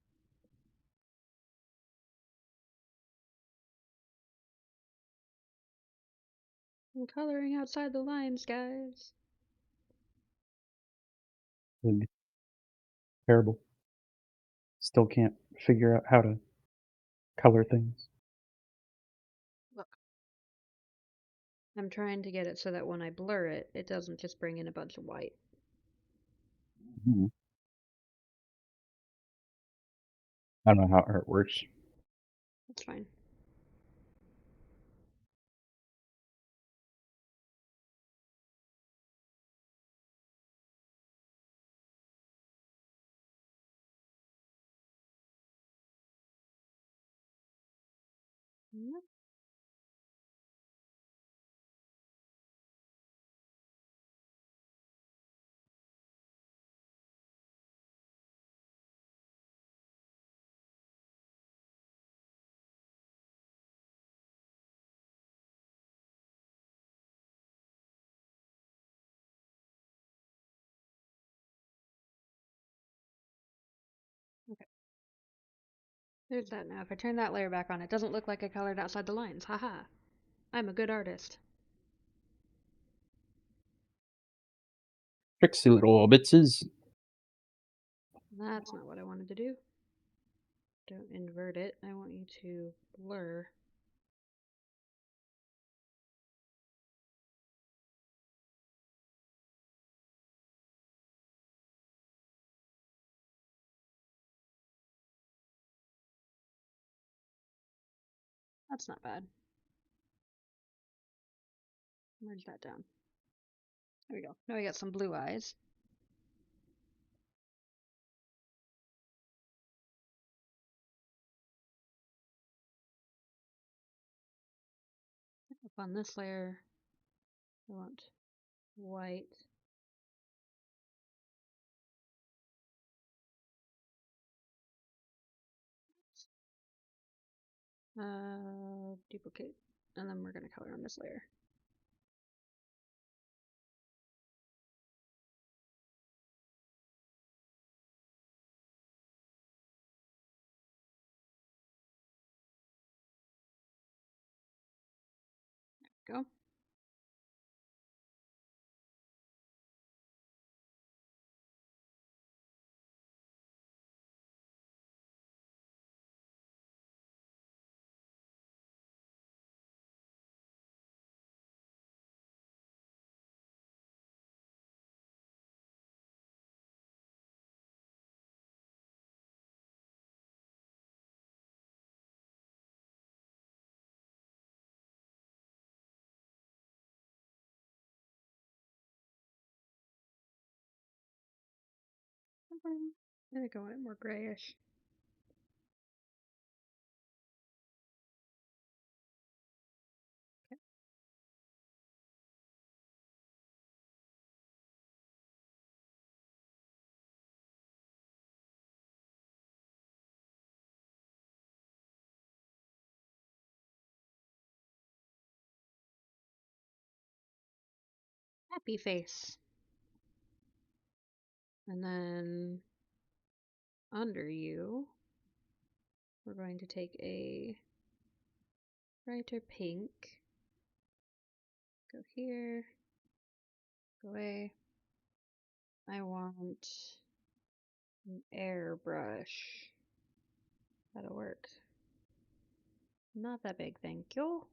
I'm coloring outside the lines, guys. Ugh. Terrible. Still can't figure out how to color things. Look. I'm trying to get it so that when I blur it, it doesn't just bring in a bunch of white. Mhm. I don't know how art works. That's fine. Yep. Okay. There's that now. If I turn that layer back on, it doesn't look like I colored outside the lines. Haha. I'm a good artist. Tricksy little orbitses. That's not what I wanted to do. Don't invert it. I want you to blur. That's not bad. Merge that down. There we go. Now we got some blue eyes. Up on this layer, I want white. Duplicate. And then we're going to color on this layer. Go. I think I want it more grayish. Okay. Happy face. And then under you, we're going to take a brighter pink. Go here. Go away. I want an airbrush. That'll work. Not that big, thank you.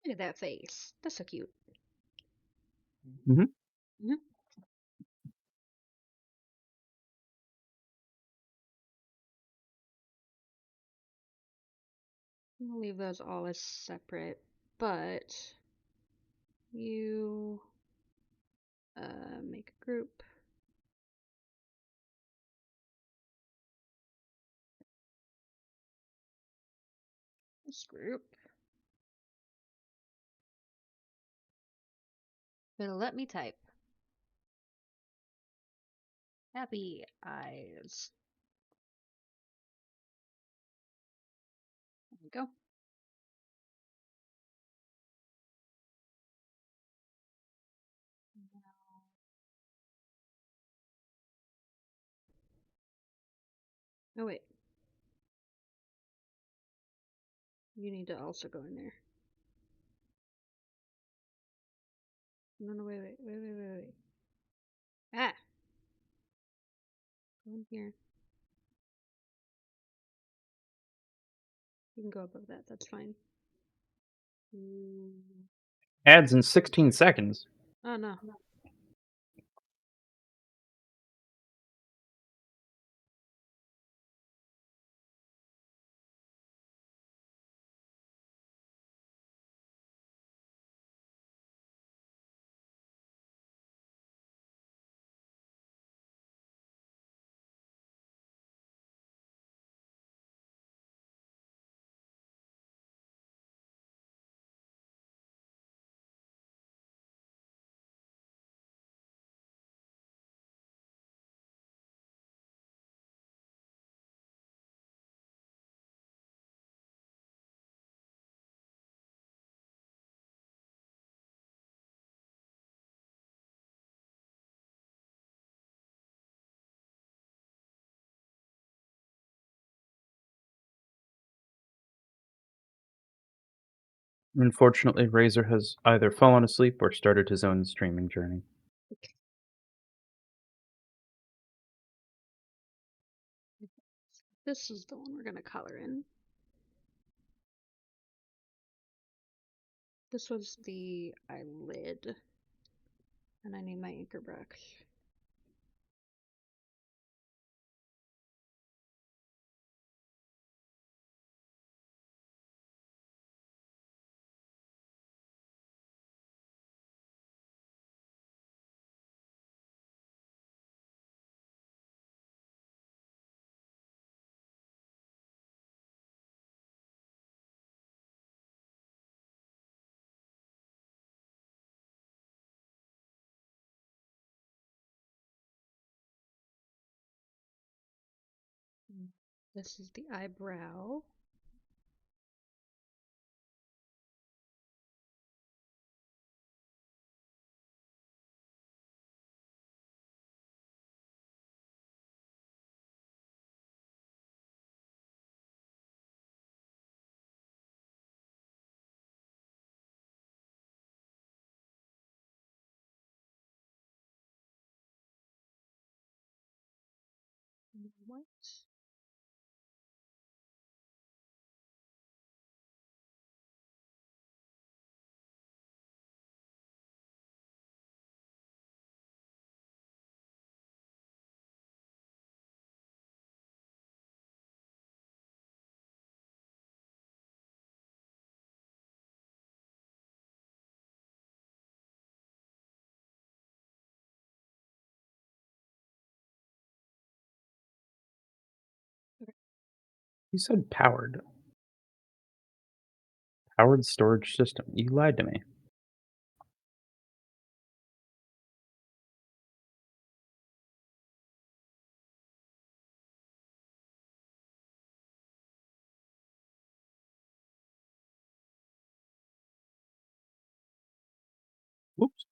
Look at that face. That's so cute. Mhm. Mhm. I'm gonna leave those all as separate, but you make a group. This group. It'll let me type. Happy eyes. There we go. Oh wait. You need to also go in there. No, wait. Ah! Go in here. You can go above that, that's fine. Ads in 16 seconds. Oh no. Unfortunately, Razor has either fallen asleep or started his own streaming journey. This is the one we're gonna color in. This was the eyelid. And I need my inker brush. This is the eyebrow. What? You said powered. Powered storage system. You lied to me. Whoops.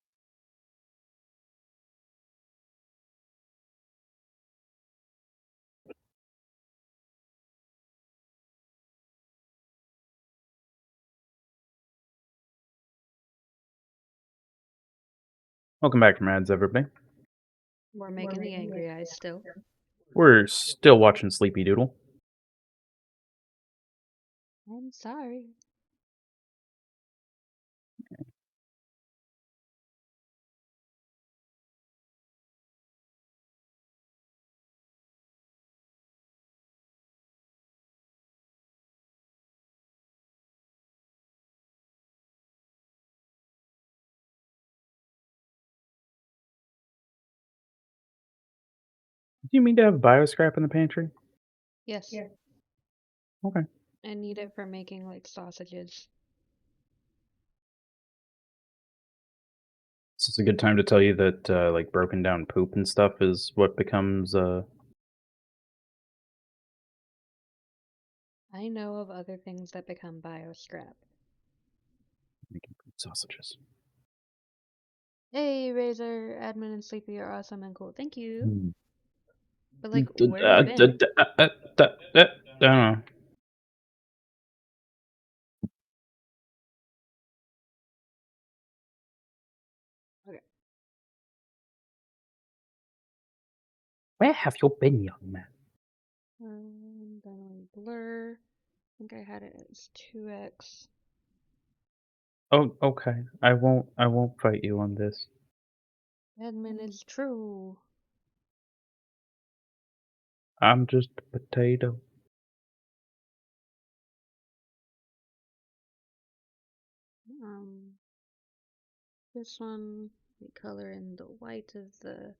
Welcome back, Mads, everybody. We're making the angry eyes still. We're still watching Sleepy Doodle. I'm sorry. Do you mean to have bioscrap in the pantry? Yes. Okay. I need it for making like sausages. This is a good time to tell you that like broken down poop and stuff is what becomes I know of other things that become bioscrap. making poop sausages. Hey, Razor, Admin, and Sleepy are awesome and cool. Thank you. Hmm. But like, where have you been? I don't know. Okay. Where have you been, young man? Then we blur. I think I had it as 2x. Oh, okay. I won't fight you on this. Admin, it's true. I'm just a potato. Um, this one, we color in the white of the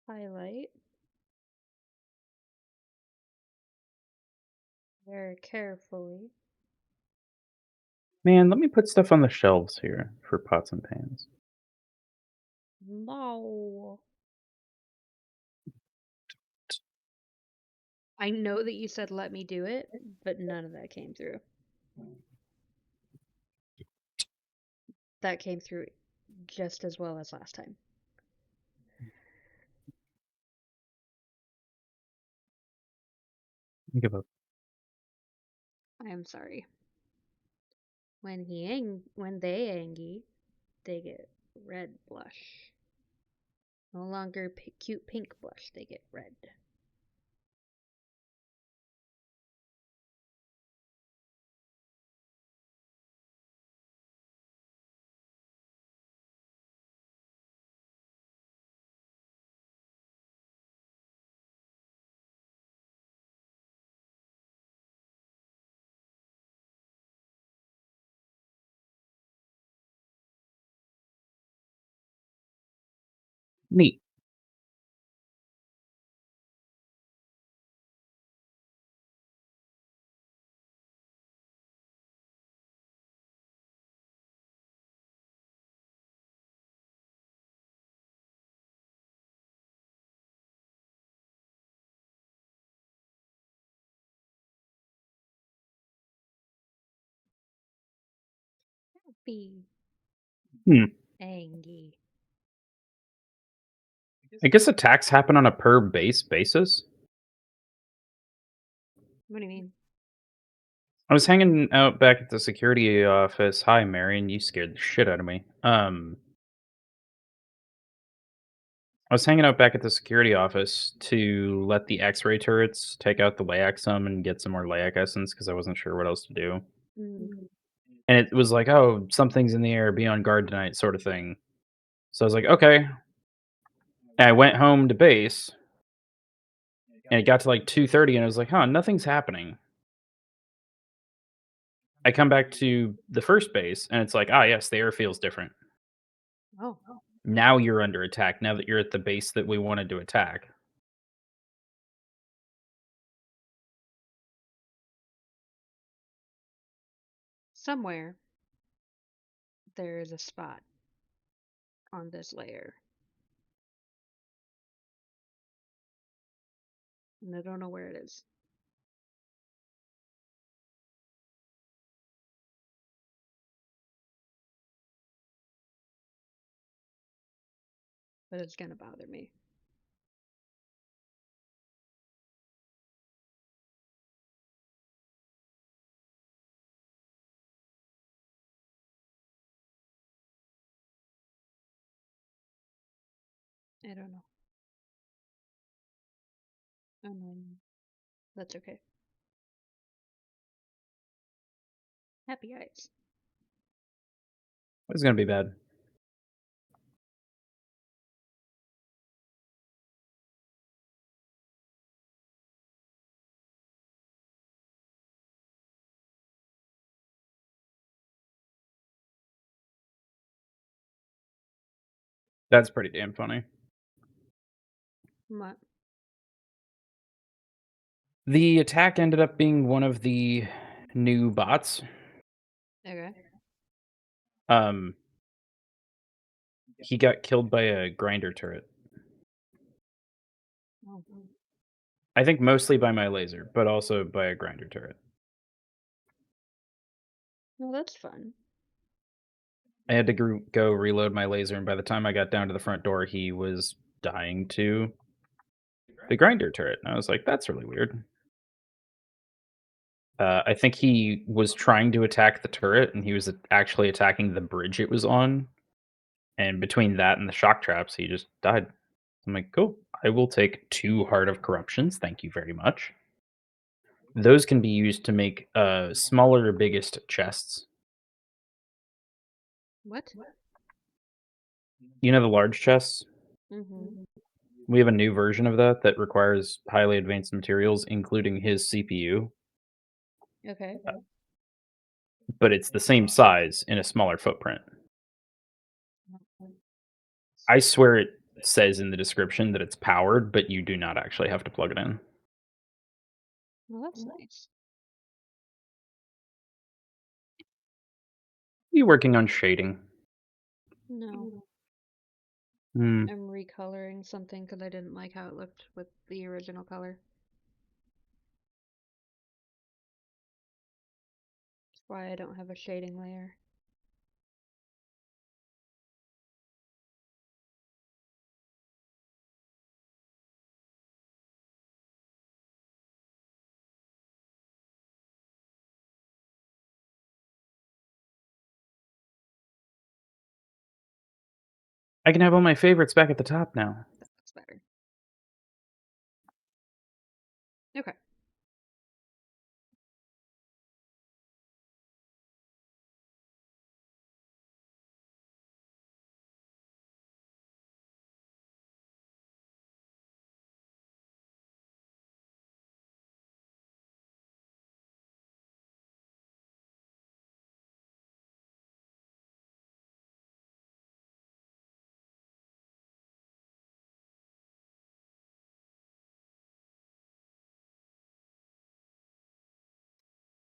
highlight. Very carefully. Man, let me put stuff on the shelves here for pots and pans. No. I know that you said let me do it, but none of that came through. That came through just as well as last time. Give up. I am sorry. When they angy, they get red blush. No longer cute pink blush, they get red. Neat. Be Hmm. angy. I guess attacks happen on a per base basis. What do you mean? I was hanging out back at the security office. Hi, Marion. You scared the shit out of me. I was hanging out back at the security office to let the X-ray turrets take out the layak some and get some more layak essence because I wasn't sure what else to do. Mm. And it was like, "Oh, something's in the air, be on guard tonight," sort of thing. So I was like, "Okay." And I went home to base, and it got to like 2:30, and I was like, "Huh, nothing's happening." I come back to the first base, and it's like, "Ah, yes, the air feels different. Oh, Now you're under attack. Now that you're at the base that we wanted to attack." somewhere there is a spot on this layer, and I don't know where it is. But it's gonna bother me. I don't know. That's okay. Happy eyes. It's gonna be bad. That's pretty damn funny. What? The attack ended up being one of the new bots. Okay. Um, he got killed by a grinder turret. Oh. I think mostly by my laser, but also by a grinder turret. Well, that's fun. I had to go reload my laser, and by the time I got down to the front door, he was dying to the grinder turret. And I was like, "That's really weird." I think he was trying to attack the turret, and he was actually attacking the bridge it was on. And between that and the shock traps, he just died. I'm like, "Cool. I will take 2 Heart of Corruptions, thank you very much." Those can be used to make, smaller biggest chests. What? You know the large chests? Mm-hmm. We have a new version of that that requires highly advanced materials, including his CPU, Okay. but it's the same size in a smaller footprint. I swear it says in the description that it's powered, but you do not actually have to plug it in. Well, that's nice. You working on shading? No, Hmm. I'm recoloring something because I didn't like how it looked with the original color. That's why I don't have a shading layer. I can have all my favorites back at the top now. That looks better. Okay.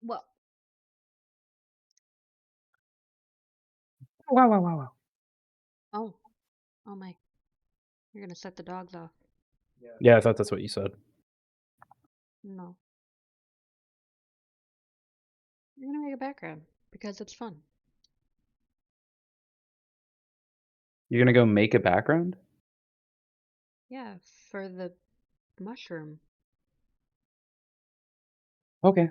Well, Wow, wow, wow, wow. oh, oh my. You're gonna set the dogs off. Yeah, I thought that's what you said. No. You're gonna make a background because it's fun. You're gonna go make a background? Yeah, for the mushroom. Okay.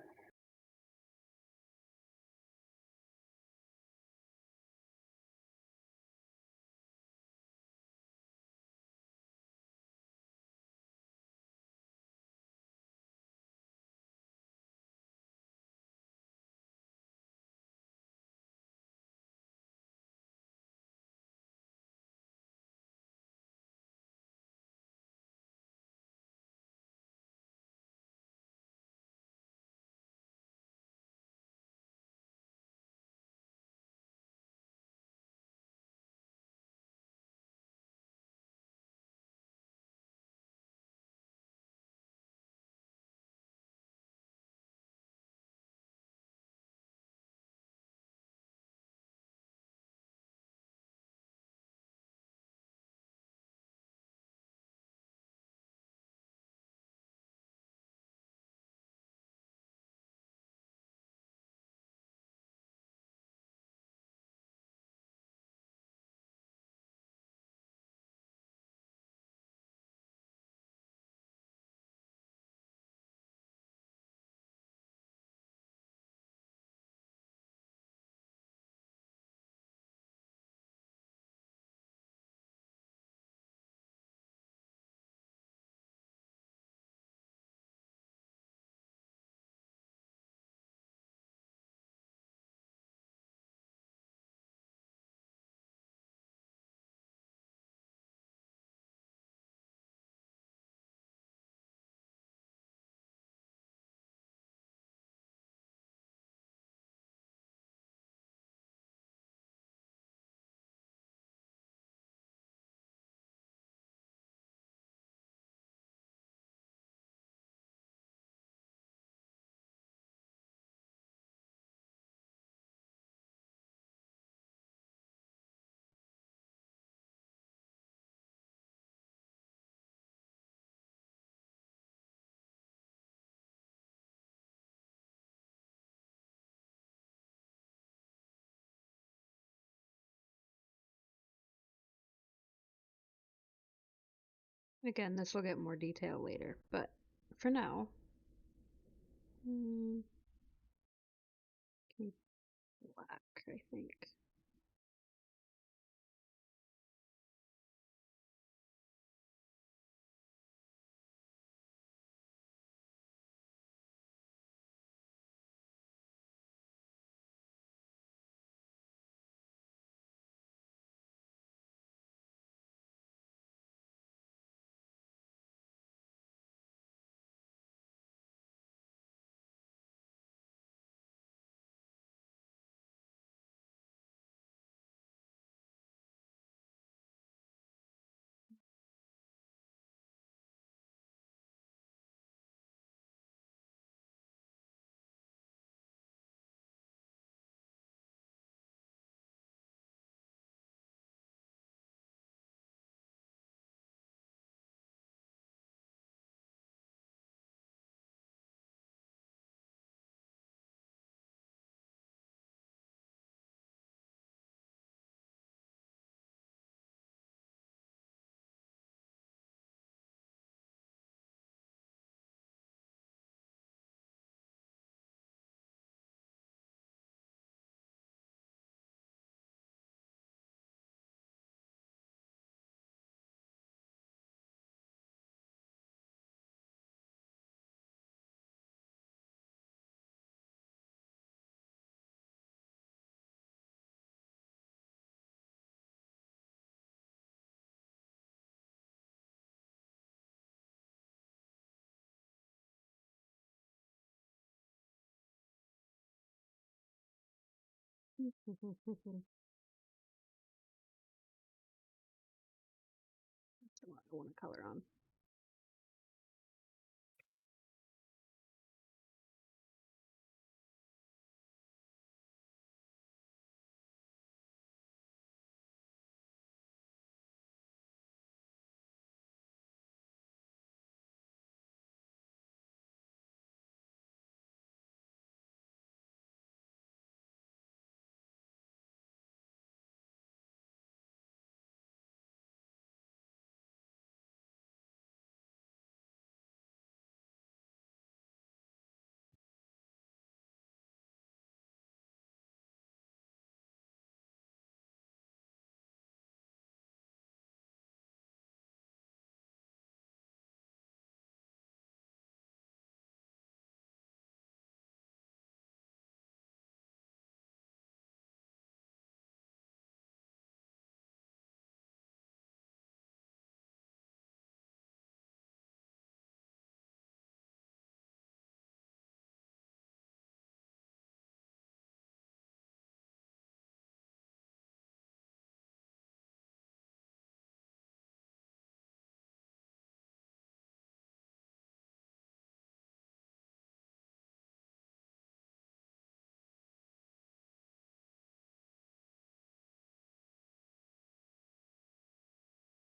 Again, this will get more detail later, but for now, mm, black, I think. That's what I want to color on.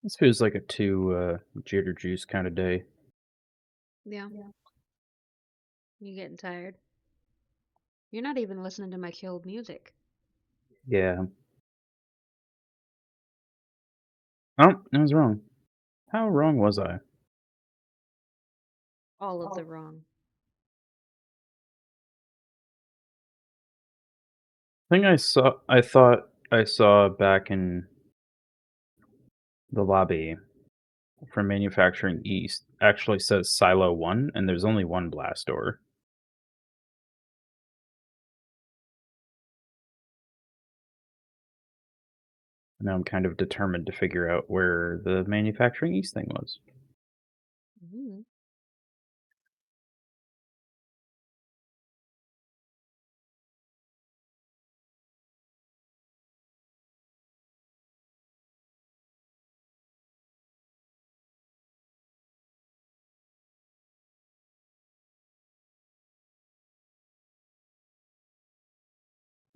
This feels like a too jitter juice kind of day. Yeah. You getting tired? You're not even listening to my chilled music. Yeah. Oh, I was wrong. How wrong was I? All of the wrong. Thing I thought I saw back in the lobby for Manufacturing East actually says Silo 1, and there's only one blast door. Now I'm kind of determined to figure out where the Manufacturing East thing was. Mm.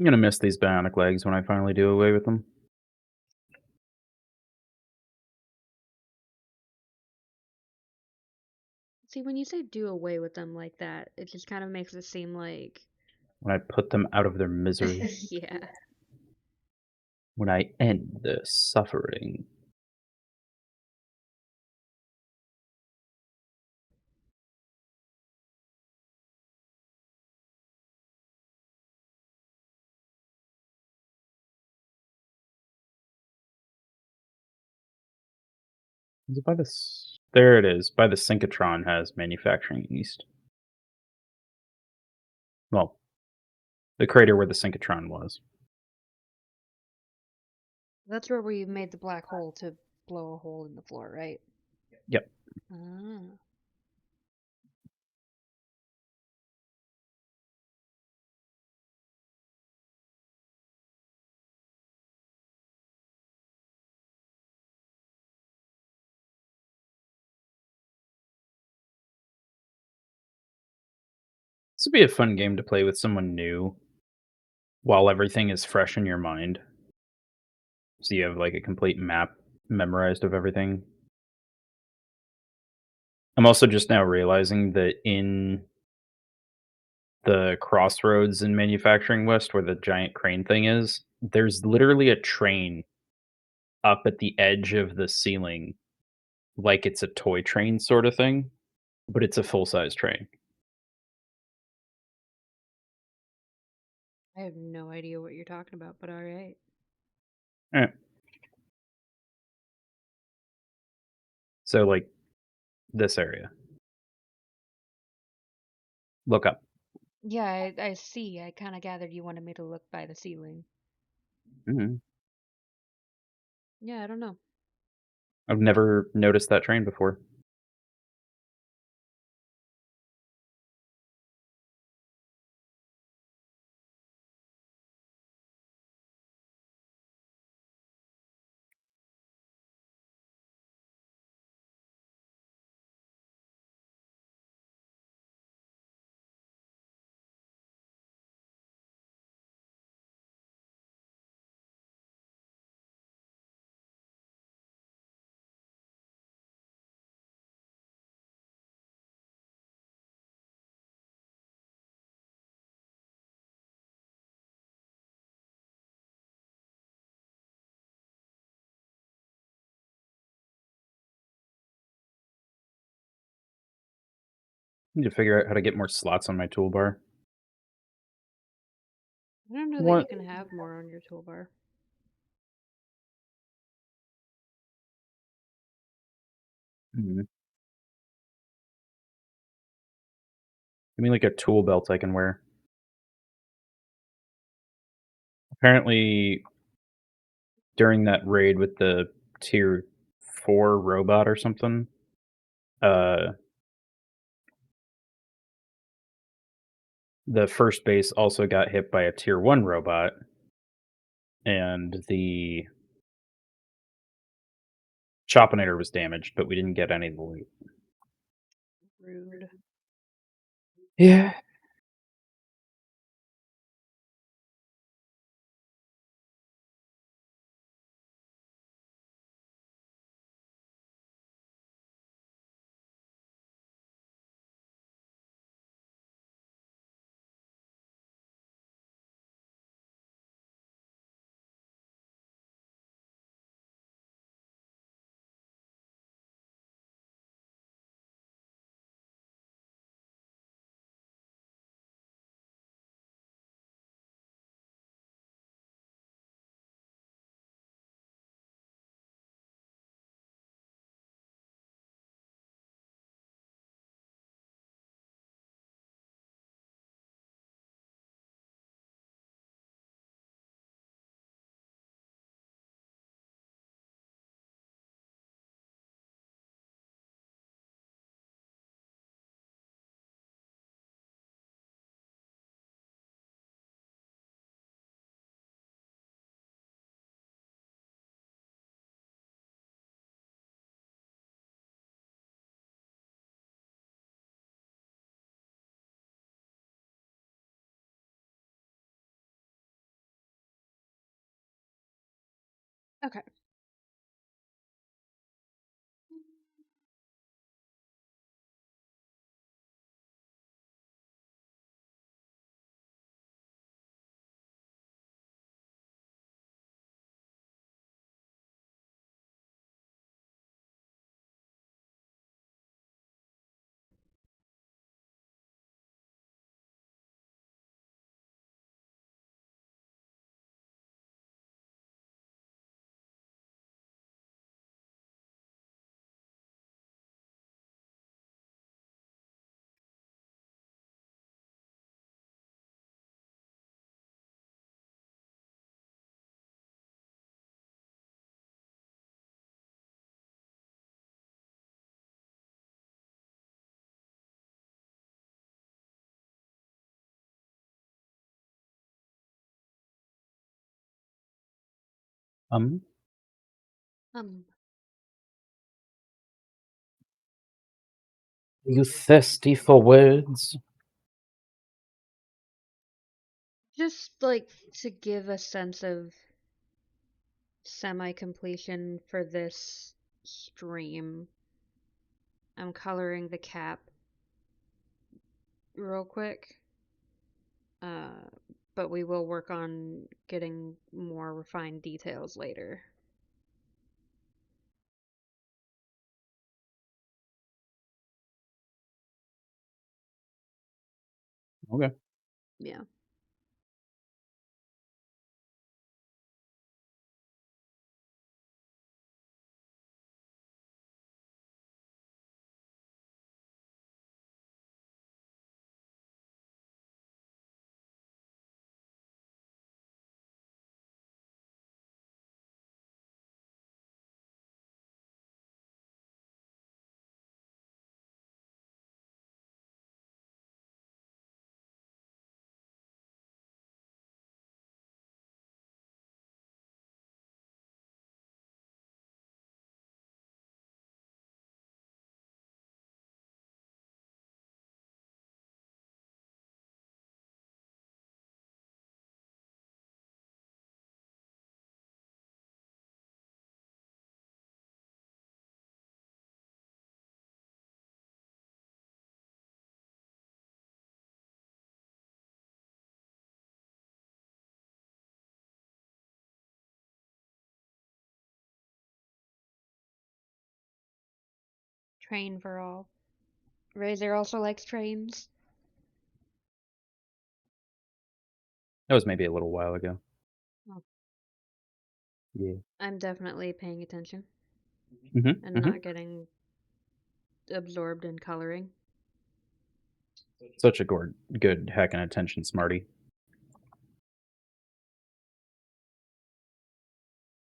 I'm gonna miss these bionic legs when I finally do away with them. See, when you say do away with them like that, it just kind of makes it seem like, When I put them out of their misery. yeah. When I end their suffering. Is it by this? There it is. By the synchrotron has manufacturing east. Well, the crater where the synchrotron was. That's where we made the black hole to blow a hole in the floor, right? Yep. Ah. This would be a fun game to play with someone new while everything is fresh in your mind. So you have like a complete map memorized of everything. I'm also just now realizing that in the crossroads in Manufacturing West where the giant crane thing is, there's literally a train up at the edge of the ceiling like it's a toy train sort of thing, but it's a full-size train. I have no idea what you're talking about, but all right. Eh. So, like, this area. Look up. Yeah, I see. I kind of gathered you wanted me to look by the ceiling. Mhm. Yeah, I don't know. I've never noticed that train before. Need to figure out how to get more slots on my toolbar. I don't know that you What? can have more on your toolbar. Mhm. Give me like a tool belt I can wear. Apparently, during that raid with the tier 4 robot or something, uh, the first base also got hit by a tier 1 robot, and the Choppinator was damaged, but we didn't get any of the loot. Rude. Yeah. Okay. Um, Um, you thirsty for words? just like to give a sense of semi-completion for this stream, I'm coloring the cap real quick. Uh, but we will work on getting more refined details later. Okay. Yeah. Train for all. Razor also likes trains. That was maybe a little while ago. Oh. Yeah. I'm definitely paying attention Mm-hmm. and not getting absorbed in coloring. Such a good heckin' attention, smarty.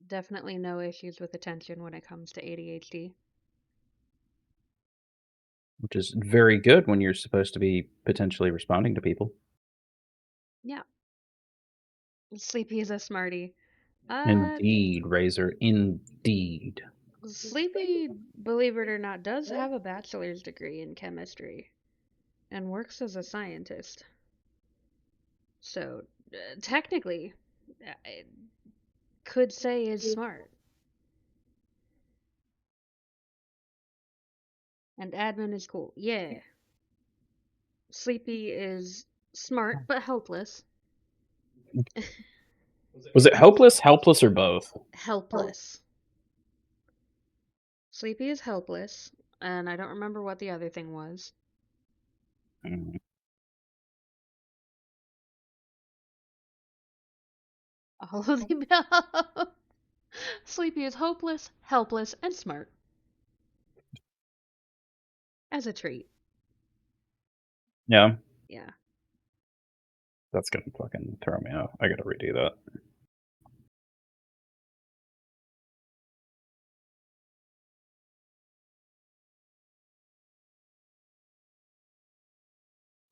Definitely no issues with attention when it comes to ADHD. Which is very good when you're supposed to be potentially responding to people. Yeah. Sleepy is a smarty. Uh, Indeed, Razor. Indeed. Sleepy, believe it or not, does have a bachelor's degree in chemistry and works as a scientist. So, technically, I could say is smart. And admin is cool. Yeah. Sleepy is smart but helpless. Was it hopeless, helpless, or both? Helpless. Sleepy is helpless, and I don't remember what the other thing was. Mm. All of the above. Sleepy is hopeless, helpless, and smart. As a treat. Yeah, Yeah. that's gonna fucking throw me off. I gotta redo that.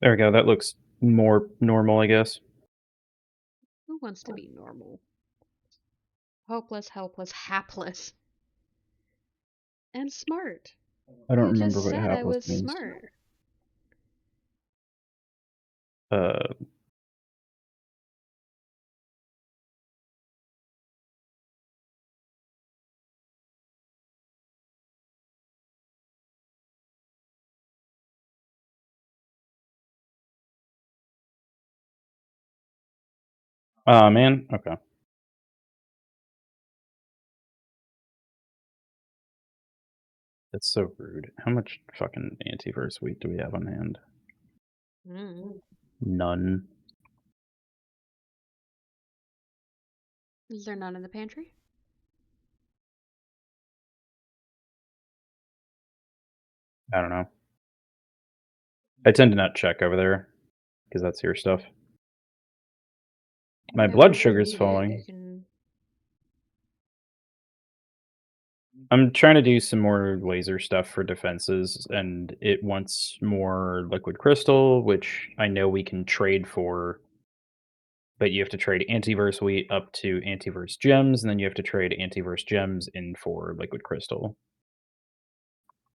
There we go. That looks more normal, I guess. Who wants to be normal? Hopeless, helpless, hapless, and smart. I don't You remember just what said I hapless was means. smart. Uh, man. Okay. That's so rude. How much fucking antiverse wheat do we have on hand? Mm. None. Is there none in the pantry? I don't know. I tend to not check over there because that's your stuff. My Yeah, blood but if you sugar's need it, you falling. can. I'm trying to do some more laser stuff for defenses, and it wants more liquid crystal, which I know we can trade for but you have to trade antiverse wheat up to antiverse gems, and then you have to trade antiverse gems in for liquid crystal.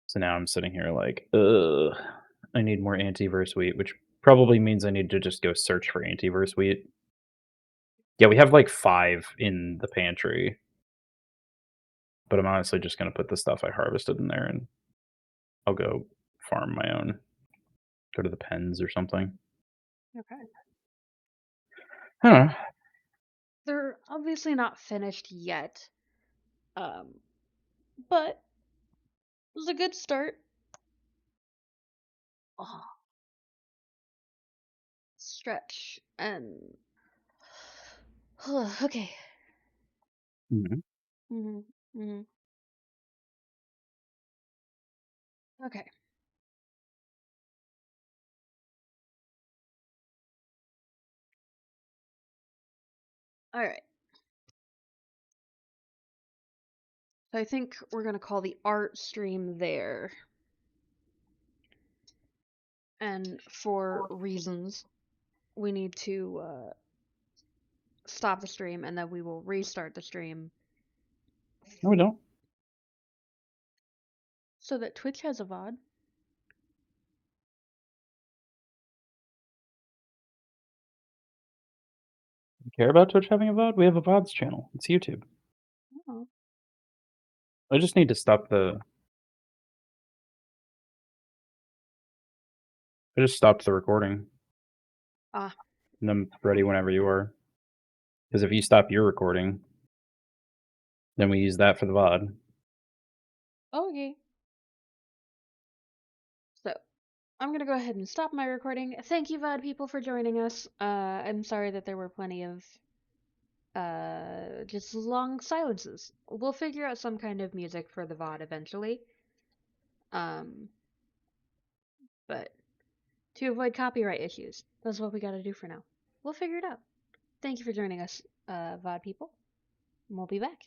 So now I'm sitting here like, ugh, I need more antiverse wheat, which probably means I need to just go search for antiverse wheat. Yeah, we have like 5 in the pantry, but I'm honestly just gonna put the stuff I harvested in there, and I'll go farm my own. Go to the pens or something. Okay. I don't know. They're obviously not finished yet. But it was a good start. Oh, stretch and okay. Mhm. Mhm. Mhm. Okay. All right. So I think we're gonna call the art stream there. And for reasons, we need to stop the stream, and then we will restart the stream No, we don't. so that Twitch has a VOD. You care about Twitch having a VOD? We have a VODs channel. It's YouTube. Oh. I just need to stop the. I just stopped the recording, Ah. and I'm ready whenever you are. Because if you stop your recording, then we use that for the VOD. Okay. So I'm gonna go ahead and stop my recording. Thank you, VOD people, for joining us. I'm sorry that there were plenty of just long silences. We'll figure out some kind of music for the VOD eventually. Um, but to avoid copyright issues, that's what we gotta do for now. We'll figure it out. Thank you for joining us, VOD people. We'll be back.